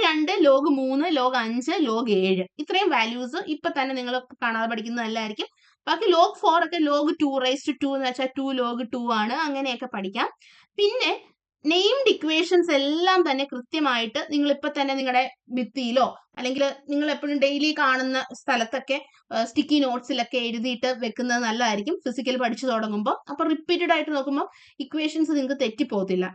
3, ലോഗ് 5, ലോഗ് 7, ഇത്രയും വാല്യൂസ് ഇപ്പൊ തന്നെ നിങ്ങൾ കാണാതെ പഠിക്കുന്നത് നല്ലതായിരിക്കും. ബാക്കി ലോഗ് 4 ഒക്കെ ലോഗ് 2⁻² എന്ന് വെച്ചാൽ 2 ലോഗ് 2 ആണ്, അങ്ങനെയൊക്കെ പഠിക്കാം. പിന്നെ നെയിംഡ് ഇക്വേഷൻസ് എല്ലാം തന്നെ കൃത്യമായിട്ട് നിങ്ങൾ ഇപ്പൊ തന്നെ നിങ്ങളുടെ ഭിത്തിയിലോ അല്ലെങ്കിൽ നിങ്ങൾ എപ്പോഴും ഡെയിലി കാണുന്ന സ്ഥലത്തൊക്കെ സ്റ്റിക്കി നോട്ട്സിലൊക്കെ എഴുതിയിട്ട് വെക്കുന്നത് നല്ലതായിരിക്കും ഫിസിക്കൽ പഠിച്ചു തുടങ്ങുമ്പോൾ. അപ്പൊ റിപ്പീറ്റഡ് ആയിട്ട് നോക്കുമ്പോൾ ഇക്വേഷൻസ് നിങ്ങൾക്ക് തെറ്റിപ്പോകത്തില്ല.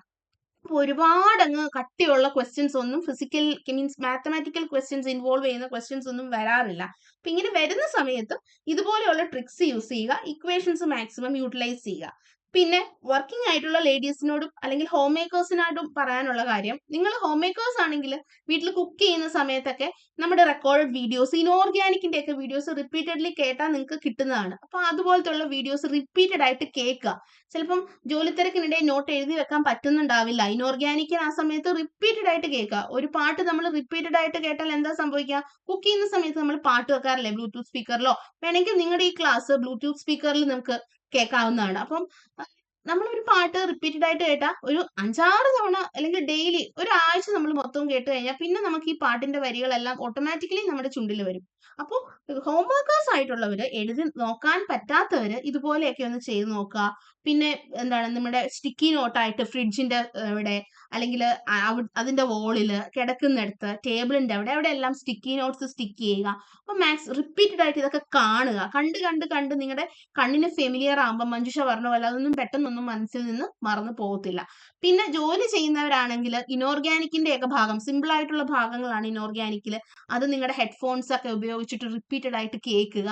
അപ്പൊ ഒരുപാട് അങ്ങ് കട്ടിയുള്ള ക്വസ്റ്റ്യൻസ് ഒന്നും physical means mathematical questions involve ചെയ്യുന്ന ക്വസ്റ്റ്യൻസ് ഒന്നും വരാറില്ല. അപ്പൊ ഇങ്ങനെ വരുന്ന സമയത്ത് ഇതുപോലെയുള്ള ട്രിക്സ് യൂസ് ചെയ്യുക, ഇക്വേഷൻസ് മാക്സിമം യൂട്ടിലൈസ് ചെയ്യുക. പിന്നെ വർക്കിംഗ് ആയിട്ടുള്ള ലേഡീസിനോടും അല്ലെങ്കിൽ ഹോം മേക്കേഴ്സിനോടും പറയാനുള്ള കാര്യം, നിങ്ങൾ ഹോം മേക്കേഴ്സ് ആണെങ്കിൽ വീട്ടിൽ കുക്ക് ചെയ്യുന്ന സമയത്തൊക്കെ നമ്മുടെ റെക്കോർഡ് വീഡിയോസ്, ഇനോർഗാനിക്കിന്റെ ഒക്കെ വീഡിയോസ് റിപ്പീറ്റഡ്ലി കേട്ടാൽ നിങ്ങൾക്ക് കിട്ടുന്നതാണ്. അപ്പൊ അതുപോലത്തെ ഉള്ള വീഡിയോസ് റിപ്പീറ്റഡ് ആയിട്ട് കേൾക്കുക. ചിലപ്പം ജോലി തിരക്കിനിടെ നോട്ട് എഴുതി വെക്കാൻ പറ്റുന്നുണ്ടാവില്ല. ഇനോർഗാനിക്കിന് ആ സമയത്ത് റിപ്പീറ്റഡ് ആയിട്ട് കേൾക്കുക. ഒരു പാട്ട് നമ്മൾ റിപ്പീറ്റഡ് ആയിട്ട് കേട്ടാൽ എന്താ സംഭവിക്കുക? കുക്ക് ചെയ്യുന്ന സമയത്ത് നമ്മൾ പാട്ട് വെക്കാറില്ലേ ബ്ലൂടൂത്ത് സ്പീക്കറിലോ? വേണമെങ്കിൽ നിങ്ങളുടെ ഈ ക്ലാസ് ബ്ലൂടൂത്ത് സ്പീക്കറിൽ നമുക്ക് കേൾക്കാവുന്നതാണ്. അപ്പം നമ്മളൊരു പാട്ട് റിപ്പീറ്റഡ് ആയിട്ട് കേട്ടാൽ ഒരു 5-6 തവണ അല്ലെങ്കിൽ ഡെയിലി ഒരാഴ്ച നമ്മൾ മൊത്തം കേട്ട് കഴിഞ്ഞാൽ പിന്നെ നമുക്ക് ഈ പാട്ടിന്റെ വരികളെല്ലാം ഓട്ടോമാറ്റിക്കലി നമ്മുടെ ചുണ്ടിൽ വരും. അപ്പോൾ ഹോം വർക്കേഴ്സ് ആയിട്ടുള്ളവര്, എഴുതി നോക്കാൻ പറ്റാത്തവര് ഇതുപോലെയൊക്കെ ഒന്ന് ചെയ്ത് നോക്കുക. പിന്നെ എന്താണ് നമ്മുടെ സ്റ്റിക്കി നോട്ടായിട്ട് ഫ്രിഡ്ജിന്റെ ഇവിടെ, അല്ലെങ്കിൽ അതിന്റെ വോളില്, കിടക്കുന്നിടത്ത്, ടേബിളിന്റെ അവിടെ എല്ലാം സ്റ്റിക്കി നോട്ട്സ് സ്റ്റിക്ക് ചെയ്യുക. അപ്പൊ റിപ്പീറ്റഡ് ആയിട്ട് ഇതൊക്കെ കാണുക. കണ്ട് കണ്ട് കണ്ട് നിങ്ങളുടെ കണ്ണിന് ഫെമിലിയർ ആകുമ്പോൾ മഞ്ജുഷ പറഞ്ഞ പോലെ അതൊന്നും പെട്ടെന്നൊന്നും മനസ്സിൽ നിന്ന് മറന്നു പോകത്തില്ല. പിന്നെ ജോലി ചെയ്യുന്നവരാണെങ്കിൽ ഇനോർഗാനിക്കിന്റെ ഒക്കെ ഭാഗം, സിമ്പിൾ ആയിട്ടുള്ള ഭാഗങ്ങളാണ് ഇനോർഗാനിക്കിൽ, അത് നിങ്ങളുടെ ഹെഡ്ഫോൺസ് ഒക്കെ ഉപയോഗിച്ചിട്ട് റിപ്പീറ്റഡ് ആയിട്ട് കേൾക്കുക.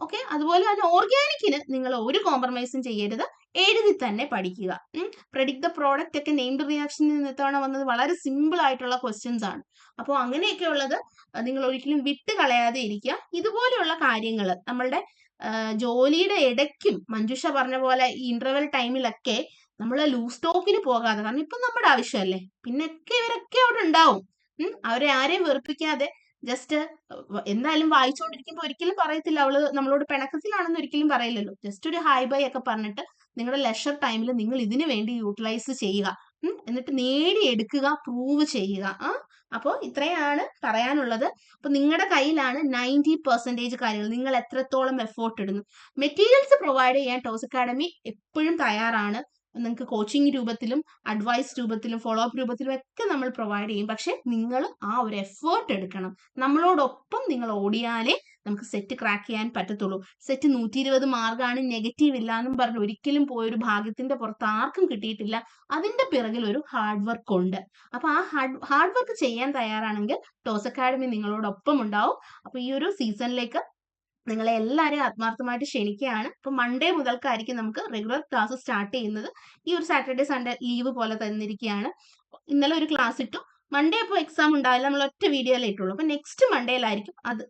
ഓക്കെ, അതുപോലെ തന്നെ ഓർഗാനിക്കിന് നിങ്ങൾ ഒരു കോംപ്രമൈസും ചെയ്യരുത്, എഴുതി തന്നെ പഠിക്കുക. പ്രെഡിക്ട് ദ പ്രോഡക്റ്റ് ഒക്കെ നെയിംഡ് റിയാക്ഷനിൽ നിന്ന് ഇത്തവണ വന്നത് വളരെ സിമ്പിൾ ആയിട്ടുള്ള ക്വസ്റ്റ്യൻസ് ആണ്. അപ്പോൾ അങ്ങനെയൊക്കെ ഉള്ളത് നിങ്ങൾ ഒരിക്കലും വിട്ട് കളയാതെ ഇരിക്കുക. ഇതുപോലെയുള്ള കാര്യങ്ങൾ നമ്മളുടെ ജോലിയുടെ ഇടയ്ക്കും മഞ്ജുഷ പറഞ്ഞ പോലെ ഈ ഇന്റർവെൽ ടൈമിലൊക്കെ നമ്മൾ ലൂസ് ടോക്കിന് പോകാതെ, കാരണം ഇപ്പൊ നമ്മുടെ ആവശ്യമല്ലേ, പിന്നൊക്കെ ഇവരൊക്കെ അവിടെ ഉണ്ടാവും. അവരെ ആരെയും വെറുപ്പിക്കാതെ ജസ്റ്റ് എന്തായാലും വായിച്ചുകൊണ്ടിരിക്കുമ്പോൾ ഒരിക്കലും പറയത്തില്ല അവള് നമ്മളോട് പിണക്കത്തിലാണെന്ന് ഒരിക്കലും പറയില്ലല്ലോ. ജസ്റ്റ് ഒരു ഹായ് ബൈ ഒക്കെ പറഞ്ഞിട്ട് നിങ്ങളുടെ ലെഷർ ടൈമിൽ നിങ്ങൾ ഇതിനു വേണ്ടി യൂട്ടിലൈസ് ചെയ്യുക. എന്നിട്ട് നേടിയെടുക്കുക, പ്രൂവ് ചെയ്യുക. അപ്പോൾ ഇത്രയാണ് പറയാനുള്ളത്. അപ്പൊ നിങ്ങളുടെ കയ്യിലാണ് 90% കാര്യങ്ങൾ. നിങ്ങൾ എത്രത്തോളം എഫേർട്ട് ഇടുന്നു. മെറ്റീരിയൽസ് പ്രൊവൈഡ് ചെയ്യാൻ ടോസ് അക്കാഡമി എപ്പോഴും തയ്യാറാണ്. നിങ്ങൾക്ക് കോച്ചിങ് രൂപത്തിലും അഡ്വൈസ് രൂപത്തിലും ഫോളോ അപ്പ് രൂപത്തിലും ഒക്കെ നമ്മൾ പ്രൊവൈഡ് ചെയ്യും. പക്ഷെ നിങ്ങൾ ആ ഒരു എഫേർട്ട് എടുക്കണം. നമ്മളോടൊപ്പം നിങ്ങൾ ഓടിയാലേ നമുക്ക് സെറ്റ് ക്രാക്ക് ചെയ്യാൻ പറ്റത്തുള്ളൂ. സെറ്റ് 120 മാർക്കാണ്, നെഗറ്റീവ് ഇല്ല എന്നും പറഞ്ഞ് ഒരിക്കലും പോയൊരു ഭാഗ്യത്തിന്റെ പുറത്ത് ആർക്കും കിട്ടിയിട്ടില്ല. അതിന്റെ പിറകിൽ ഒരു ഹാർഡ് വർക്ക് ഉണ്ട്. അപ്പൊ ആ ഹാർഡ് വർക്ക് ചെയ്യാൻ തയ്യാറാണെങ്കിൽ ടോസ് അക്കാഡമി നിങ്ങളോടൊപ്പം ഉണ്ടാവും. അപ്പൊ ഈ ഒരു സീസണിലേക്ക് നിങ്ങളെ എല്ലാവരെയും ആത്മാർത്ഥമായിട്ട് ക്ഷണിക്കുകയാണ്. ഇപ്പൊ മൺഡേ മുതൽക്കായിരിക്കും നമുക്ക് റെഗുലർ ക്ലാസ് സ്റ്റാർട്ട് ചെയ്യുന്നത്. ഈ ഒരു സാറ്റർഡേ സൺഡേ ലീവ് പോലെ തന്നിരിക്കുകയാണ്. ഇന്നലെ ഒരു ക്ലാസ് ഇട്ടു. മൺഡേ അപ്പോൾ എക്സാം ഉണ്ടാവില്ല, നമ്മൾ ഒറ്റ വീഡിയോയിലേ ഇട്ടുള്ളൂ. അപ്പൊ നെക്സ്റ്റ് മൺഡേയിലായിരിക്കും അത്.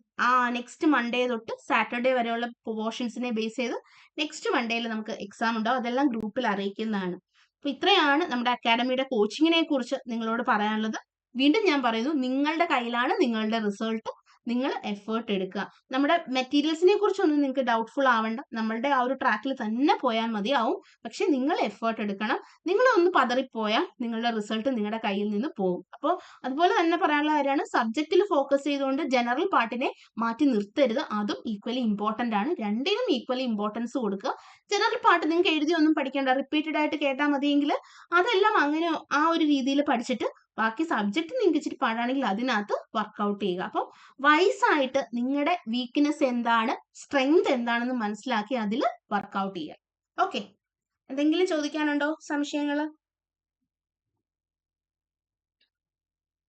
നെക്സ്റ്റ് മൺഡേ തൊട്ട് സാറ്റർഡേ വരെയുള്ള പോർഷൻസിനെ ബേസ് ചെയ്ത് നെക്സ്റ്റ് മൺഡേയിൽ നമുക്ക് എക്സാം ഉണ്ടാവും. അതെല്ലാം ഗ്രൂപ്പിൽ അറിയിക്കുന്നതാണ്. അപ്പൊ ഇത്രയാണ് നമ്മുടെ അക്കാഡമിയുടെ കോച്ചിങ്ങിനെ കുറിച്ച് നിങ്ങളോട് പറയാനുള്ളത്. വീണ്ടും ഞാൻ പറയുന്നു, നിങ്ങളുടെ കയ്യിലാണ് നിങ്ങളുടെ റിസൾട്ട്. നിങ്ങൾ എഫേർട്ട് എടുക്കുക. നമ്മുടെ മെറ്റീരിയൽസിനെ കുറിച്ചൊന്നും നിങ്ങൾക്ക് ഡൗട്ട്ഫുൾ ആവണ്ട. നമ്മളുടെ ആ ഒരു ട്രാക്കിൽ തന്നെ പോയാൽ മതിയാവും. പക്ഷെ നിങ്ങൾ എഫേർട്ട് എടുക്കണം. നിങ്ങൾ ഒന്ന് പതറിപ്പോയാൽ നിങ്ങളുടെ റിസൾട്ട് നിങ്ങളുടെ കയ്യിൽ നിന്ന് പോകും. അപ്പോൾ അതുപോലെ തന്നെ പറയാനുള്ള കാര്യമാണ്, സബ്ജക്റ്റിൽ ഫോക്കസ് ചെയ്തുകൊണ്ട് ജനറൽ പാർട്ടിനെ മാറ്റി നിർത്തരുത്. അതും ഈക്വലി ഇമ്പോർട്ടന്റ് ആണ്. രണ്ടിനും ഈക്വലി ഇമ്പോർട്ടൻസ് കൊടുക്കുക. ജനറൽ പാർട്ട് നിങ്ങൾക്ക് എഴുതി ഒന്നും പഠിക്കേണ്ട, റിപ്പീറ്റഡ് ആയിട്ട് കേട്ടാൽ മതിയെങ്കിൽ അതെല്ലാം അങ്ങനെ ആ ഒരു രീതിയിൽ പഠിച്ചിട്ട് ബാക്കി സബ്ജക്റ്റ് നിങ്ങൾക്ക് ഇച്ചിരി പാടാണെങ്കിൽ അതിനകത്ത് വർക്ക്ഔട്ട് ചെയ്യുക. അപ്പം വൈസായിട്ട് നിങ്ങളുടെ വീക്ക്നെസ് എന്താണ്, സ്ട്രെങ്ത് എന്താണെന്ന് മനസ്സിലാക്കി അതിൽ വർക്ക്ഔട്ട് ചെയ്യുക. ഓക്കെ, എന്തെങ്കിലും ചോദിക്കാനുണ്ടോ? സംശയങ്ങൾ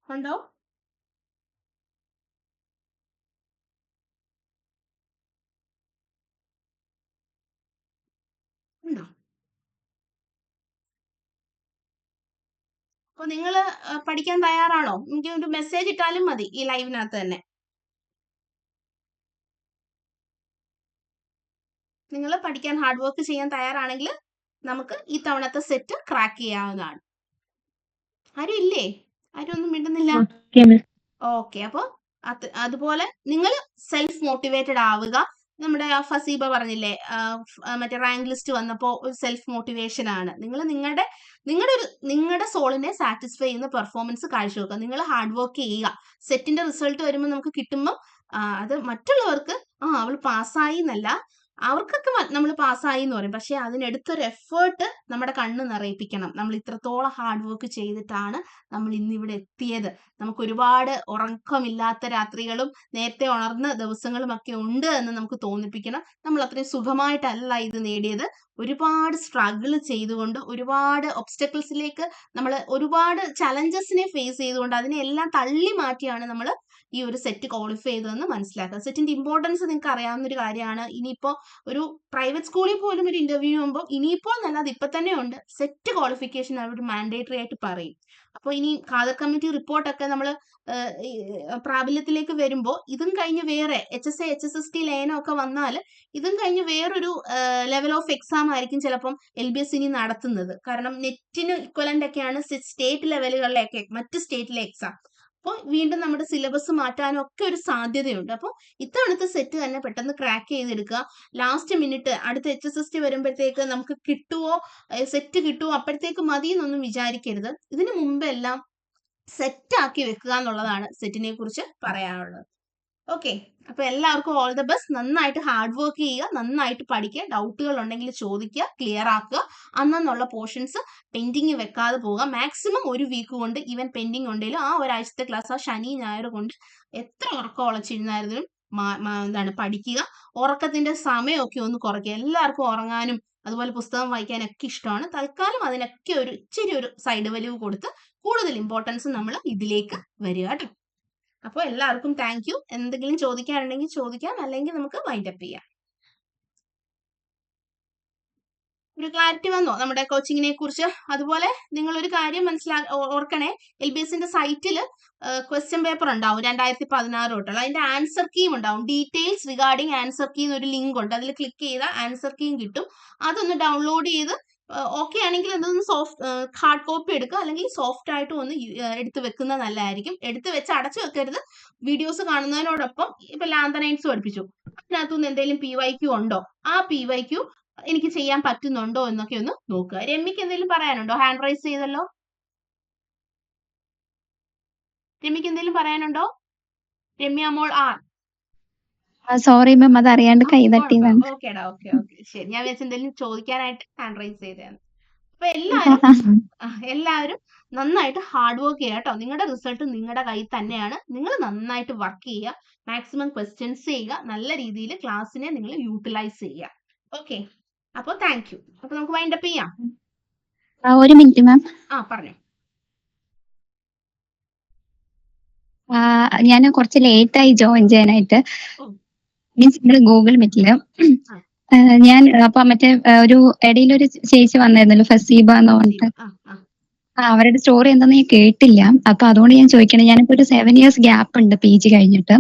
ഉണ്ടോ? ഉണ്ടോ? അപ്പൊ നിങ്ങൾ പഠിക്കാൻ തയ്യാറാണോ? എനിക്ക് ഒരു മെസ്സേജ് ഇട്ടാലും മതി ഈ ലൈവിനകത്ത് തന്നെ. നിങ്ങൾ പഠിക്കാൻ ഹാർഡ് വർക്ക് ചെയ്യാൻ തയ്യാറാണെങ്കിൽ നമുക്ക് ഈ തവണത്തെ സെറ്റ് ക്രാക്ക് ചെയ്യാവുന്നതാണ്. ആരും ഇല്ലേ? ആരും ഒന്നും മിണ്ടുന്നില്ല. ഓക്കെ, അപ്പോൾ അതുപോലെ നിങ്ങൾ സെൽഫ് മോട്ടിവേറ്റഡ് ആവുക. നമ്മുടെ ഫസീബ പറഞ്ഞില്ലേ, മറ്റേ റാങ്ക് ലിസ്റ്റ് വന്നപ്പോൾ ഒരു സെൽഫ് മോട്ടിവേഷൻ ആണ്. നിങ്ങൾ നിങ്ങളുടെ സോളിനെ സാറ്റിസ്ഫൈ ചെയ്യുന്ന പെർഫോമൻസ് കാഴ്ചവെക്കുക. നിങ്ങൾ ഹാർഡ് വർക്ക് ചെയ്യുക. സെറ്റിന്റെ റിസൾട്ട് വരുമ്പോൾ നമുക്ക് കിട്ടുമ്പോൾ അത് മറ്റുള്ളവർക്ക് അവൾ പാസ്സായി എന്നല്ല, അവർക്കൊക്കെ നമ്മൾ പാസ്സായി എന്ന് പറയും. പക്ഷെ അതിനെടുത്തൊരു എഫേർട്ട് നമ്മുടെ കണ്ണ് നിറയിപ്പിക്കണം. നമ്മൾ ഇത്രത്തോളം ഹാർഡ് വർക്ക് ചെയ്തിട്ടാണ് നമ്മൾ ഇന്നിവിടെ എത്തിയത്. നമുക്ക് ഒരുപാട് ഉറക്കമില്ലാത്ത രാത്രികളും നേരത്തെ ഉണർന്ന ദിവസങ്ങളും ഒക്കെ ഉണ്ട് എന്ന് നമുക്ക് തോന്നിപ്പിക്കണം. നമ്മൾ അത്രയും സുഖമായിട്ടല്ല ഇത് നേടിയത്. ഒരുപാട് സ്ട്രഗിൾ ചെയ്തുകൊണ്ട്, ഒരുപാട് ഒബ്സ്റ്റക്കിൾസിലേക്ക് നമ്മൾ ഒരുപാട് ചലഞ്ചസിനെ ഫേസ് ചെയ്തുകൊണ്ട് അതിനെല്ലാം തള്ളി മാറ്റിയാണ് നമ്മൾ ഈ ഒരു സെറ്റ് ക്വാളിഫൈ ചെയ്തതെന്ന് മനസ്സിലാക്കുക. സെറ്റിന്റെ ഇമ്പോർട്ടൻസ് നിങ്ങൾക്ക് അറിയാവുന്ന ഒരു കാര്യമാണ്. ഇനിയിപ്പോ ഒരു പ്രൈവറ്റ് സ്കൂളിൽ പോലും ഒരു ഇന്റർവ്യൂ ആകുമ്പോൾ, ഇനിയിപ്പോൾ നല്ല അത് ഇപ്പൊ തന്നെ ഉണ്ട്, സെറ്റ് ക്വാളിഫിക്കേഷൻ അവർ മാൻഡേറ്ററി ആയിട്ട് പറയും. അപ്പൊ ഇനി ഖാദർ കമ്മിറ്റി റിപ്പോർട്ടൊക്കെ നമ്മൾ പ്രാബല്യത്തിലേക്ക് വരുമ്പോൾ ഇതും കഴിഞ്ഞ് വേറെ HSA HSST ലയനം ഒക്കെ വന്നാൽ ഇതും കഴിഞ്ഞ് വേറൊരു ലെവൽ ഓഫ് എക്സാം ആയിരിക്കും ചിലപ്പം LBS ഇനി നടത്തുന്നത്. കാരണം നെറ്റിന് ഇക്വലന്റ് ഒക്കെയാണ് സ്റ്റേറ്റ് ലെവലുകളിലേക്ക് മറ്റ് സ്റ്റേറ്റിലെ എക്സാം. അപ്പോൾ വീണ്ടും നമ്മുടെ സിലബസ് മാറ്റാനും ഒക്കെ ഒരു സാധ്യതയുണ്ട്. അപ്പോൾ ഇത്തവണത്തെ സെറ്റ് തന്നെ പെട്ടെന്ന് ക്രാക്ക് ചെയ്തെടുക്കുക. ലാസ്റ്റ് മിനിറ്റ് അടുത്ത HSST വരുമ്പോഴത്തേക്ക് നമുക്ക് കിട്ടുമോ, സെറ്റ് കിട്ടുമോ, അപ്പോഴത്തേക്ക് മതി എന്നൊന്നും വിചാരിക്കരുത്. ഇതിനു മുമ്പ് എല്ലാം സെറ്റ് ആക്കി വെക്കുക എന്നുള്ളതാണ് സെറ്റിനെ കുറിച്ച് പറയാനുള്ളത്. ഓക്കെ. അപ്പൊ എല്ലാവർക്കും ഓൾ ദ ബെസ്റ്റ്. നന്നായിട്ട് ഹാർഡ് വർക്ക് ചെയ്യുക, നന്നായിട്ട് പഠിക്കുക, ഡൗട്ടുകൾ ഉണ്ടെങ്കിൽ ചോദിക്കുക, ക്ലിയർ ആക്കുക. അന്നുള്ള പോർഷൻസ് പെൻഡിങ് വെക്കാതെ പോവുക. മാക്സിമം ഒരു വീക്ക് കൊണ്ട് ഈവൻ പെൻഡിങ് ഉണ്ടെങ്കിലും ആ ഒരാഴ്ചത്തെ ക്ലാസ് ആ ശനി ഞായർ കൊണ്ട് എത്ര ഉറക്കം ഉളച്ചിരുന്നായിരുന്നാലും എന്താണ് പഠിക്കുക. ഉറക്കത്തിന്റെ സമയമൊക്കെ ഒന്ന് കുറയ്ക്കുക. എല്ലാവർക്കും ഉറങ്ങാനും അതുപോലെ പുസ്തകം വായിക്കാനൊക്കെ ഇഷ്ടമാണ്. തൽക്കാലം അതിനൊക്കെ ഒരു ഇച്ചിരി ഒരു സൈഡ് വലിവ് കൊടുത്ത് കൂടുതൽ ഇമ്പോർട്ടൻസ് നമ്മൾ ഇതിലേക്ക് വരിക കേട്ടോ. അപ്പോൾ എല്ലാവർക്കും താങ്ക് യു. എന്തെങ്കിലും ചോദിക്കാനുണ്ടെങ്കിൽ ചോദിക്കാം, അല്ലെങ്കിൽ നമുക്ക് വൈൻഡപ്പ് ചെയ്യാം. ഒരു ക്ലാരിറ്റി വന്നോ നമ്മുടെ കോച്ചിങ്ങിനെ കുറിച്ച്? അതുപോലെ നിങ്ങൾ ഒരു കാര്യം ഓർക്കണേ, LBSന്റെ സൈറ്റിൽ ക്വസ്റ്റ്യൻ പേപ്പർ ഉണ്ടാവും 2016 തൊട്ടുള്ള. അതിന്റെ ആൻസർ കീം ഉണ്ടാവും. ഡീറ്റെയിൽസ് റിഗാർഡിംഗ് ആൻസർ കീ എന്നൊരു ലിങ്ക് ഉണ്ട്. അതിൽ ക്ലിക്ക് ചെയ്താൽ ആൻസർ കീം കിട്ടും. അതൊന്ന് ഡൗൺലോഡ് ചെയ്ത് ഓക്കെ ആണെങ്കിൽ എന്തൊന്ന് ഹാർഡ് കോപ്പി എടുക്കുക, അല്ലെങ്കിൽ സോഫ്റ്റ് ആയിട്ട് ഒന്ന് എടുത്ത് വെക്കുന്നത് നല്ലതായിരിക്കും. എടുത്ത് വെച്ച് അടച്ചു വെക്കരുത്. വീഡിയോസ് കാണുന്നതിനോടൊപ്പം ഇപ്പൊ ലാന്തനൈറ്റ്സ് പഠിപ്പിച്ചു, അതിനകത്തുനിന്ന് എന്തെങ്കിലും PYQ ഉണ്ടോ, ആ PYQ എനിക്ക് ചെയ്യാൻ പറ്റുന്നുണ്ടോ എന്നൊക്കെ ഒന്ന് നോക്കുക. രമ്യക്ക് എന്തെങ്കിലും പറയാനുണ്ടോ? ഹാൻഡ് റൈസ് ചെയ്തല്ലോ. രമ്യക്ക് എന്തെങ്കിലും പറയാനുണ്ടോ? രമ്യ മോൾ സോറി മാം, അത് അറിയാണ്ട് കൈ തട്ടിയതാണ്. ഓക്കേടാ, ഓക്കെ. ശരി, ഞാൻ വെച്ച് എന്തെങ്കിലും ചോദിക്കാനായിട്ട് ഹാൻഡ് റൈസ് ചെയ്തതാണ്. അപ്പൊ എല്ലാവരും നന്നായിട്ട് ഹാർഡ് വർക്ക് ചെയ്യുക കേട്ടോ. നിങ്ങളുടെ റിസൾട്ട് നിങ്ങളുടെ കയ്യിൽ തന്നെയാണ്. നിങ്ങൾ നന്നായിട്ട് വർക്ക് ചെയ്യുക, മാക്സിമം ക്വസ്റ്റ്യൻസ് ചെയ്യുക, നല്ല രീതിയിൽ ക്ലാസ്സിനെ നിങ്ങൾ യൂട്ടിലൈസ് ചെയ്യുക. ഓക്കെ, അപ്പൊ താങ്ക് യു. അപ്പൊ നമുക്ക് വൈൻഡപ്പ് ചെയ്യാം. ഒരു മിനിറ്റ് മാം, പറഞ്ഞു. ഞാൻ കുറച്ച് ലേറ്റ് ആയി ജോയിൻ ചെയ്യാനായിട്ട്. മീൻസ് ഗൂഗിൾ മീറ്റില് ഞാൻ അപ്പൊ മറ്റേ ഒരു ഇടയിലൊരു ചേച്ചി വന്നായിരുന്നല്ലോ, ഫസീബ എന്ന് പറഞ്ഞിട്ട്. അവരുടെ സ്റ്റോറി എന്താന്ന് ഞാൻ കേട്ടില്ല. അപ്പൊ അതുകൊണ്ട് ഞാൻ ചോദിക്കണേ, ഞാനിപ്പോ ഒരു 7 years ഗ്യാപ്പ് ഉണ്ട് PG കഴിഞ്ഞിട്ട്.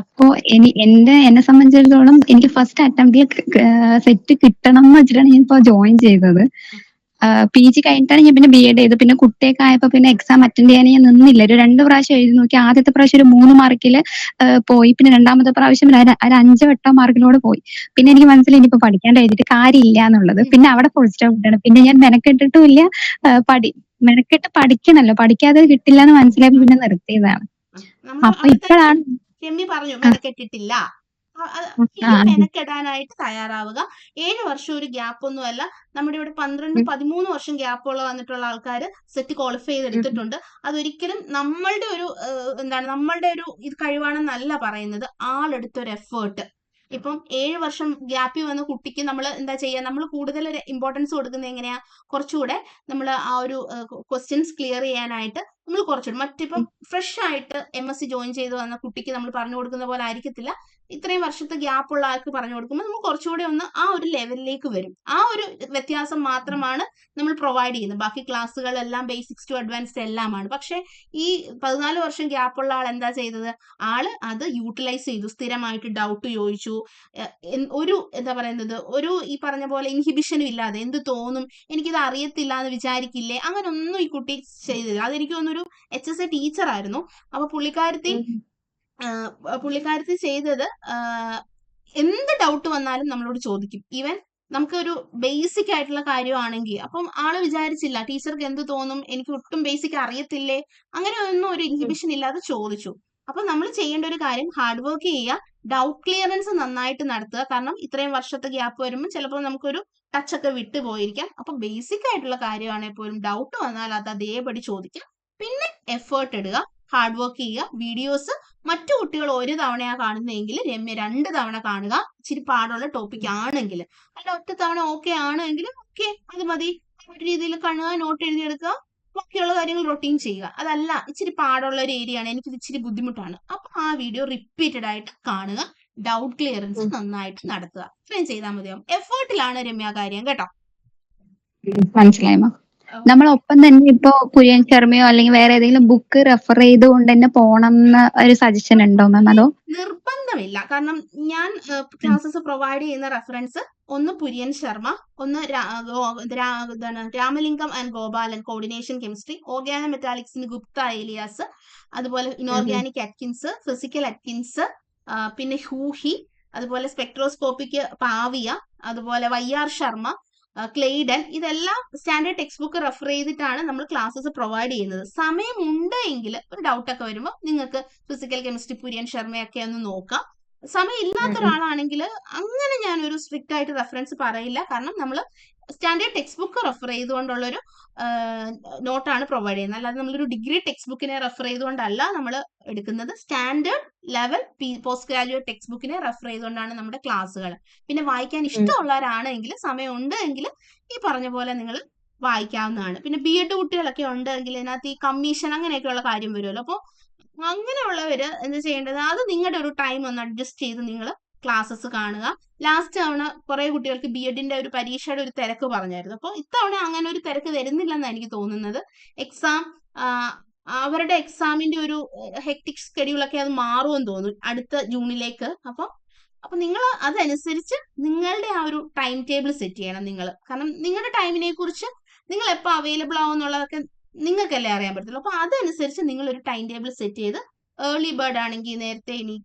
അപ്പോ എന്നെ സംബന്ധിച്ചിടത്തോളം എനിക്ക് ഫസ്റ്റ് അറ്റംപ്റ്റിൽ സെറ്റ് കിട്ടണം എന്ന് വെച്ചിട്ടാണ് ഞാൻ ഇപ്പൊ ജോയിൻ ചെയ്തത്. PG കഴിഞ്ഞിട്ടാണ് ഞാൻ പിന്നെ B.Ed ചെയ്തത്. പിന്നെ കുട്ടിയൊക്കെ ആയപ്പോ പിന്നെ എക്സാം അറ്റൻഡ് ചെയ്യാൻ ഞാൻ നിന്നില്ല. ഒരു 2 പ്രാവശ്യം എഴുതി നോക്കി. ആദ്യത്തെ പ്രാവശ്യം ഒരു 3 മാർക്കില് പോയി. പിന്നെ രണ്ടാമത്തെ പ്രാവശ്യം ഒരു 5 വട്ടം മാർക്കിലൂടെ പോയി. പിന്നെ എനിക്ക് മനസ്സിലായി ഇനിയിപ്പോ പഠിക്കാണ്ട് എഴുതിയിട്ട് കാര്യമില്ല എന്നുള്ളത്. പിന്നെ അവിടെ ഫുൾ സ്റ്റോപ്പ് ഇട്ടാണ്. പിന്നെ ഞാൻ മെനക്കെട്ടിട്ടും ഇല്ല. മെനക്കെട്ട് പഠിക്കണല്ലോ, പഠിക്കാതെ കിട്ടില്ല എന്ന് മനസ്സിലായപ്പോ പിന്നെ നിർത്തിയതാണ്. അപ്പൊ ഇപ്പോഴാണ് പറഞ്ഞു മെനക്കെട്ടിട്ടില്ല. മെനക്കെടാനായിട്ട് തയ്യാറാവുക. 7 വർഷം ഒരു ഗ്യാപ്പ് ഒന്നുമല്ല. നമ്മുടെ ഇവിടെ 12-13 വർഷം ഗ്യാപ്പുള്ള വന്നിട്ടുള്ള ആൾക്കാർ സെറ്റ് ക്വാളിഫൈ ചെയ്തെടുത്തിട്ടുണ്ട്. അതൊരിക്കലും നമ്മളുടെ ഒരു നമ്മളുടെ ഒരു ഇത് കഴിവാണെന്നല്ല പറയുന്നത്, ആളെടുത്തൊരു എഫേർട്ട്. ഇപ്പം 7 വർഷം ഗ്യാപ്പിൽ വന്ന കുട്ടിക്ക് നമ്മൾ എന്താ ചെയ്യുക, നമ്മൾ കൂടുതൽ ഇമ്പോർട്ടൻസ് കൊടുക്കുന്നത് എങ്ങനെയാ, കുറച്ചുകൂടെ നമ്മൾ ആ ഒരു ക്വസ്റ്റ്യൻസ് ക്ലിയർ ചെയ്യാനായിട്ട് നമ്മൾ കുറച്ചുകൂടെ മറ്റിപ്പം ഫ്രഷ് ആയിട്ട് MSc ജോയിൻ ചെയ്ത് വന്ന കുട്ടിക്ക് നമ്മൾ പറഞ്ഞു കൊടുക്കുന്ന പോലെ ആയിരിക്കത്തില്ല ഇത്രയും വർഷത്തെ ഗ്യാപ്പ് ഉള്ള ആൾക്ക് പറഞ്ഞു കൊടുക്കുമ്പോൾ നമ്മൾ കുറച്ചുകൂടെ ഒന്ന് ആ ഒരു ലെവലിലേക്ക് വരും. ആ ഒരു വ്യത്യാസം മാത്രമാണ് നമ്മൾ പ്രൊവൈഡ് ചെയ്യുന്നത്. ബാക്കി ക്ലാസ്സുകളെല്ലാം ബേസിക്സ് ടു അഡ്വാൻസ്ഡ് എല്ലാമാണ്. പക്ഷെ ഈ 14 വർഷം ഗ്യാപ്പ് ഉള്ള ആൾ എന്താ ചെയ്തത്, ആള് അത് യൂട്ടിലൈസ് ചെയ്തു. സ്ഥിരമായിട്ട് ഡൗട്ട് ചോദിച്ചു. ഒരു എന്താ പറയുന്നത്, ഒരു ഈ പറഞ്ഞ പോലെ ഇൻഹിബിഷനും ഇല്ലാതെ എന്ത് തോന്നും, എനിക്കിത് അറിയത്തില്ല എന്ന് വിചാരിക്കില്ലേ, അങ്ങനെ ഒന്നും ഈ കുട്ടി ചെയ്തില്ല. അതെനിക്ക് തോന്നുന്നൊരു HSA ടീച്ചർ ആയിരുന്നു. അപ്പൊ പുള്ളിക്കാരത്തി ചെയ്തത് എന്ത് ഡൗട്ട് വന്നാലും നമ്മളോട് ചോദിക്കും. ഈവൻ നമുക്കൊരു ബേസിക് ആയിട്ടുള്ള കാര്യമാണെങ്കിൽ അപ്പം ആള് വിചാരിച്ചില്ല ടീച്ചർക്ക് എന്ത് തോന്നും, എനിക്ക് ഒട്ടും ബേസിക് അറിയത്തില്ലേ, അങ്ങനെ ഒന്നും ഒരു ഇൻഹിബിഷൻ ഇല്ലാതെ ചോദിച്ചു. അപ്പൊ നമ്മൾ ചെയ്യേണ്ട ഒരു കാര്യം ഹാർഡ് വർക്ക് ചെയ്യുക, ഡൗട്ട് ക്ലിയറൻസ് നന്നായിട്ട് നടത്തുക. കാരണം ഇത്രയും വർഷത്തെ ഗ്യാപ്പ് വരുമ്പോൾ ചിലപ്പോൾ നമുക്കൊരു ടച്ചൊക്കെ വിട്ടു പോയിരിക്കാം. അപ്പൊ ബേസിക് ആയിട്ടുള്ള കാര്യമാണെങ്കിൽ പോലും ഡൗട്ട് വന്നാൽ അത് അതേപടി ചോദിക്കുക. പിന്നെ എഫേർട്ട് ഇടുക, ഹാർഡ് വർക്ക് ചെയ്യുക. വീഡിയോസ് മറ്റു കുട്ടികൾ 1 തവണയാണ് കാണുന്നതെങ്കിൽ രമ്യ 2 തവണ കാണുക. ഇച്ചിരി പാടുള്ള ടോപ്പിക് ആണെങ്കിൽ. അല്ല ഒറ്റ തവണ ഓക്കെ ആണെങ്കിലും ഓക്കെ, അത് മതി. ഒരു രീതിയിൽ കാണുക, നോട്ട് എഴുതിയെടുക്കുക, ബാക്കിയുള്ള കാര്യങ്ങൾ റൊട്ടീൻ ചെയ്യുക. അതല്ല ഇച്ചിരി പാടുള്ള ഒരു ഏരിയ ആണ്, എനിക്ക് ഇച്ചിരി ബുദ്ധിമുട്ടാണ്, അപ്പൊ ആ വീഡിയോ റിപ്പീറ്റഡ് ആയിട്ട് കാണുക. ഡൗട്ട് ക്ലിയറൻസ് നന്നായിട്ട് നടത്തുക. ഇത്രയും ചെയ്താൽ മതിയാവും. എഫേർട്ടിലാണ് രമ്യ കാര്യം കേട്ടോ. മനസ്സിലായി മാം. നമ്മളൊപ്പം തന്നെ ഇപ്പൊ കുര്യൻ ശർമ്മയോ അല്ലെങ്കിൽ വേറെ ഏതെങ്കിലും ബുക്ക് റെഫർ ചെയ്തുകൊണ്ട് തന്നെ പോണം എന്ന് ഒരു സജഷൻ ഉണ്ടോ മാം? അതോ നിർബന്ധമില്ല. കാരണം ഞാൻ ക്ലാസ്സസ് പ്രൊവൈഡ് ചെയ്യുന്ന റെഫറൻസ് ഒന്ന് കുര്യൻ ശർമ്മ, ഒന്ന് Ramalingam and Gopalan coordination chemistry, organo മെറ്റാലിക്സിന് ഗുപ്ത ഏലിയാസ്, അതുപോലെ ഇനോർഗാനിക് അറ്റ്കിൻസ്, ഫിസിക്കൽ അറ്റ്കിൻസ്, പിന്നെ ഹൂഹി, അതുപോലെ സ്പെക്ട്രോസ്കോപ്പിക്ക് പാവിയ, അതുപോലെ YR ശർമ്മ, ക്ലെയ്ഡൻ, ഇതെല്ലാം സ്റ്റാൻഡേർഡ് ടെക്സ്റ്റ് ബുക്ക് റെഫർ ചെയ്തിട്ടാണ് നമ്മൾ ക്ലാസ്സസ് പ്രൊവൈഡ് ചെയ്യുന്നത്. സമയമുണ്ട് എങ്കിൽ ഒരു ഡൗട്ടൊക്കെ വരുമ്പോൾ നിങ്ങൾക്ക് ഫിസിക്കൽ കെമിസ്ട്രി കുര്യൻ ശർമ്മയൊക്കെ ഒന്ന് നോക്കാം. സമയം ഇല്ലാത്ത ഒരാളാണെങ്കിൽ അങ്ങനെ ഞാനൊരു സ്ട്രിക്റ്റ് ആയിട്ട് റെഫറൻസ് പറയില്ല. കാരണം നമ്മൾ സ്റ്റാൻഡേർഡ് ടെക്സ്റ്റ് ബുക്ക് റെഫർ ചെയ്തുകൊണ്ടുള്ളൊരു നോട്ടാണ് പ്രൊവൈഡ് ചെയ്യുന്നത്. അല്ലാതെ നമ്മളൊരു ഡിഗ്രി ടെക്സ്റ്റ് ബുക്കിനെ റെഫർ ചെയ്തുകൊണ്ടല്ല നമ്മൾ എടുക്കുന്നത്. Standard level post graduate text ബുക്കിനെ റെഫർ ചെയ്തുകൊണ്ടാണ് നമ്മുടെ ക്ലാസ്സുകൾ. പിന്നെ വായിക്കാൻ ഇഷ്ടമുള്ളവരാണെങ്കിൽ, സമയമുണ്ട് എങ്കിൽ ഈ പറഞ്ഞ പോലെ നിങ്ങൾ വായിക്കാവുന്നതാണ്. പിന്നെ BEd കുട്ടികളൊക്കെ ഉണ്ടെങ്കിൽ ഇതിനകത്ത് ഈ കമ്മീഷൻ അങ്ങനെയൊക്കെയുള്ള കാര്യം വരുമല്ലോ. അപ്പോൾ അങ്ങനെയുള്ളവര് എന്ത് ചെയ്യേണ്ടത്, അത് നിങ്ങളുടെ ഒരു ടൈം ഒന്ന് അഡ്ജസ്റ്റ് ചെയ്ത് നിങ്ങൾ ക്ലാസ്സസ് കാണുക. ലാസ്റ്റ് തവണ കുറെ കുട്ടികൾക്ക് BEdന്റെ ഒരു പരീക്ഷയുടെ ഒരു തിരക്ക് പറഞ്ഞായിരുന്നു. അപ്പോൾ ഇത്തവണ അങ്ങനെ ഒരു തിരക്ക് വരുന്നില്ലെന്നാണ് എനിക്ക് തോന്നുന്നത്. എക്സാം അവരുടെ എക്സാമിന്റെ ഒരു ഹെക്ടിക് സ്കെഡ്യൂളൊക്കെ അത് മാറുമെന്ന് തോന്നുന്നു അടുത്ത ജൂണിലേക്ക്. അപ്പൊ നിങ്ങൾ അതനുസരിച്ച് നിങ്ങളുടെ ആ ഒരു ടൈം ടേബിൾ സെറ്റ് ചെയ്യണം നിങ്ങൾ. കാരണം നിങ്ങളുടെ ടൈമിനെ കുറിച്ച് നിങ്ങൾ എപ്പോൾ അവൈലബിൾ ആവും എന്നുള്ളതൊക്കെ നിങ്ങൾക്കല്ലേ അറിയാൻ പറ്റത്തുള്ളൂ. അപ്പൊ അതനുസരിച്ച് നിങ്ങൾ ഒരു ടൈം ടേബിൾ സെറ്റ് ചെയ്ത്, ഏർലി ബേർഡ് ആണെങ്കിൽ നേരത്തെ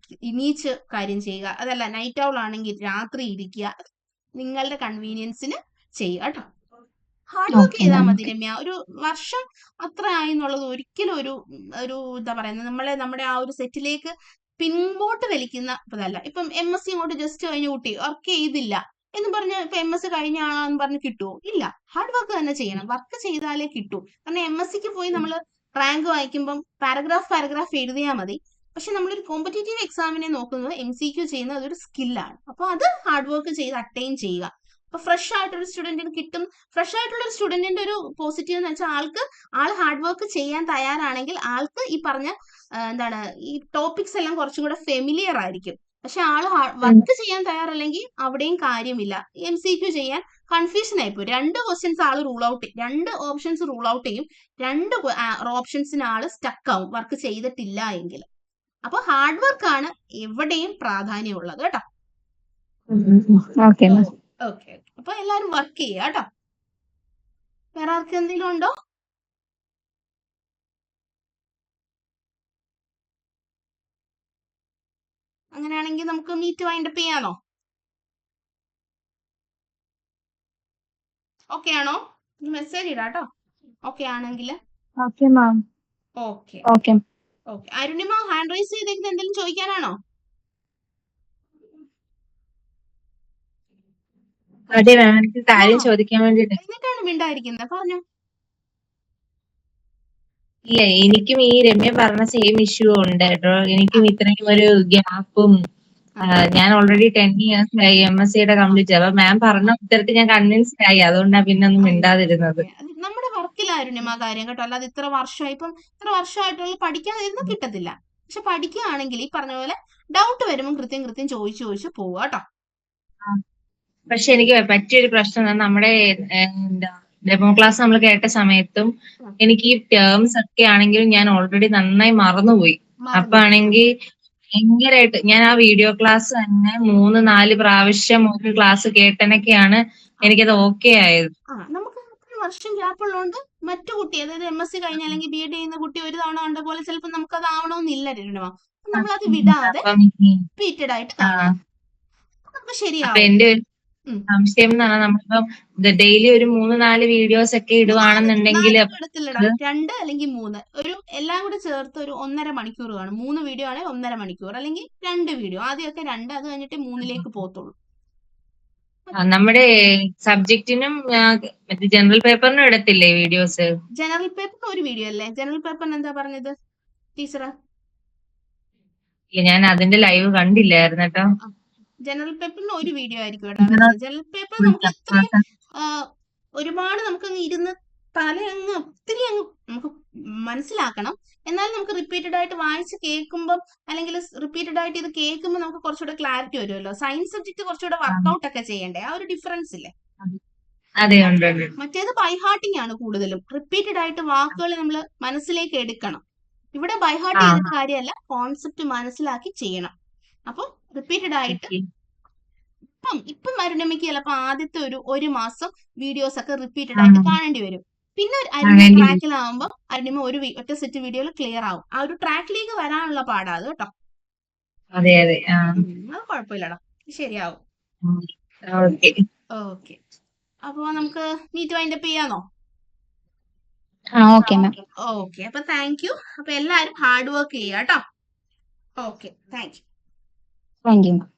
എണീച്ച് കാര്യം ചെയ്യുക, അതല്ല നൈറ്റ് ഔൾ ആണെങ്കിൽ രാത്രി ഇരിക്കുക. നിങ്ങളുടെ കൺവീനിയൻസിന് ചെയ്യുക കേട്ടോ. ഹാർഡ് വർക്ക് ഓക്കെ ചെയ്താൽ മാം. മതി രമ്യ. ഒരു വർഷം അത്ര ആയി എന്നുള്ളത് ഒരിക്കലും ഒരു എന്താ പറയുന്നത്, നമ്മുടെ ആ ഒരു സെറ്റിലേക്ക് പിൻപോട്ട് വലിക്കുന്ന ഇതല്ല. ഇപ്പം MSc ഇങ്ങോട്ട് ജസ്റ്റ് കഴിഞ്ഞ കുട്ടി വർക്ക് ചെയ്തില്ല എന്ന് പറഞ്ഞ് ഇപ്പൊ MS കഴിഞ്ഞ ആളാന്ന് പറഞ്ഞ് കിട്ടുമോ? ഇല്ല. ഹാർഡ് വർക്ക് തന്നെ ചെയ്യണം. വർക്ക് ചെയ്താലേ കിട്ടൂ. കാരണം MScക്ക് പോയി നമ്മൾ റാങ്ക് വായിക്കുമ്പം പാരഗ്രാഫ് എഴുതിയാൽ മതി. പക്ഷെ നമ്മളൊരു കോമ്പറ്റേറ്റീവ് എക്സാമിനെ നോക്കുന്നത് MCQ ചെയ്യുന്നത് അതൊരു സ്കില്ലാണ്. അപ്പൊ അത് ഹാർഡ് വർക്ക് ചെയ്ത് അറ്റൈൻ ചെയ്യുക. അപ്പൊ ഫ്രഷ് ആയിട്ടൊരു സ്റ്റുഡന്റിന് കിട്ടും. ഫ്രഷ് ആയിട്ടുള്ള ഒരു സ്റ്റുഡന്റിന്റെ ഒരു പോസിറ്റീവ് എന്ന് വെച്ചാൽ ആൾ ഹാർഡ് വർക്ക് ചെയ്യാൻ തയ്യാറാണെങ്കിൽ ആൾക്ക് ഈ പറഞ്ഞ എന്താണ് ഈ ടോപ്പിക്സ് എല്ലാം കുറച്ചും കൂടെ ഫെമിലിയർ ആയിരിക്കും. പക്ഷെ ആള് വർക്ക് ചെയ്യാൻ തയ്യാറല്ലെങ്കിൽ അവിടെയും കാര്യമില്ല. MCQ ചെയ്യാൻ കൺഫ്യൂഷൻ ആയിപ്പോയി. 2 ക്വസ്റ്റ്യൻസ് ആള് രണ്ട് ഓപ്ഷൻസ് റൂൾ ഔട്ട് ചെയ്യും. 2 ഓപ്ഷൻസിന് ആള് സ്റ്റക്ക് ആവും വർക്ക് ചെയ്തിട്ടില്ല എങ്കിൽ. അപ്പൊ ഹാർഡ് വർക്ക് ആണ് എവിടെയും പ്രാധാന്യമുള്ളത് കേട്ടോ. Okay ma'am. ഓക്കെ. അപ്പൊ എല്ലാരും വർക്ക് ചെയ്യുക കേട്ടോ. വേറെ ആർക്ക് എന്തെങ്കിലും ഉണ്ടോ? അങ്ങനെയാണെങ്കിൽ നമുക്ക് മീറ്റ് വൈൻഡപ്പ് ചെയ്യാനോ? ഓക്കെ ആണോ? മെസ്സേജ് ഇടാട്ടോ. ഓക്കെ ആണെങ്കിൽ. Okay ma'am. Okay okay. Okay. Arunima hand raise ചെയ്തേക്കുന്നത് എന്തെങ്കിലും ചോദിക്കാനാണോ? അതെ മാം, എനിക്ക് കാര്യം ആ ചോദിക്കാൻ വേണ്ടിട്ട്. എന്നിട്ടാണ് മിണ്ടായിരിക്കുന്നത്. പറഞ്ഞോ. ഇല്ല, എനിക്കും ഈ രമ്യ പറഞ്ഞ സെയിം ഇഷ്യൂ ഉണ്ട് കേട്ടോ. എനിക്കും ഇത്രയും ഒരു ഗ്യാപ്പും, ഞാൻ ഓൾറെഡി 10 years ആയി MScയുടെ കംപ്ലീറ്റ്. അപ്പൊ മാം പറഞ്ഞ ഉത്തരത്തിൽ ഞാൻ കൺവിൻസ്ഡ് ആയി. അതുകൊണ്ടാണ് പിന്നെ ഒന്നും മിണ്ടാതിരുന്നത്. നമ്മുടെ വർക്കിലായിരുന്നു ആ കാര്യം കേട്ടോ. അല്ലാതെ ഇത്ര വർഷമായി, ഇപ്പം ഇത്ര വർഷമായിട്ടുള്ള പഠിക്കാതിരുന്ന കിട്ടത്തില്ല. പക്ഷെ പഠിക്കുകയാണെങ്കിൽ ഈ പറഞ്ഞ പോലെ ഡൗട്ട് വരുമ്പോൾ കൃത്യം ചോദിച്ചു പോവുക കേട്ടോ. പക്ഷെ എനിക്ക് പറ്റിയൊരു പ്രശ്നം നമ്മുടെ എന്താ ഡെമോ ക്ലാസ് നമ്മൾ കേട്ട സമയത്തും എനിക്ക് ഈ ടേംസ് ഒക്കെ ആണെങ്കിലും ഞാൻ ഓൾറെഡി നന്നായി മറന്നുപോയി. അപ്പൊ ആണെങ്കിൽ ഭയങ്കരമായിട്ട് ഞാൻ ആ വീഡിയോ ക്ലാസ് തന്നെ 3-4 പ്രാവശ്യം ഒരു ക്ലാസ് കേട്ടനൊക്കെയാണ് എനിക്കത് ഓക്കെ ആയത്. നമുക്ക് 3 വർഷം ഗ്യാപ്പ് ഉള്ളതുകൊണ്ട് മറ്റു കുട്ടി, അതായത് MSc കഴിഞ്ഞ അല്ലെങ്കിൽ BEd ചെയ്യുന്ന കുട്ടി ഒരു തവണ കണ്ട പോലെ ചിലപ്പോൾ നമുക്ക് അത് ആവണമെന്നില്ല രണ്ടുമ. നമ്മളത് വിടാതെ റിപ്പീറ്റഡ് ആയിട്ട് കാണാം. അപ്പൊ ശരിയാവും. അപ്പൊ എന്റെ ഒരു സംശയം എന്ന് പറഞ്ഞാൽ നമ്മളിപ്പം ഡെയിലി ഒരു 3-4 വീഡിയോസ് ഒക്കെ ഇടുവാണെന്നുണ്ടെങ്കിൽ 2 അല്ലെങ്കിൽ 3 ഒരു എല്ലാം കൂടെ ചേർത്ത് ഒരു 1.5 മണിക്കൂർ കാണും. 3 വീഡിയോ ആണെങ്കിൽ 1.5 മണിക്കൂർ, അല്ലെങ്കിൽ 2 വീഡിയോ. ആദ്യമൊക്കെ 2, അത് കഴിഞ്ഞിട്ട് 3ലേക്ക് പോകത്തുള്ളൂ. നമ്മുടെ സബ്ജക്റ്റിനും മറ്റേ ജനറൽ പേപ്പറിനും ഇടത്തില്ലേ വീഡിയോസ്? ജനറൽ പേപ്പറിന് ഒരു വീഡിയോ അല്ലേ? ജനറൽ പേപ്പറിന് എന്താ പറഞ്ഞത് ടീച്ചറാ? ഞാൻ അതിന്റെ ലൈവ് കണ്ടില്ലായിരുന്നു കേട്ടോ. ജനറൽ പേപ്പറിന് ഒരു വീഡിയോ ആയിരിക്കും കേട്ടോ വരുന്നത്. ജനറൽ പേപ്പർ നമുക്ക് എത്രയും ഒരുപാട് നമുക്കങ്ങ് ഇരുന്ന് ഒത്തിരി അങ്ങ് നമുക്ക് മനസ്സിലാക്കണം. എന്നാലും നമുക്ക് റിപ്പീറ്റഡ് ആയിട്ട് വായിച്ച് കേൾക്കുമ്പോൾ, അല്ലെങ്കിൽ റിപ്പീറ്റഡ് ആയിട്ട് ഇത് കേൾക്കുമ്പോൾ നമുക്ക് കുറച്ചുകൂടെ ക്ലാരിറ്റി വരുമല്ലോ. സയൻസ് സബ്ജക്ട് കുറച്ചുകൂടെ വർക്ക്ഔട്ട് ഒക്കെ ചെയ്യണ്ടേ? ആ ഒരു ഡിഫറൻസ് ഇല്ലേ? അതെ, ഉണ്ട്. മറ്റേത് ബൈഹാർട്ടിങ് ആണ് കൂടുതലും. റിപ്പീറ്റഡ് ആയിട്ട് വാക്കുകൾ നമ്മൾ മനസ്സിലേക്ക് എടുക്കണം. ഇവിടെ ബൈഹാർട്ട് ചെയ്തിട്ട് കാര്യമല്ല, കോൺസെപ്റ്റ് മനസ്സിലാക്കി ചെയ്യണം. അപ്പൊ റിപ്പീറ്റഡ് ആയിട്ട് ഇപ്പം അരുണിമയ്ക്ക് ചിലപ്പോൾ ആദ്യത്തെ ഒരു മാസം വീഡിയോസ് ഒക്കെ റിപ്പീറ്റഡ് ആയിട്ട് കാണേണ്ടി വരും. പിന്നെ അരുണിമ ട്രാക്കിലാവുമ്പോൾ അരുണിമ ഒറ്റ സെറ്റ് വീഡിയോയിൽ ക്ലിയർ ആവും. ആ ഒരു ട്രാക്കിലേക്ക് വരാനുള്ള പാടാ അത് കേട്ടോ. അതെ അത് കുഴപ്പമില്ലടാ, ശരിയാവും. ഓക്കെ. ഓക്കെ. അപ്പോൾ നമുക്ക് മീറ്റ് വൈൻഡപ്പ് ചെയ്യാന്നോ? Okay ma'am. ഓക്കെ, അപ്പൊ താങ്ക് യു. അപ്പൊ എല്ലാവരും ഹാർഡ് വർക്ക് ചെയ്യുക കേട്ടോ. Okay, thank you. Thank you ma'am.